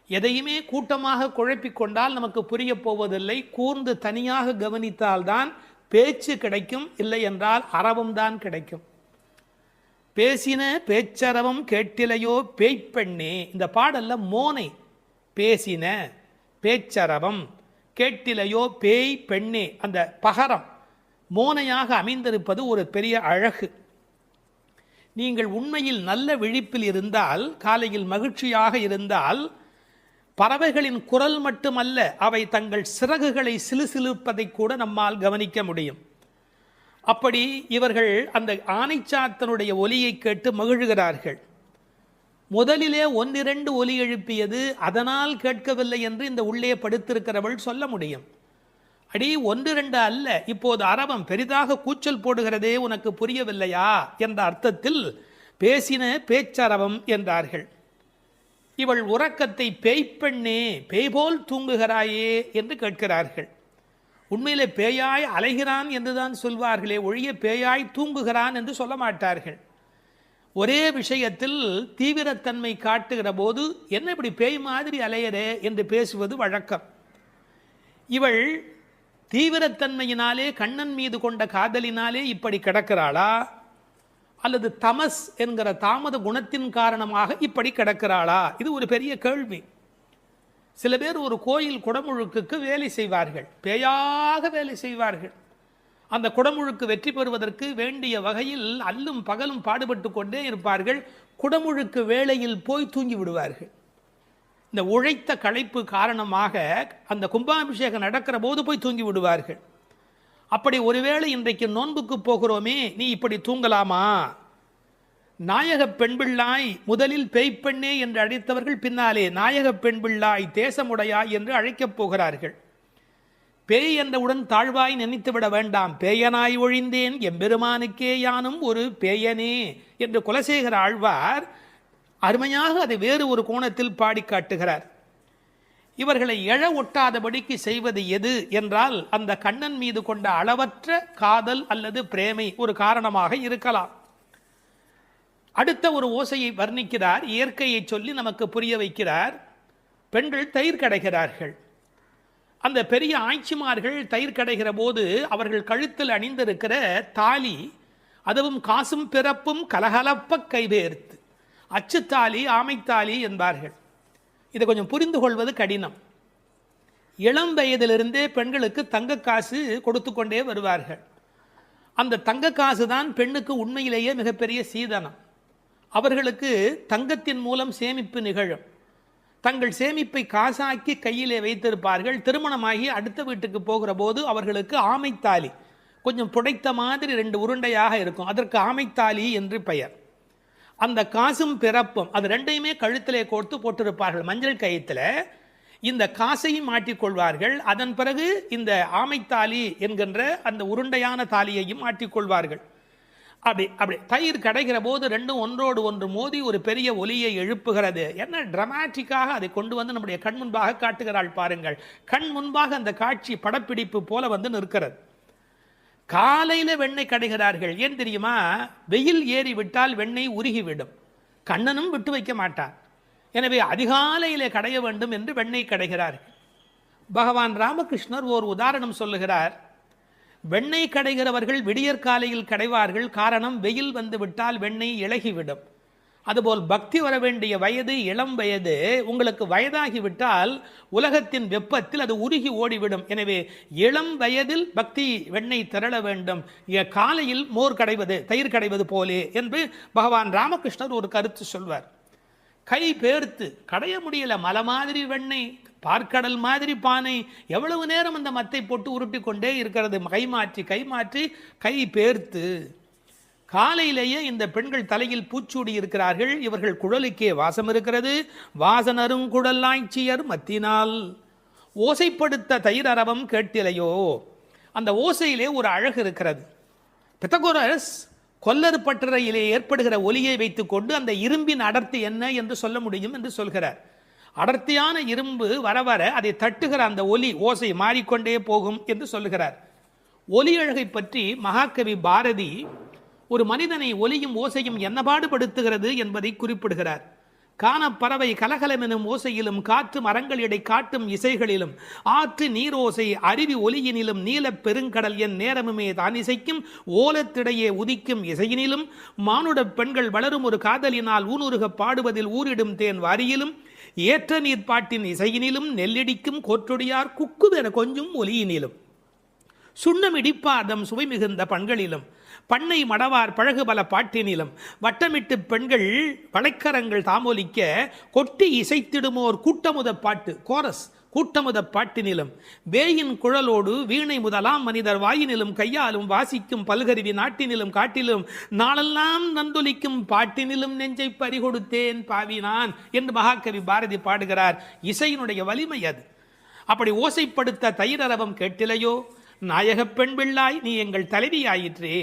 எதையுமே கூட்டமாக குழப்பிக்கொண்டால் நமக்கு புரிய போவதில்லை. கூர்ந்து தனியாக கவனித்தால்தான் பேச்சு கிடைக்கும், இல்லை என்றால் அரவம் தான் கிடைக்கும். பேசின பேச்சரவம் கேட்டிலையோ பேய்ப்பெண்ணே. இந்த பாடல்ல மோனை பேசின பேச்சரவம் கேட்டிலையோ பேய் பெண்ணே, அந்த பகரம் மோனையாக அமைந்திருப்பது ஒரு பெரிய அழகு. நீங்கள் உண்மையில் நல்ல விழிப்பில் இருந்தால், காலையில் மகிழ்ச்சியாக இருந்தால், பறவைகளின் குரல் மட்டுமல்ல, அவை தங்கள் சிறகுகளை சிலுசிலுப்பதை கூட நம்மால் கவனிக்க முடியும். அப்படி இவர்கள் அந்த ஆனைச்சாத்தனுடைய ஒலியை கேட்டு மகிழ்கிறார்கள். முதலிலே ஒன்னிரண்டு ஒலி எழுப்பியது, அதனால் கேட்கவில்லை என்று இந்த உள்ளே படுத்திருக்கிறவள் சொல்ல முடியும். அடி ஒன்று ரெண்டு அல்ல, இப்போது அரவம் பெரிதாக கூச்சல் போடுகிறதே, உனக்கு புரியவில்லையா என்ற அர்த்தத்தில் பேசின பேச்சரவம் என்றார்கள். இவள் உறக்கத்தை பேய்ப்பெண்ணே, பேய்போல் தூங்குகிறாயே என்று கேட்கிறார்கள். உண்மையிலே பேயாய் அலைகிறான் என்றுதான் சொல்வார்களே ஒழிய பேயாய் தூங்குகிறான் என்று சொல்ல மாட்டார்கள். ஒரே விஷயத்தில் தீவிரத்தன்மை காட்டுகிற போது என்ன இப்படி பேய் மாதிரி அலையரே என்று பேசுவது வழக்கம். இவள் தீவிரத்தன்மையினாலே, கண்ணன் மீது கொண்ட காதலினாலே இப்படி கிடக்கிறாளா, அல்லது தமஸ் என்கிற தாமத குணத்தின் காரணமாக இப்படி கிடக்கிறாளா? இது ஒரு பெரிய கேள்வி. சில பேர் ஒரு கோயில் குடமுழுக்குக்கு வேலை செய்வார்கள், பேயாக வேலை செய்வார்கள். அந்த குடமுழுக்கு வெற்றி பெறுவதற்கு வேண்டிய வகையில் அல்லும் பகலும் பாடுபட்டு கொண்டே இருப்பார்கள். குடமுழுக்கு வேளையில் போய் தூங்கி விடுவார்கள். இந்த உழைத்த களைப்பு காரணமாக அந்த கும்பாபிஷேகம் நடக்கிற போது போய் தூங்கி விடுவார்கள். அப்படி ஒருவேளை இன்றைக்கு நோன்புக்கு போகிறோமே, நீ இப்படி தூங்கலாமா? நாயக பெண்பிள்ளாய் முதலில் பேய்ப்பெண்ணே என்று அழைத்தவர்கள் பின்னாலே நாயக பெண்பிள்ளாய் தேசமுடையாய் என்று அழைக்கப் போகிறார்கள். பேய் என்றவுடன் தாழ்வாய் நினைத்துவிட வேண்டாம். பேயனாய் ஒழிந்தேன் எம்பெருமானுக்கே யானும் ஒரு பேயனே என்று குலசேகர ஆழ்வார் அருமையாக அதை வேறு ஒரு கோணத்தில் பாடி காட்டுகிறார். இவர்களை எழ ஒட்டாதபடிக்கு செய்வது எது என்றால், அந்த கண்ணன் மீது கொண்ட அளவற்ற காதல் அல்லது பிரேமை ஒரு காரணமாக இருக்கலாம். அடுத்த ஒரு ஓசையை வர்ணிக்கிறார், இயற்கையை சொல்லி நமக்கு புரிய வைக்கிறார். பெண்கள் தயிர் கடைகிறார்கள். அந்த பெரிய ஆய்ச்சிமார்கள் தயிர் கடைகிற போது அவர்கள் கழுத்தில் அணிந்திருக்கிற தாலி, அதுவும் காசும் பிறப்பும் கலகலப்ப கைவேர்த்து, அச்சுத்தாலி ஆமைத்தாலி என்பார்கள். இதை கொஞ்சம் புரிந்து கொள்வது கடினம். இளம் வயதிலிருந்தே பெண்களுக்கு தங்க காசு கொடுத்து கொண்டே வருவார்கள். அந்த தங்க காசு தான் பெண்ணுக்கு உண்மையிலேயே மிகப்பெரிய சீதனம். அவர்களுக்கு தங்கத்தின் மூலம் சேமிப்பு நிகழும். தங்கள் சேமிப்பை காசாக்கி கையிலே வைத்திருப்பார்கள். திருமணமாகி அடுத்த வீட்டுக்கு போகிற போது அவர்களுக்கு ஆமைத்தாலி, கொஞ்சம் புடைத்த மாதிரி 2 உருண்டையாக இருக்கும், அதற்கு ஆமைத்தாலி என்று பெயர். அந்த காசும் பிறப்பும் அது ரெண்டையுமே கழுத்திலே கோர்த்து போட்டிருப்பார்கள். மஞ்சள் கயிற்றில் இந்த காசையும் மாட்டிக்கொள்வார்கள். அதன் பிறகு இந்த ஆமைத்தாலி என்கின்ற அந்த உருண்டையான தாலியையும் மாட்டிக்கொள்வார்கள். அப்படி தயிர் கடைகிற போது ரெண்டும் ஒன்றோடு ஒன்று மோதி ஒரு பெரிய ஒலியை எழுப்புகிறது. என்ன டிராமாட்டிக்காக அதை கொண்டு வந்து நம்முடைய கண் முன்பாக காட்டுகிறாள் பாருங்கள். கண் முன்பாக அந்த காட்சி படப்பிடிப்பு போல வந்து நிற்கிறது. காலையில வெண்ணெய் கடைகிறார்கள். ஏன் தெரியுமா? வெயில் ஏறி விட்டால் வெண்ணெய் உருகிவிடும், கண்ணனும் விட்டு வைக்க மாட்டான். எனவே அதிகாலையிலே கடைய வேண்டும் என்று வெண்ணெய் கடைகிறார்கள். பகவான் ராமகிருஷ்ணர் ஓர் உதாரணம் சொல்லுகிறார். வெண்ணெய் கடைகிறவர்கள் விடியற்காலையில் கடைவார்கள். காரணம், வெயில் வந்து விட்டால் வெண்ணெய் இளகிவிடும். அதுபோல் பக்தி வர வேண்டிய வயது இளம் வயது. உங்களுக்கு வயதாகிவிட்டால் உலகத்தின் வெப்பத்தில் அது உருகி ஓடிவிடும். எனவே இளம் வயதில் பக்தி வெண்ணெய் திரள வேண்டும், காலையில் மோர் கடைவது தயிர் கடைவது போலே என்று பகவான் ராமகிருஷ்ணர் ஒரு கருத்து சொல்வார். கை பேர்த்து கடைய முடியல, மலை மாதிரி வெண்ணெய், பார்க்கடல் மாதிரி பானை, எவ்வளவு நேரம் அந்த மத்தை போட்டு உருட்டி கொண்டே இருக்கிறது. கை மாற்றி கை பேர்த்து. காலையிலேயே இந்த பெண்கள் தலையில் பூச்சூடி இருக்கிறார்கள். இவர்கள் குழலுக்கே வாசம் இருக்கிறது. வாசனரும் குழலாய்ச்சியர் மத்தினால் ஓசைப்படுத்த தயிர் அரவம் கேட்டிலையோ. அந்த ஓசையிலே ஒரு அழகு இருக்கிறது. பித்தகோரஸ் கொல்லறு பட்டறையிலே ஏற்படுகிற ஒலியை வைத்துக்கொண்டு அந்த இரும்பின் அடர்த்தி என்ன என்று சொல்ல முடியும் என்று சொல்கிறார். அடர்த்தியான இரும்பு வர வர அதை தட்டுகிற அந்த ஒலி ஓசை மாறிக்கொண்டே போகும் என்று சொல்லுகிறார். ஒலி அழகை பற்றி மகாகவி பாரதி ஒரு மனிதனை ஒலியும் ஓசையும் என்ன பாடுபடுத்துகிறது என்பதை குறிப்பிடுகிறார். காணப்பறவை கலகலமெனும் ஓசையிலும், காற்று மரங்களிடை காட்டும் இசைகளிலும், ஆற்று நீரோசை அருவி ஒலியினிலும், நீலப் பெருங்கடல் என் நேரமுமே தான் இசைக்கும் ஓலத்திடையே உதிக்கும் இசையினிலும், மானுட பெண்கள் வளரும் ஒரு காதலினால் ஊனுருக பாடுவதில் ஊரிடும் தேன் வாரியிலும், ஏற்ற நீர் பாட்டின் இசையினிலும், நெல்லடிக்கும் கோற்றொடியார் குக்குவென கொஞ்சம் ஒலியினிலும், சுண்ணம் இடிப்பாதம் சுவை மிகுந்த பண்களிலும், பண்ணை மடவார் பழகு பல பாட்டினிலும், வட்டமிட்டு பெண்கள் வளைக்கரங்கள் தாமொலிக்க கொட்டி இசைத்திடுமோர் கூட்டமுத பாட்டு கோரஸ் கூட்டமுத பாட்டினிலும், வேயின் குழலோடு வீணை முதலாம் மனிதர் வாயினிலும், கையாலும் வாசிக்கும் பல்கருவி நாட்டினிலும், காட்டிலும் நாளெல்லாம் நந்தொலிக்கும் பாட்டினிலும் நெஞ்சை பறிகொடுத்தேன் பாவினான் என்று மகாகவி பாரதி பாடுகிறார். இசையினுடைய வலிமை அது. அப்படி ஓசைப்படுத்த தயிரரவம் கேட்டிலையோ. நாயகப் பெண் பிள்ளாய் நீ எங்கள் தலைவியாயிற்றே.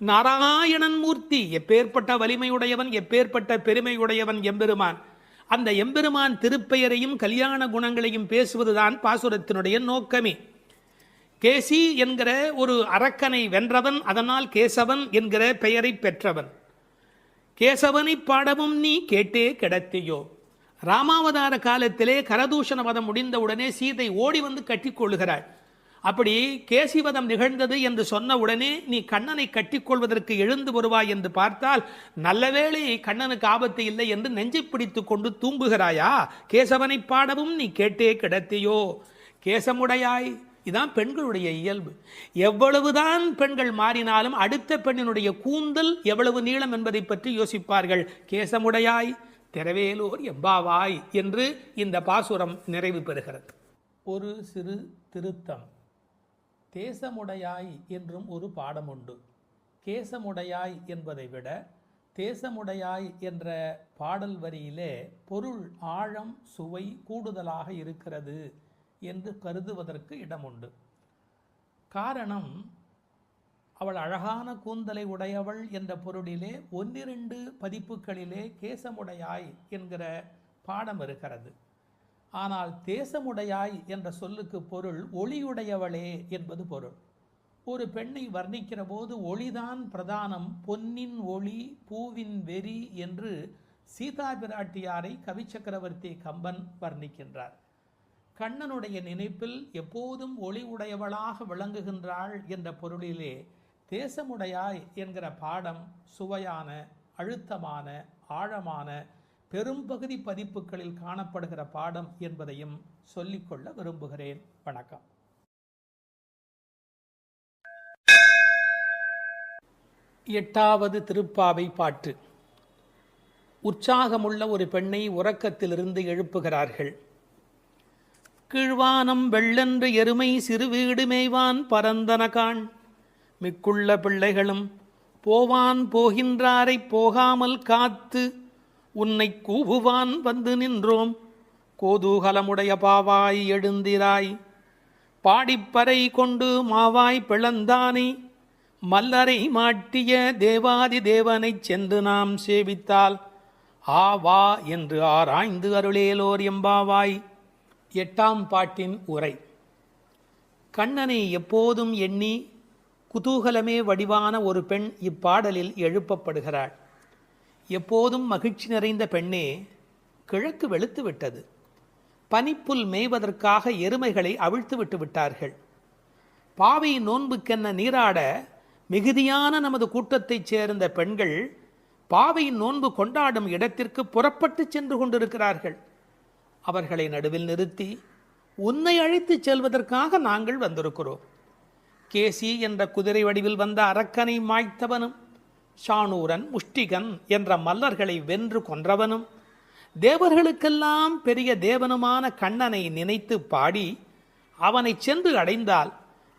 நாராயணன் மூர்த்தி, எப்பேற்பட்ட வலிமையுடையவன், எப்பேற்பட்ட பெருமையுடையவன் எம்பெருமான். அந்த எம்பெருமான் திருப்பெயரையும் கல்யாண குணங்களையும் பேசுவதுதான் பாசுரத்தினுடைய நோக்கமே. கேசி என்கிற ஒரு அரக்கனை வென்றவன், அதனால் கேசவன் என்கிற பெயரை பெற்றவன். கேசவனை பாடவும் நீ கேட்டே கிடத்தியோ. ராமாவதார காலத்திலே கரதூஷண வதம் முடிந்தவுடனே சீதை ஓடி வந்து கட்டிக்கொள்ளுகிறாள். அப்படி கேசிவதம் நிகழ்ந்தது என்று சொன்ன உடனே நீ கண்ணனை கட்டிக்கொள்வதற்கு எழுந்து வருவாய் என்று பார்த்தால், நல்லவேளை கண்ணனுக்கு ஆபத்து இல்லை என்று நெஞ்சை பிடித்து கொண்டு தூங்குகிறாயா. கேசவனை பாடவும் நீ கேட்டே கிடத்தியோ. கேசமுடையாய், இதான் பெண்களுடைய இயல்பு. எவ்வளவுதான் பெண்கள் மாறினாலும் அடுத்த பெண்ணினுடைய கூந்தல் எவ்வளவு நீளம் என்பதை பற்றி யோசிப்பார்கள். கேசமுடையாய் திரவேலோர் எம்பாவாய் என்று இந்த பாசுரம் நிறைவு பெறுகிறது. ஒரு சிறு திருத்தம். தேசமுடையாய் என்றும் ஒரு பாடம் உண்டு. கேசமுடையாய் என்பதை விட தேசமுடையாய் என்ற பாடல் வரியிலே பொருள் ஆழம் சுவை கூடுதலாக இருக்கிறது என்று கருதுவதற்கு இடமுண்டு. காரணம், அவள் அழகான கூந்தலை உடையவள் என்ற பொருளிலே 1-2 பதிப்புகளிலே கேசமுடையாய் என்கிற பாடம் இருக்கிறது. ஆனால் தேசமுடையாய் என்ற சொல்லுக்கு பொருள் ஒளியுடையவளே என்பது பொருள். ஒரு பெண்ணை வர்ணிக்கிற போது ஒளிதான் பிரதானம், பொன்னின் ஒளி பூவின் வெறி என்று சீதா பிராட்டியாரை கவி சக்கரவர்த்தி கம்பன் வர்ணிக்கின்றார். கண்ணனுடைய நினைப்பில் எப்போதும் ஒளி உடையவளாக விளங்குகின்றாள் என்ற பொருளிலே தேசமுடையாய் என்கிற பாடம் சுவையான, அழுத்தமான, ஆழமான, பெரும்பகுதி பதிப்புகளில் காணப்படுகிற பாடம் என்பதையும் சொல்லிக்கொள்ள விரும்புகிறேன். வணக்கம். எட்டாவது திருப்பாவை பாட்டு. உற்சாகமுள்ள ஒரு பெண்ணை உறக்கத்திலிருந்து எழுப்புகிறார்கள். கீழ்வானம் வெள்ளென்று எருமை சிறுவீடு மேய்வான் பரந்தனகான், மிக்குள்ள பிள்ளைகளும் போவான் போகின்றாரை போகாமல் காத்து உன்னை கூவுவான் வந்து நின்றோம். கோதூகலமுடைய பாவாய் எழுந்திராய், பாடிப்பறை கொண்டு மாவாய் பிளந்தானை, மல்லரை மாட்டிய தேவாதி தேவனைச் சென்று நாம் சேவித்தால் ஆவா என்று ஆராய்ந்து அருளேலோர் எம்பாவாய். 8ஆம் பாட்டின் உரை. கண்ணனை எப்போதும் எண்ணி குதூகலமே வடிவான ஒரு பெண் இப்பாடலில் எழுப்பப்படுகிறாள். எப்போதும் மகிழ்ச்சி நிறைந்த பெண்ணே, கிழக்கு வெளுத்து விட்டது. பனிப்புல் மேய்வதற்காக எருமைகளை அவிழ்த்து விட்டு விட்டார்கள். பாவை நோன்புக்கென்ன நீராட மிகுதியான நமது கூட்டத்தைச் சேர்ந்த பெண்கள் பாவை நோன்பு கொண்டாடும் இடத்திற்கு புறப்பட்டு சென்று கொண்டிருக்கிறார்கள். அவர்களை நடுவில் நிறுத்தி உன்னை அழைத்து செல்வதற்காக நாங்கள் வந்திருக்கிறோம். கேசி என்ற குதிரை வடிவில் வந்த அரக்கனை மாய்த்தவனும், ஷானூரன் முஷ்டிகன் என்ற மல்லர்களை வென்று கொன்றவனும், தேவர்களுக்கெல்லாம் பெரிய தேவனுமான கண்ணனை நினைத்து பாடி அவனை சென்று அடைந்தால்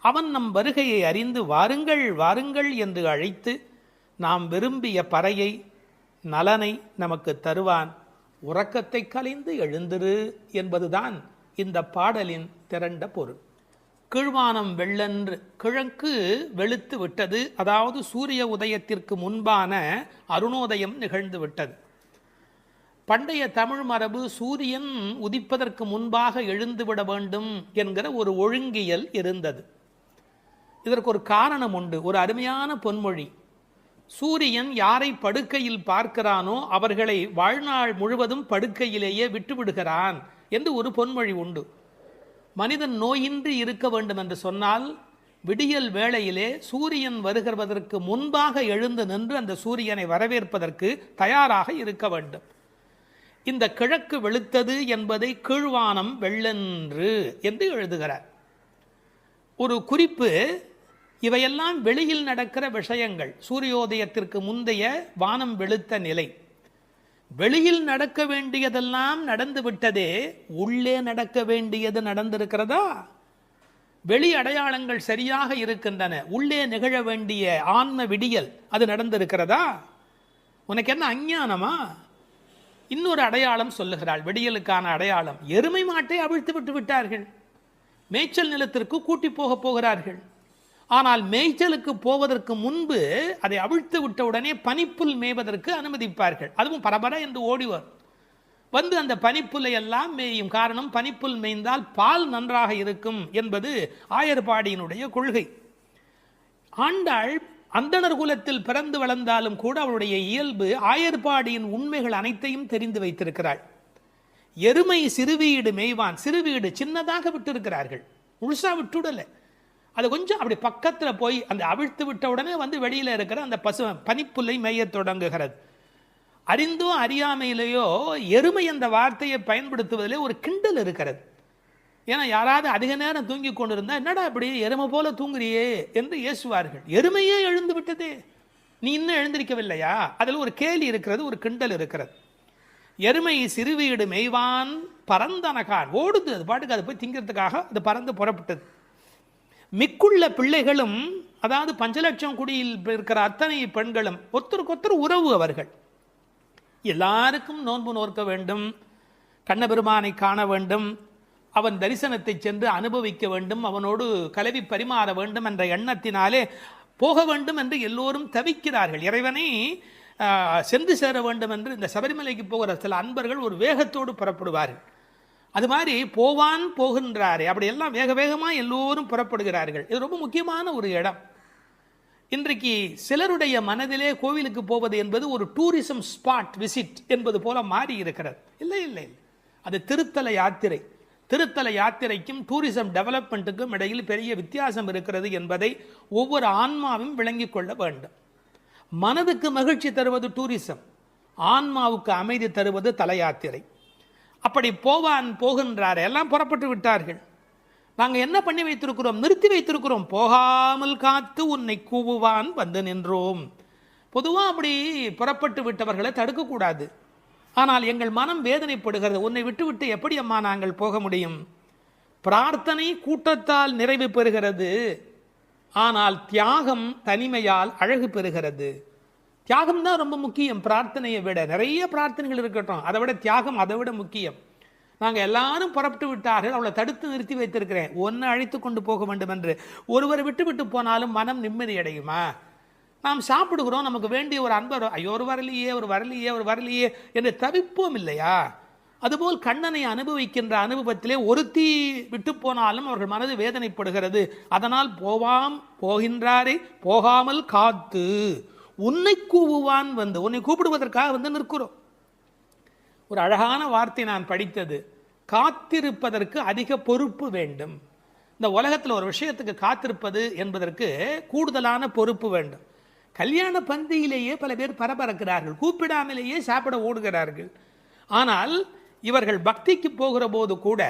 அவன் நம் வருகையை அறிந்து வாருங்கள் வாருங்கள் என்று அழைத்து நாம் விரும்பிய பறையை நலனை நமக்கு தருவான். உறக்கத்தை கலைந்து எழுந்திரு என்பதுதான் இந்த பாடலின் திரண்ட பொருள். கீழ்வானம் வெள்ளென்று, கிழக்கு வெளுத்து விட்டது, அதாவது சூரிய உதயத்திற்கு முன்பான அருணோதயம் நிகழ்ந்து விட்டது. பண்டைய தமிழ் மரபு சூரியன் உதிப்பதற்கு முன்பாக எழுந்துவிட வேண்டும் என்கிற ஒரு ஒழுங்கியல் இருந்தது. இதற்கு ஒரு காரணம் உண்டு, ஒரு அருமையான பொன்மொழி. சூரியன் யாரை படுக்கையில் பார்க்கிறானோ அவர்களை வாழ்நாள் முழுவதும் படுக்கையிலேயே விட்டுவிடுகிறான் என்று ஒரு பொன்மொழி உண்டு. மனிதன் நோயின்றி இருக்க வேண்டும் என்று சொன்னால் விடியல் வேளையிலே சூரியன் வருகிறதற்கு முன்பாக எழுந்து நின்று அந்த சூரியனை வரவேற்பதற்கு தயாராக இருக்க வேண்டும். இந்த கிழக்கு வெளுத்தது என்பதை கீழ்வானம் வெள்ளென்று என்று எழுதுகிறார். ஒரு குறிப்பு, இவையெல்லாம் வெளியில் நடக்கிற விஷயங்கள். சூரியோதயத்திற்கு முந்தைய வானம் வெளுத்த நிலை. வெளியில் நடக்க வேண்டியதெல்லாம் நடந்து விட்டதே, உள்ளே நடக்க வேண்டியது நடந்திருக்கிறதா? வெளி அடையாளங்கள் சரியாக இருக்கின்றன, உள்ளே நிகழ வேண்டிய ஆன்ம விடியல் அது நடந்திருக்கிறதா? உனக்கு என்ன அஞ்ஞானமா? இன்னொரு அடையாளம் சொல்லுகிறாள், விடியலுக்கான அடையாளம். எருமை மாட்டை அவிழ்த்து விட்டு விட்டார்கள், மேய்ச்சல் நிலத்திற்கு கூட்டி போகிறார்கள். ஆனால் மேய்ச்சலுக்கு போவதற்கு முன்பு அதை அவிழ்த்து விட்ட உடனே பனிப்புல் மேய்வதற்கு அனுமதிப்பார்கள். அதுவும் பரபர என்று ஓடிவர் வந்து அந்த பனிப்புல்லை எல்லாம் மேயும். காரணம், பனிப்புல் மேய்ந்தால் பால் நன்றாக இருக்கும் என்பது ஆயர்பாடியினுடைய கொள்கை. ஆண்டாள் அந்தணர் குலத்தில் பிறந்து வளர்ந்தாலும் கூட அவருடைய இயல்பு ஆயர்பாடியின் உண்மைகள் அனைத்தையும் தெரிந்து வைத்திருக்கிறாள். எருமை சிறுவீடு மேய்வான், சிறுவீடு சின்னதாக விட்டிருக்கிறார்கள், முழுசா விட்டுடலை. அது கொஞ்சம் அப்படி பக்கத்தில் போய் அந்த அவிழ்த்து விட்ட உடனே வந்து வெளியில் இருக்கிற அந்த பனிப்புல்லை மேய தொடங்குகிறது. அறிந்தோ அறியாமையிலேயோ எருமை என்ற வார்த்தையை பயன்படுத்துவதிலே ஒரு கிண்டல் இருக்கிறது. ஏன்னா யாராவது அதிக நேரம் தூங்கி கொண்டிருந்தா என்னடா அப்படி எருமை போல தூங்குறியே என்று ஏசுவார்கள். எருமையே எழுந்து விட்டதே, நீ இன்னும் எழுந்திருக்கவில்லையா? அதில் ஒரு கேலி இருக்கிறது, ஒரு கிண்டல் இருக்கிறது. எருமை சிறுவீடு மேய்வான் பரந்தனகான், ஓடுது, அது பாட்டுக்கு அது போய் திங்கிறதுக்காக அது பறந்து புறப்பட்டது. மிக்குள்ள பிள்ளைகளும், அதாவது 5 லட்சம் குடியில் இருக்கிற அத்தனை பெண்களும் ஒருத்தருக்கொத்தர் உறவு. அவர்கள் எல்லாருக்கும் நோன்பு நோக்க வேண்டும், கண்ணபெருமானை காண வேண்டும், அவன் தரிசனத்தை சென்று அனுபவிக்க வேண்டும், அவனோடு கலவி பரிமாற வேண்டும் என்ற எண்ணத்தினாலே போக வேண்டும் என்று எல்லோரும் தவிக்கிறார்கள். இறைவனை சென்று சேர வேண்டும் என்று இந்த சபரிமலைக்கு போகிற சில அன்பர்கள் ஒரு வேகத்தோடு புறப்படுவார்கள். அது மாதிரி போவான் போகின்றாரே, அப்படி எல்லாம் வேக வேகமாக எல்லோரும் புறப்படுகிறார்கள். இது ரொம்ப முக்கியமான ஒரு இடம். இன்றைக்கு சிலருடைய மனதிலே கோவிலுக்கு போவது என்பது ஒரு டூரிசம் ஸ்பாட் விசிட் என்பது போல மாறி இருக்கிறது. இல்லை இல்லை, அது திருத்தல யாத்திரை. திருத்தல யாத்திரைக்கும் டூரிசம் டெவலப்மெண்ட்டுக்கும் இடையில் பெரிய வித்தியாசம் இருக்கிறது என்பதை ஒவ்வொரு ஆன்மாவும் விளங்கிக் கொள்ள வேண்டும். மனதுக்கு மகிழ்ச்சி தருவது டூரிசம், ஆன்மாவுக்கு அமைதி தருவது தல யாத்திரை. அப்படி போவான் போகின்றார், எல்லாம் புறப்பட்டு விட்டார்கள். நாங்கள் என்ன பண்ணி வைத்திருக்கிறோம்? நிறுத்தி வைத்திருக்கிறோம். போகாமல் காத்து உன்னை கூவுவான் வந்து நின்றோம். பொதுவாக அப்படி புறப்பட்டு விட்டவர்களை தடுக்கக்கூடாது. ஆனால் எங்கள் மனம் வேதனைப்படுகிறது. உன்னை விட்டுவிட்டு எப்படி அம்மா நாங்கள் போக முடியும்? பிரார்த்தனை கூட்டத்தால் நிறைவு பெறுகிறது, ஆனால் தியாகம் தனிமையால் அழகு பெறுகிறது. தியாகம் தான் ரொம்ப முக்கியம். பிரார்த்தனையை விட நிறைய பிரார்த்தனைகள் இருக்கட்டும், அதை விட தியாகம் அதை விட முக்கியம். நாங்கள் எல்லாரும் புறப்பட்டு விட்டார்கள், அவளை தடுத்து நிறுத்தி வைத்திருக்கிறேன், ஒன்று அழைத்து கொண்டு போக வேண்டும் என்று. ஒருவர் விட்டு விட்டு போனாலும் மனம் நிம்மதி அடையுமா? நாம் சாப்பிடுகிறோம், நமக்கு வேண்டிய ஒரு அன்பர், ஐயோ ஒரு வரலையே ஒரு வரலையே ஒரு வரலையே என்று தவிப்போம் இல்லையா? அதுபோல் கண்ணனை அனுபவிக்கின்ற அனுபவத்திலே ஒருத்தி விட்டு போனாலும் அவர்கள் மனது வேதனைப்படுகிறது. அதனால் போகின்றாரே போகாமல் காத்து உன்னை கூவுவான் வந்து, உன்னை கூப்பிடுவதற்காக வந்து நிற்கிறோம். ஒரு அழகான வார்த்தை நான் படித்தது, காத்திருப்பதற்கு அதிக பொறுப்பு வேண்டும். இந்த உலகத்தில் ஒரு விஷயத்துக்கு காத்திருப்பது என்பதற்கு கூடுதலான பொறுப்பு வேண்டும். கல்யாண பந்தியிலேயே பல பேர் பரபரக்கிறார்கள், கூப்பிடாமலேயே சாப்பிட ஓடுகிறார்கள். ஆனால் இவர்கள் பக்திக்கு போகிற போது கூட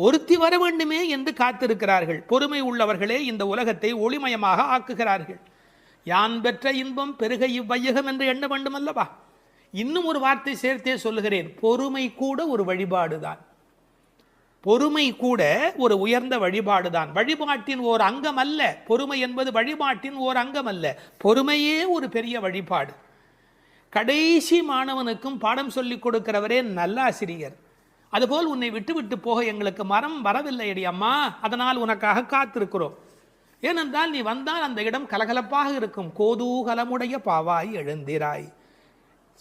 ஒருத்தி வர வேண்டுமே என்று காத்திருக்கிறார்கள். பொறுமை உள்ளவர்களே இந்த உலகத்தை ஒளிமயமாக ஆக்குகிறார்கள். யான் பெற்ற இன்பம் பெருக இவ்வையகம் என்று எண்ண வேண்டும் அல்லவா? இன்னும் ஒரு வார்த்தை சேர்த்தே சொல்லுகிறேன், பொறுமை கூட ஒரு வழிபாடுதான். பொறுமை கூட ஒரு உயர்ந்த வழிபாடுதான். வழிபாட்டின் ஓர் அங்கம் அல்ல பொறுமை என்பது, வழிபாட்டின் ஓர் அங்கம் அல்ல, பொறுமையே ஒரு பெரிய வழிபாடு. கடைசி மாணவனுக்கும் பாடம் சொல்லிக் கொடுக்கிறவரே நல்லாசிரியர். அதுபோல் உன்னை விட்டு விட்டு போக எங்களுக்கு மரம் வரவில்லை அடி அம்மா, அதனால் உனக்காக காத்திருக்கிறோம். ஏனென்றால் நீ வந்தால் அந்த இடம் கலகலப்பாக இருக்கும். கோதூகலமுடைய பாவாய் எழுந்திராய்.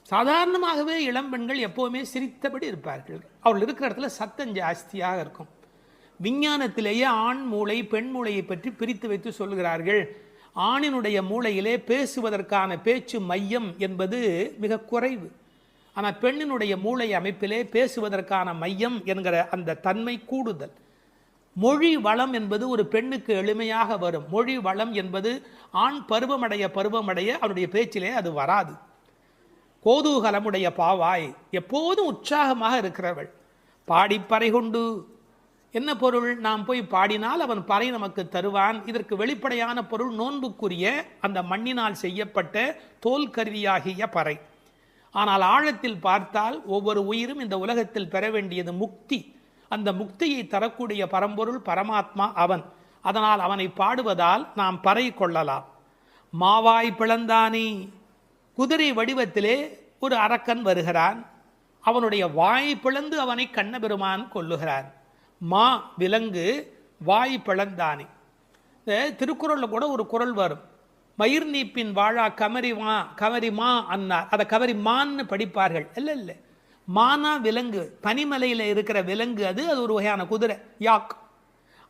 சாதாரணமாகவே இளம்பெண்கள் எப்போவுமே சிரித்தபடி இருப்பார்கள். அவள் இருக்கிற இடத்துல சத்தம் ஜாஸ்தியாக இருக்கும். விஞ்ஞானத்திலேயே ஆண் மூளை பெண் மூளையை பற்றி பிரித்து வைத்து சொல்கிறார்கள். ஆணினுடைய மூளையிலே பேசுவதற்கான பேச்சு மையம் என்பது மிக குறைவு. ஆனால் பெண்ணினுடைய மூளை அமைப்பிலே பேசுவதற்கான மையம் என்கிற அந்த தன்மை கூடுதல். மொழி வளம் என்பது ஒரு பெண்ணுக்கு எளிமையாக வரும். மொழி வளம் என்பது ஆண் பருவமடைய அவருடைய பேச்சிலே அது வராது. கோதூகலமுடைய பாவாய், எப்போதும் உற்சாகமாக இருக்கிறவள். பாடிப்பறை கொண்டு, என்ன பொருள்? நாம் போய் பாடினால் அவன் பறை நமக்கு தருவான். இதற்கு வெளிப்படையான பொருள் நோன்புக்குரிய அந்த மண்ணினால் செய்யப்பட்ட தோல் கருவியாகிய பறை. ஆனால் ஆழத்தில் பார்த்தால் ஒவ்வொரு உயிரும் இந்த உலகத்தில் பெற வேண்டியது முக்தி. அந்த முக்தியை தரக்கூடிய பரம்பொருள் பரமாத்மா அவன். அதனால் அவனை பாடுவதால் நாம் பறை கொள்ளலாம். மாவாய் பிளந்தானே, குதிரை வடிவத்திலே ஒரு அரக்கன் வருகிறான். அவனுடைய வாய் பிளந்து அவனை கண்ணபெருமான் கொல்லுகிறான். மா விலங்கு, வாய் பிளந்தானே. இந்த திருக்குறளில் கூட ஒரு குறள் வரும், மயிர் நீப்பின் வாழா கவரி மா அன்னார். அதை கவரி மான்னு படிப்பார்கள். இல்லை, மானா விலங்கு, பனிமலையில் இருக்கிற விலங்கு. அது ஒரு வகையான குதிரை, யாக்.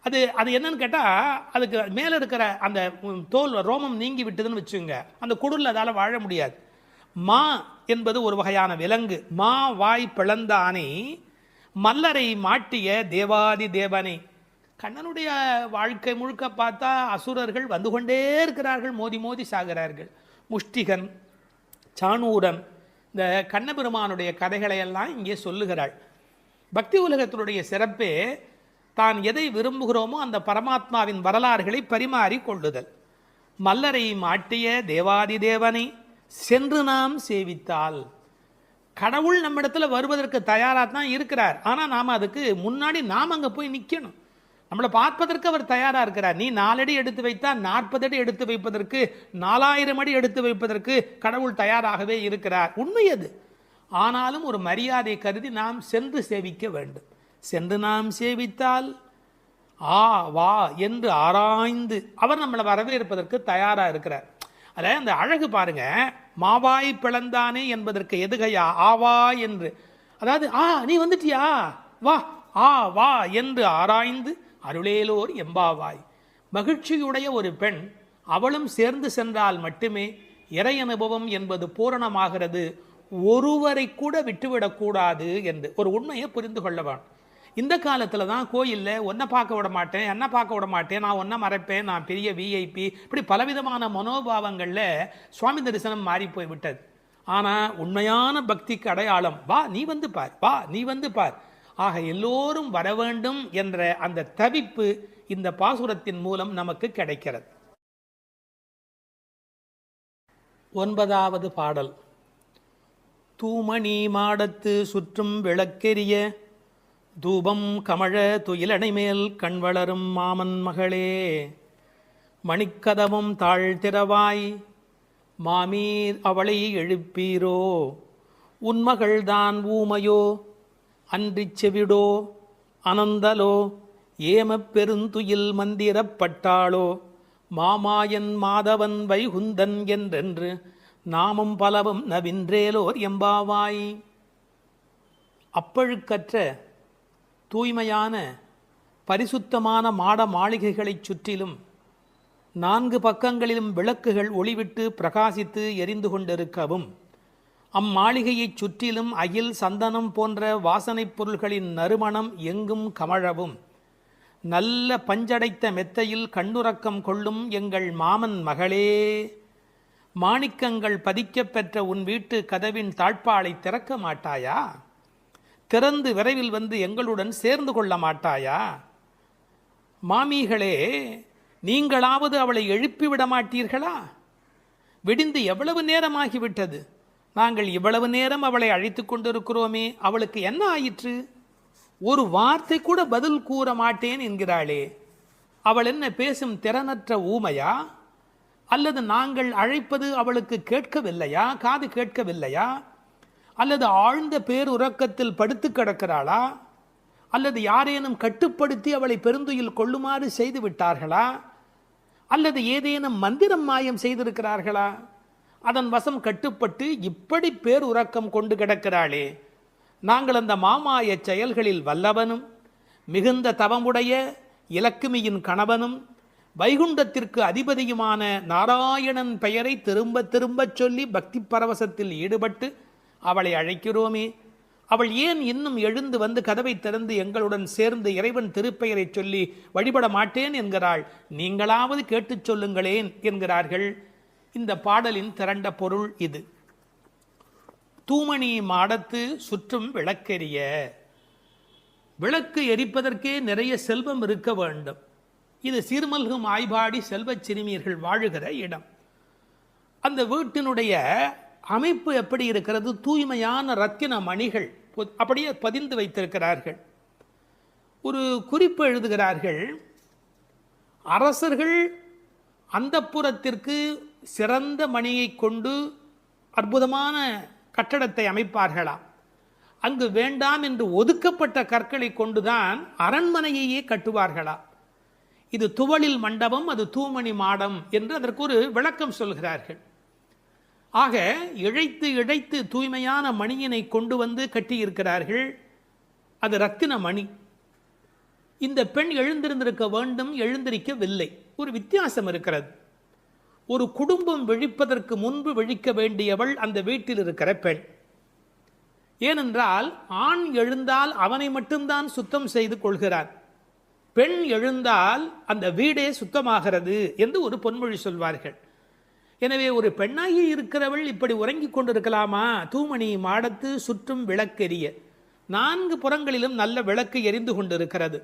அது என்னன்னு கேட்டால், அதுக்கு மேலே இருக்கிற அந்த தோல் ரோமம் நீங்கி விட்டுதுன்னு வச்சுங்க, அந்த குடலில் அதால் வாழ முடியாது. மா என்பது ஒரு வகையான விலங்கு. மா வாய் பிளந்தானே, மல்லரை மாட்டிய தேவாதி தேவனை. கண்ணனுடைய வாழ்க்கை முழுக்க பார்த்தா அசுரர்கள் வந்து கொண்டே இருக்கிறார்கள், மோதி மோதி சாகிறார்கள். முஷ்டிகன், சாணூரன், இந்த கண்ணபெருமானுடைய கதைகளை எல்லாம் இங்கே சொல்லுகிறாள். பக்தி உலகத்தினுடைய சிறப்பே தான் எதை விரும்புகிறோமோ அந்த பரமாத்மாவின் வரலாறுகளை பரிமாறி கொள்ளுதல். மல்லரை மாட்டிய தேவாதி தேவனை சென்று நாம் சேவித்தால், கடவுள் நம்ம இடத்துல வருவதற்கு தயாராக தான் இருக்கிறார். ஆனால் நாம் அதுக்கு முன்னாடி நாம் அங்கே போய் நிற்கணும். நம்மளை பார்ப்பதற்கு அவர் தயாராக இருக்கிறார். நீ 4 அடி எடுத்து வைத்தால் 40 அடி எடுத்து வைப்பதற்கு, 4000 அடி எடுத்து வைப்பதற்கு கடவுள் தயாராகவே இருக்கிறார். உண்மை அது. ஆனாலும் ஒரு மரியாதை கருதி நாம் சென்று சேவிக்க வேண்டும். சென்று நாம் சேவித்தால் வா என்று ஆராய்ந்து அவர் நம்மளை வரவேற்பதற்கு தயாராக இருக்கிறார். அதில் அந்த அழகு பாருங்க, மாவாய் பிளந்தானே என்பதற்கு எதுகையா ஆவா என்று. அதாவது நீ வந்துட்டியா, வா வா என்று ஆராய்ந்து அருளேலோர் எம்பாவாய். மகிழ்ச்சியுடைய ஒரு பெண், அவளும் சேர்ந்து சென்றால் மட்டுமே இறை அனுபவம் என்பது பூரணமாகிறது. ஒருவரை கூட விட்டுவிடக்கூடாது என்று ஒரு உண்மையை புரிந்து கொள்ளவான். இந்த காலத்தில் தான் கோயிலில் ஒன்றை பார்க்க விட மாட்டேன், என்ன பார்க்க விட மாட்டேன், நான் ஒன்றை மறைப்பேன், நான் பெரிய விஐபி, இப்படி பலவிதமான மனோபாவங்களில் சுவாமி தரிசனம் மாறி போய் விட்டது. ஆனால் உண்மையான பக்திக்கு அடையாளம் வா நீ வந்து பார், வா நீ வந்து பார். ஆக எல்லோரும் வர வேண்டும் என்ற அந்த தவிப்பு இந்த பாசுரத்தின் மூலம் நமக்கு கிடைக்கிறது. 9வது பாடல். தூமணி மாடத்து சுற்றும் விளக்கெரிய தூபம் கமழ துயிலடை மேல் கண் வளரும் மாமன் மகளே, மணிக்கதவும் தாழ்த்திரவாய் மாமீர் அவளை எழுப்பீரோ, உன்மகள்தான் ஊமையோ அன்றிச் செவிடோ அனந்தலோ ஏமப் பெருந்துயில் மந்திரப்பட்டாளோ, மாமாயன் மாதவன் வைகுந்தன் என்றென்று நாமும் பலவும் நவின்றேலோர் எம்பாவாய். அப்பழுக்கற்ற தூய்மையான பரிசுத்தமான மாட மாளிகைகளைச் சுற்றிலும் 4 பக்கங்களிலும் விளக்குகள் ஒளிவிட்டு பிரகாசித்து எரிந்து கொண்டிருக்கவும், அம்மாளிகையைச் சுற்றிலும் அகில் சந்தனம் போன்ற வாசனைப் பொருள்களின் நறுமணம் எங்கும் கமழவும், நல்ல பஞ்சடைத்த மெத்தையில் கண்ணுறக்கம் கொள்ளும் எங்கள் மாமன் மகளே, மாணிக்கங்கள் பதிக்கப் பெற்ற உன் வீட்டு கதவின் தாழ்பாளை திறக்க மாட்டாயா? திறந்து விரைவில் வந்து எங்களுடன் சேர்ந்து கொள்ள மாட்டாயா? மாமிகளே, நீங்களாவது அவளை எழுப்பிவிட மாட்டீர்களா? விடிந்து எவ்வளவு நேரமாகிவிட்டது. நாங்கள் இவ்வளவு நேரம் அவளை அழைத்து கொண்டிருக்கிறோமே, அவளுக்கு என்ன ஆயிற்று? ஒரு வார்த்தை கூட பதில் கூற மாட்டேன் என்கிறாளே. அவள் என்ன பேசும் திறனற்ற ஊமையா? அல்லது நாங்கள் அழைப்பது அவளுக்கு கேட்கவில்லையா? காது கேட்கவில்லையா? அல்லது ஆழ்ந்த பேருறக்கத்தில் படுத்து கிடக்கிறாளா? அல்லது யாரேனும் கட்டுப்படுத்தி அவளை பெருந்துயில் கொள்ளுமாறு செய்து விட்டார்களா? அல்லது ஏதேனும் மந்திரம் மாயம் செய்திருக்கிறார்களா? அதன் வசம் கட்டுப்பட்டு இப்படி பேருறக்கம் கொண்டு கிடக்கிறாளே. நாங்கள் அந்த மாமாய செயல்களில் வல்லவனும் மிகுந்த தவமுடைய இலக்குமியின் கணவனும் வைகுண்டத்திற்கு அதிபதியுமான நாராயணன் பெயரை திரும்ப திரும்பச் சொல்லி பக்தி பரவசத்தில் ஈடுபட்டு அவளை அழைக்கிறோமே, அவள் ஏன் இன்னும் எழுந்து வந்து கதவை திறந்து எங்களுடன் சேர்ந்து இறைவன் திருப்பெயரை சொல்லி வழிபட மாட்டேன் என்கிறாள்? நீங்களாவது கேட்டுச் சொல்லுங்களேன் என்கிறார்கள். இந்த பாடலின் திரண்ட பொருள் இது. தூமணி மாடத்து சுற்றும் விளக்கெரிய. விளக்கு எரிப்பதற்கே நிறைய செல்வம் இருக்க வேண்டும். இது சீர்மல்கும் ஆய்பாடி செல்வச் சிறுமியர்கள் வாழுகிற இடம். அந்த வீட்டினுடைய அமைப்பு எப்படி இருக்கிறது? தூய்மையான ரத்தின மணிகள் அப்படியே பதிந்து வைத்திருக்கிறார்கள். ஒரு குறிப்பு எழுதுகிறார்கள், அரசர்கள் அந்தப்புறத்திற்கு சிறந்த மணியை கொண்டு அற்புதமான கட்டடத்தை அமைப்பார்களாம். அங்கு வேண்டாம் என்று ஒதுக்கப்பட்ட கற்களை கொண்டுதான் அரண்மனையையே கட்டுவார்களாம். இது துவளில் மண்டபம், அது தூமணி மாடம் என்று அதற்கு ஒரு விளக்கம் சொல்கிறார்கள். ஆக இழைத்து இழைத்து தூய்மையான மணியினை கொண்டு வந்து கட்டியிருக்கிறார்கள். அது ரத்தின மணி. இந்த பெண் எழுந்திருந்திருக்க வேண்டும், எழுந்திருக்கவில்லை. ஒரு வித்தியாசம் இருக்கிறது. ஒரு குடும்பம் விழிப்பதற்கு முன்பு விழிக்க வேண்டியவள் அந்த வீட்டில் இருக்கிற பெண். ஏனென்றால் ஆண் எழுந்தால் அவனை மட்டும்தான் சுத்தம் செய்து கொள்கிறான். பெண் எழுந்தால் அந்த வீடே சுத்தமாகிறது என்று ஒரு பொன்மொழி சொல்வார்கள். எனவே ஒரு பெண்ணாகி இருக்கிறவள் இப்படி உறங்கிக் கொண்டிருக்கலாமா? தூமணி மாடத்து சுற்றும் விளக்கெரிய. 4 புறங்களிலும் நல்ல விளக்கு எரிந்து கொண்டிருக்கிறது.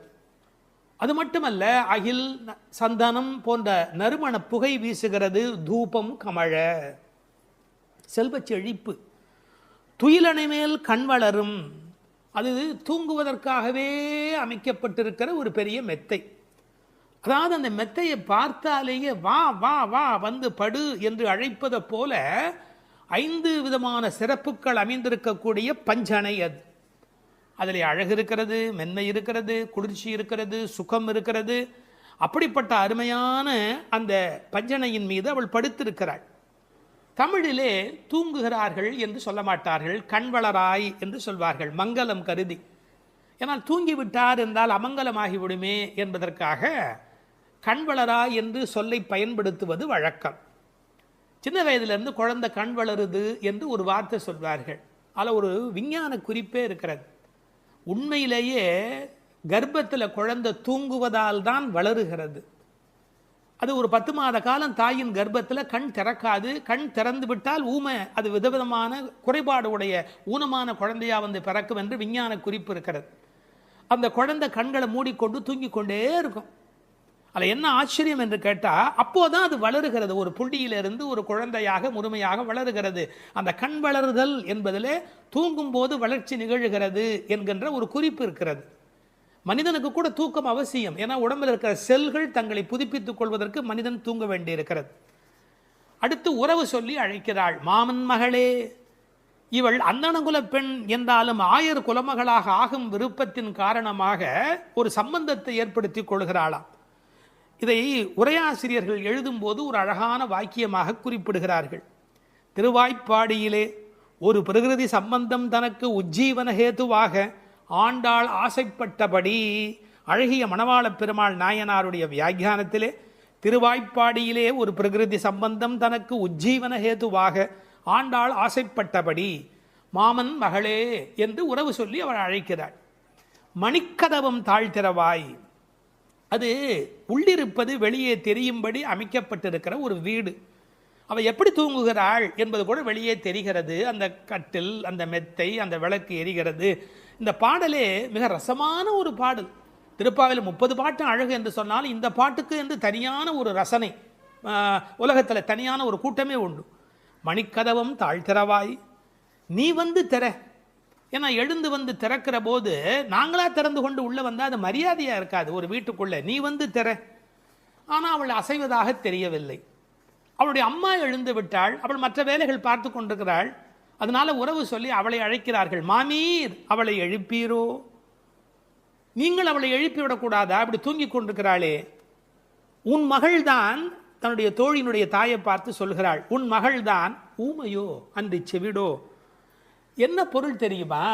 அது மட்டுமல்ல, அகில் சந்தனம் போன்ற நறுமண புகை வீசுகிறது. தூபம் கமழ, செல்வச் செழிப்பு. துயிலணை மேல் கண் வளரும். அது தூங்குவதற்காகவே அமைக்கப்பட்டிருக்கிற ஒரு பெரிய மெத்தை. அதாவது அந்த மெத்தையை பார்த்தாலேயே வா வா வா வந்து படு என்று அழைப்பதை போல 5 விதமான சிறப்புகள் அமைந்திருக்கக்கூடிய பஞ்சனை அது. அதில் அழகு இருக்கிறது, மென்மை இருக்கிறது, குளிர்ச்சி இருக்கிறது, சுகம் இருக்கிறது. அப்படிப்பட்ட அருமையான அந்த பஞ்சனையின் மீது அவள் படுத்திருக்கிறாள். தமிழிலே தூங்குகிறார்கள் என்று சொல்ல மாட்டார்கள், கண்வளராய் என்று சொல்வார்கள், மங்களம் கருதி. ஏன்னால் தூங்கிவிட்டார் என்றால் அமங்கலமாகிவிடுமே என்பதற்காக கண்வளராய் என்று சொல்லை பயன்படுத்துவது வழக்கம். சின்ன வயதிலிருந்து குழந்தை கண் வளருது என்று ஒரு வார்த்தை சொல்வார்கள். அதில் ஒரு விஞ்ஞான குறிப்பே இருக்கிறது. உண்மையிலேயே கர்ப்பத்தில் குழந்தை தூங்குவதால் தான் வளருகிறது. அது ஒரு 10 மாத காலம் தாயின் கர்ப்பத்தில் கண் திறக்காது. கண் திறந்து விட்டால் ஊமை, அது விதவிதமான குறைபாடு உடைய ஊனமான குழந்தையா வந்து பிறக்கும் என்று விஞ்ஞான குறிப்பு இருக்கிறது. அந்த குழந்தை கண்களை மூடிக்கொண்டு தூங்கிக் கொண்டே இருக்கும். அதில் என்ன ஆச்சரியம் என்று கேட்டால், அப்போதான் அது வளருகிறது. ஒரு புள்ளியிலிருந்து ஒரு குழந்தையாக முழுமையாக வளருகிறது. அந்த கண் வளருதல் என்பதிலே தூங்கும் போது வளர்ச்சி நிகழ்கிறது என்கின்ற ஒரு குறிப்பு இருக்கிறது. மனிதனுக்கு கூட தூக்கம் அவசியம். ஏன்னா உடம்பில் இருக்கிற செல்கள் தங்களை புதுப்பித்துக் கொள்வதற்கு மனிதன் தூங்க வேண்டி இருக்கிறது. அடுத்து உறவு சொல்லி அழைக்கிறாள். மாமன் மகளே. இவள் அந்தணகுல பெண் என்றாலும் ஆயர் குலமகளாக ஆகும் விருப்பத்தின் காரணமாக ஒரு சம்பந்தத்தை ஏற்படுத்திக் கொள்கிறாளாம். இதை உரையாசிரியர்கள் எழுதும்போது ஒரு அழகான வாக்கியமாக குறிப்பிடுகிறார்கள். திருவாய்ப்பாடியிலே ஒரு பிரகிருதி சம்பந்தம் தனக்கு உஜ்ஜீவன ஹேதுவாக ஆண்டாள் ஆசைப்பட்டபடி, அழகிய மணவாள பெருமாள் நாயனாருடைய வியாக்கியானத்திலே, திருவாய்ப்பாடியிலே ஒரு பிரகிருதி சம்பந்தம் தனக்கு உஜ்ஜீவன ஹேதுவாக ஆண்டாள் ஆசைப்பட்டபடி மாமன் மகளே என்று உறவு சொல்லி அவள் அழைக்கிறாள். மணிக்கதவம் தாழ்த்திரவாய். அது உள்ளிருப்பது வெளியே தெரியும்படி அமைக்கப்பட்டிருக்கிற ஒரு வீடு. அவள் எப்படி தூங்குகிறாள் என்பது கூட வெளியே தெரிகிறது. அந்த கட்டில், அந்த மெத்தை, அந்த விளக்கு எரிகிறது. இந்த பாடலே மிக ரசமான ஒரு பாடல். திருப்பாவையில் 30 பாட்டு அழகு என்று சொன்னால், இந்த பாட்டுக்கு என்று தனியான ஒரு ரசனை உலகத்தில் தனியான ஒரு கூட்டமே உண்டு. மணிக்கதவம் தாழ்த்திரவாய், நீ வந்து திற. ஏன்னா எழுந்து வந்து திறக்கிற போது நாங்களா திறந்து கொண்டு உள்ளே வந்தால் அது மரியாதையாக இருக்காது ஒரு வீட்டுக்குள்ளே. நீ வந்து திற. ஆனால் அவள் அசைவதாக தெரியவில்லை. அவளுடைய அம்மா எழுந்து விட்டாள். அவள் மற்ற வேலைகள் பார்த்து கொண்டிருக்கிறாள். அதனால உறவு சொல்லி அவளை அழைக்கிறார்கள். மாமீர், அவளை எழுப்பீரோ? நீங்கள் அவளை எழுப்பிவிடக்கூடாதா? அப்படி தூங்கி கொண்டிருக்கிறாளே. உன் மகள்தான் தன்னுடைய தோழியினுடைய தாயை பார்த்து சொல்கிறாள், உன் மகள்தான் ஊமையோ அன்றி செவிடோ. என்ன பொருள் தெரியுமா?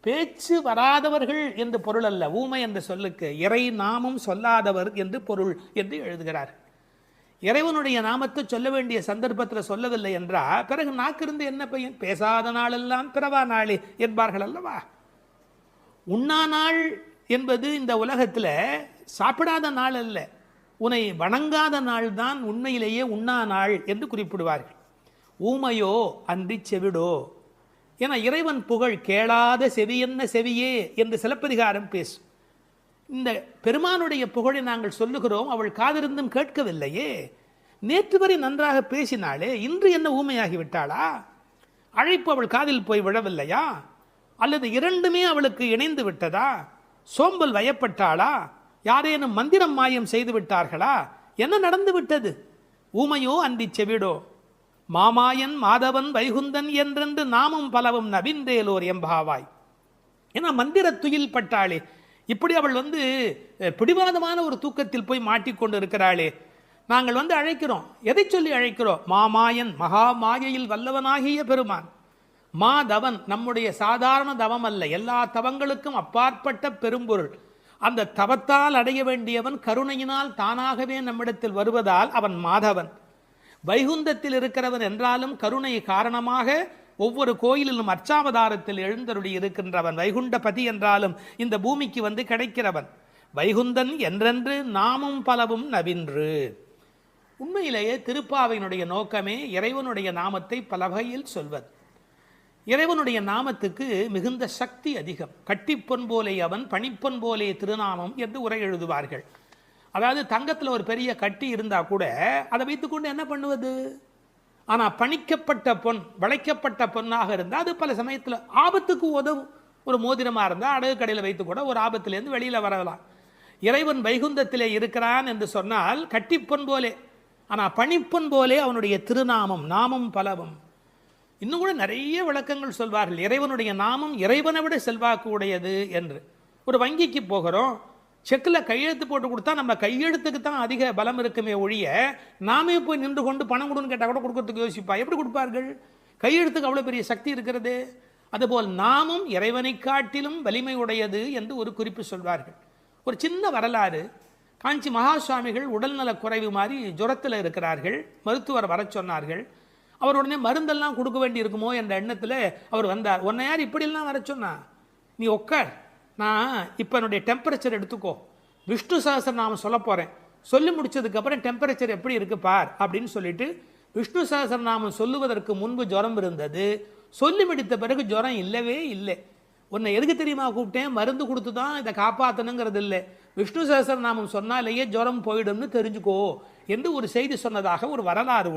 பேச்சு வராதவர்கள் என்று பொருள் அல்ல. ஊமை என்ற சொல்லுக்கு இறை நாமம் சொல்லாதவர் என்று பொருள் என்று எழுதுகிறார். இறைவனுடைய நாமத்தை சொல்ல வேண்டிய சந்தர்ப்பத்தில் சொல்லவில்லை என்றால் பிறகு நாக்கிருந்து என்ன பையன்? பேசாத நாளெல்லாம் பிறவா நாளே என்பார்கள் அல்லவா? உண்ணா நாள் என்பது இந்த உலகத்தில் சாப்பிடாத நாள் அல்ல, உன்னை வணங்காத நாள் தான் உண்மையிலேயே உண்ணா நாள் என்று குறிப்பிடுவார்கள். ஊமையோ அன்றி செவிடோ. என இறைவன் புகழ் கேளாத செவியென்ன செவியே என்று சிலப்பதிகாரம் பேசும். இந்த பெருமானுடைய புகழை நாங்கள் சொல்லுகிறோம், அவள் காதிருந்தும் கேட்கவில்லையே. நேற்று வரை நன்றாக பேசினாளே, இன்று என்ன ஊமையாகி விட்டாளா? அழைப்பு அவள் காதில் போய் விழவில்லையா? அல்லது இரண்டுமே அவளுக்கு இணைந்து விட்டதா? சோம்பல் வயப்பட்டாளா? யாரேனும் மந்திரம் மாயம் செய்து விட்டார்களா? என்ன நடந்து விட்டது? ஊமையோ அன்றி செவிடோ. மாமாயன் மாதவன் வைகுந்தன் என்றென்று நாமும் பலவும் நவின்றேலோர் எம்பாவாய். ஏன்னா மந்திர துயில் பட்டாளே. இப்படி அவள் பிடிவாதமான ஒரு தூக்கத்தில் போய் மாட்டிக்கொண்டு இருக்கிறாளே. நாங்கள் அழைக்கிறோம். எதை சொல்லி அழைக்கிறோம்? மாமாயன், மகா மாயையில் வல்லவனாகிய பெருமான். மாதவன் நம்முடைய சாதாரண தவம் அல்ல, எல்லா தவங்களுக்கும் அப்பாற்பட்ட பெரும்பொருள். அந்த தவத்தால் அடைய வேண்டியவன் கருணையினால் தானாகவே நம்மிடத்தில் வருவதால் அவன் மாதவன். வைகுந்தத்தில் இருக்கிறவன் என்றாலும் கருணை காரணமாக ஒவ்வொரு கோயிலிலும் அர்ச்சாவதாரத்தில் எழுந்தருளி இருக்கின்றவன். வைகுண்டபதி என்றாலும் இந்த பூமிக்கு கிடைக்கிறவன். வைகுந்தன் என்றென்று நாமும் பலவும் நவின்று. உண்மையிலேயே திருப்பாவையினுடைய நோக்கமே இறைவனுடைய நாமத்தை பல வகையில் சொல்வது. இறைவனுடைய நாமத்துக்கு மிகுந்த சக்தி அதிகம். கட்டிப்பொன் போலே அவன், பணிப்பொன் போலே திருநாமம் என்று உரை எழுதுவார்கள். அதாவது தங்கத்தில் ஒரு பெரிய கட்டி இருந்தால் கூட அதை வைத்துக்கொண்டு என்ன பண்ணுவது? ஆனால் பணிக்கப்பட்ட பொன், வளைக்கப்பட்ட பொன்னாக இருந்தால் அது பல சமயத்தில் ஆபத்துக்கு உதவும். ஒரு மோதிரமாக இருந்தால் அடகு கடையில் வைத்து கூட ஒரு ஆபத்திலேருந்து வெளியில் வரலாம். இறைவன் வைகுந்தத்திலே இருக்கிறான் என்று சொன்னால் கட்டிப்பொன் போலே, ஆனால் பணிப்பொன் போலே அவனுடைய திருநாமம், நாமம் பலவும். இன்னும் கூட நிறைய விளக்கங்கள் சொல்வார்கள். இறைவனுடைய நாமம் இறைவனை விட செல்வாக்கு உடையது என்று. ஒரு வங்கிக்கு போகிறோம், செக்கில் கையெழுத்து போட்டு கொடுத்தா நம்ம கையெழுத்துக்கு தான் அதிக பலம் இருக்குமே ஒழிய நாமே போய் நின்று கொண்டு பணம் கொடுன்னு கேட்டால் கூட கொடுக்கறதுக்கு யோசிப்பா. எப்படி கொடுப்பார்கள்? கையெழுத்துக்கு அவ்வளோ பெரிய சக்தி இருக்கிறது. அதுபோல் நாமும் இறைவனை காட்டிலும் வலிமை உடையது என்று ஒரு குறிப்பு சொல்வார்கள். ஒரு சின்ன வரலாறு. காஞ்சி மகா சுவாமிகள் உடல்நல குறைவு மாதிரி ஜுரத்தில் இருக்கிறார்கள். மருத்துவர் வர சொன்னார்கள். அவர் உடனே மருந்தெல்லாம் கொடுக்க வேண்டி இருக்குமோ என்ற எண்ணத்தில் அவர் வந்தார். உன்னை யார் இப்படிலாம் வர சொன்னா? நீ உட்கார், நான் இப்போ என்னுடைய டெம்பரேச்சர் எடுத்துக்கோ, விஷ்ணு சஹஸ்ரநாமம் சொல்ல போகிறேன், சொல்லி முடிச்சதுக்கப்புறம் டெம்பரேச்சர் எப்படி இருக்கு பார் அப்படின்னு சொல்லிட்டு விஷ்ணு சஹஸ்ரநாமம் சொல்லுவதற்கு முன்பு ஜுரம் இருந்தது. சொல்லி முடித்த பிறகு ஜுரம் இல்லவே இல்லை. உன்னை எதுக்கு தெரியுமா கூப்பிட்டேன், மருந்து கொடுத்து தான் இதை காப்பாற்றணுங்கிறது இல்லை, விஷ்ணு சஹஸ்ரநாமம் சொன்னாலேயே ஜுரம் போயிடும்னு தெரிஞ்சுக்கோ என்று ஒரு செய்தி சொன்னதாக ஒரு வரலாறு உண்டு.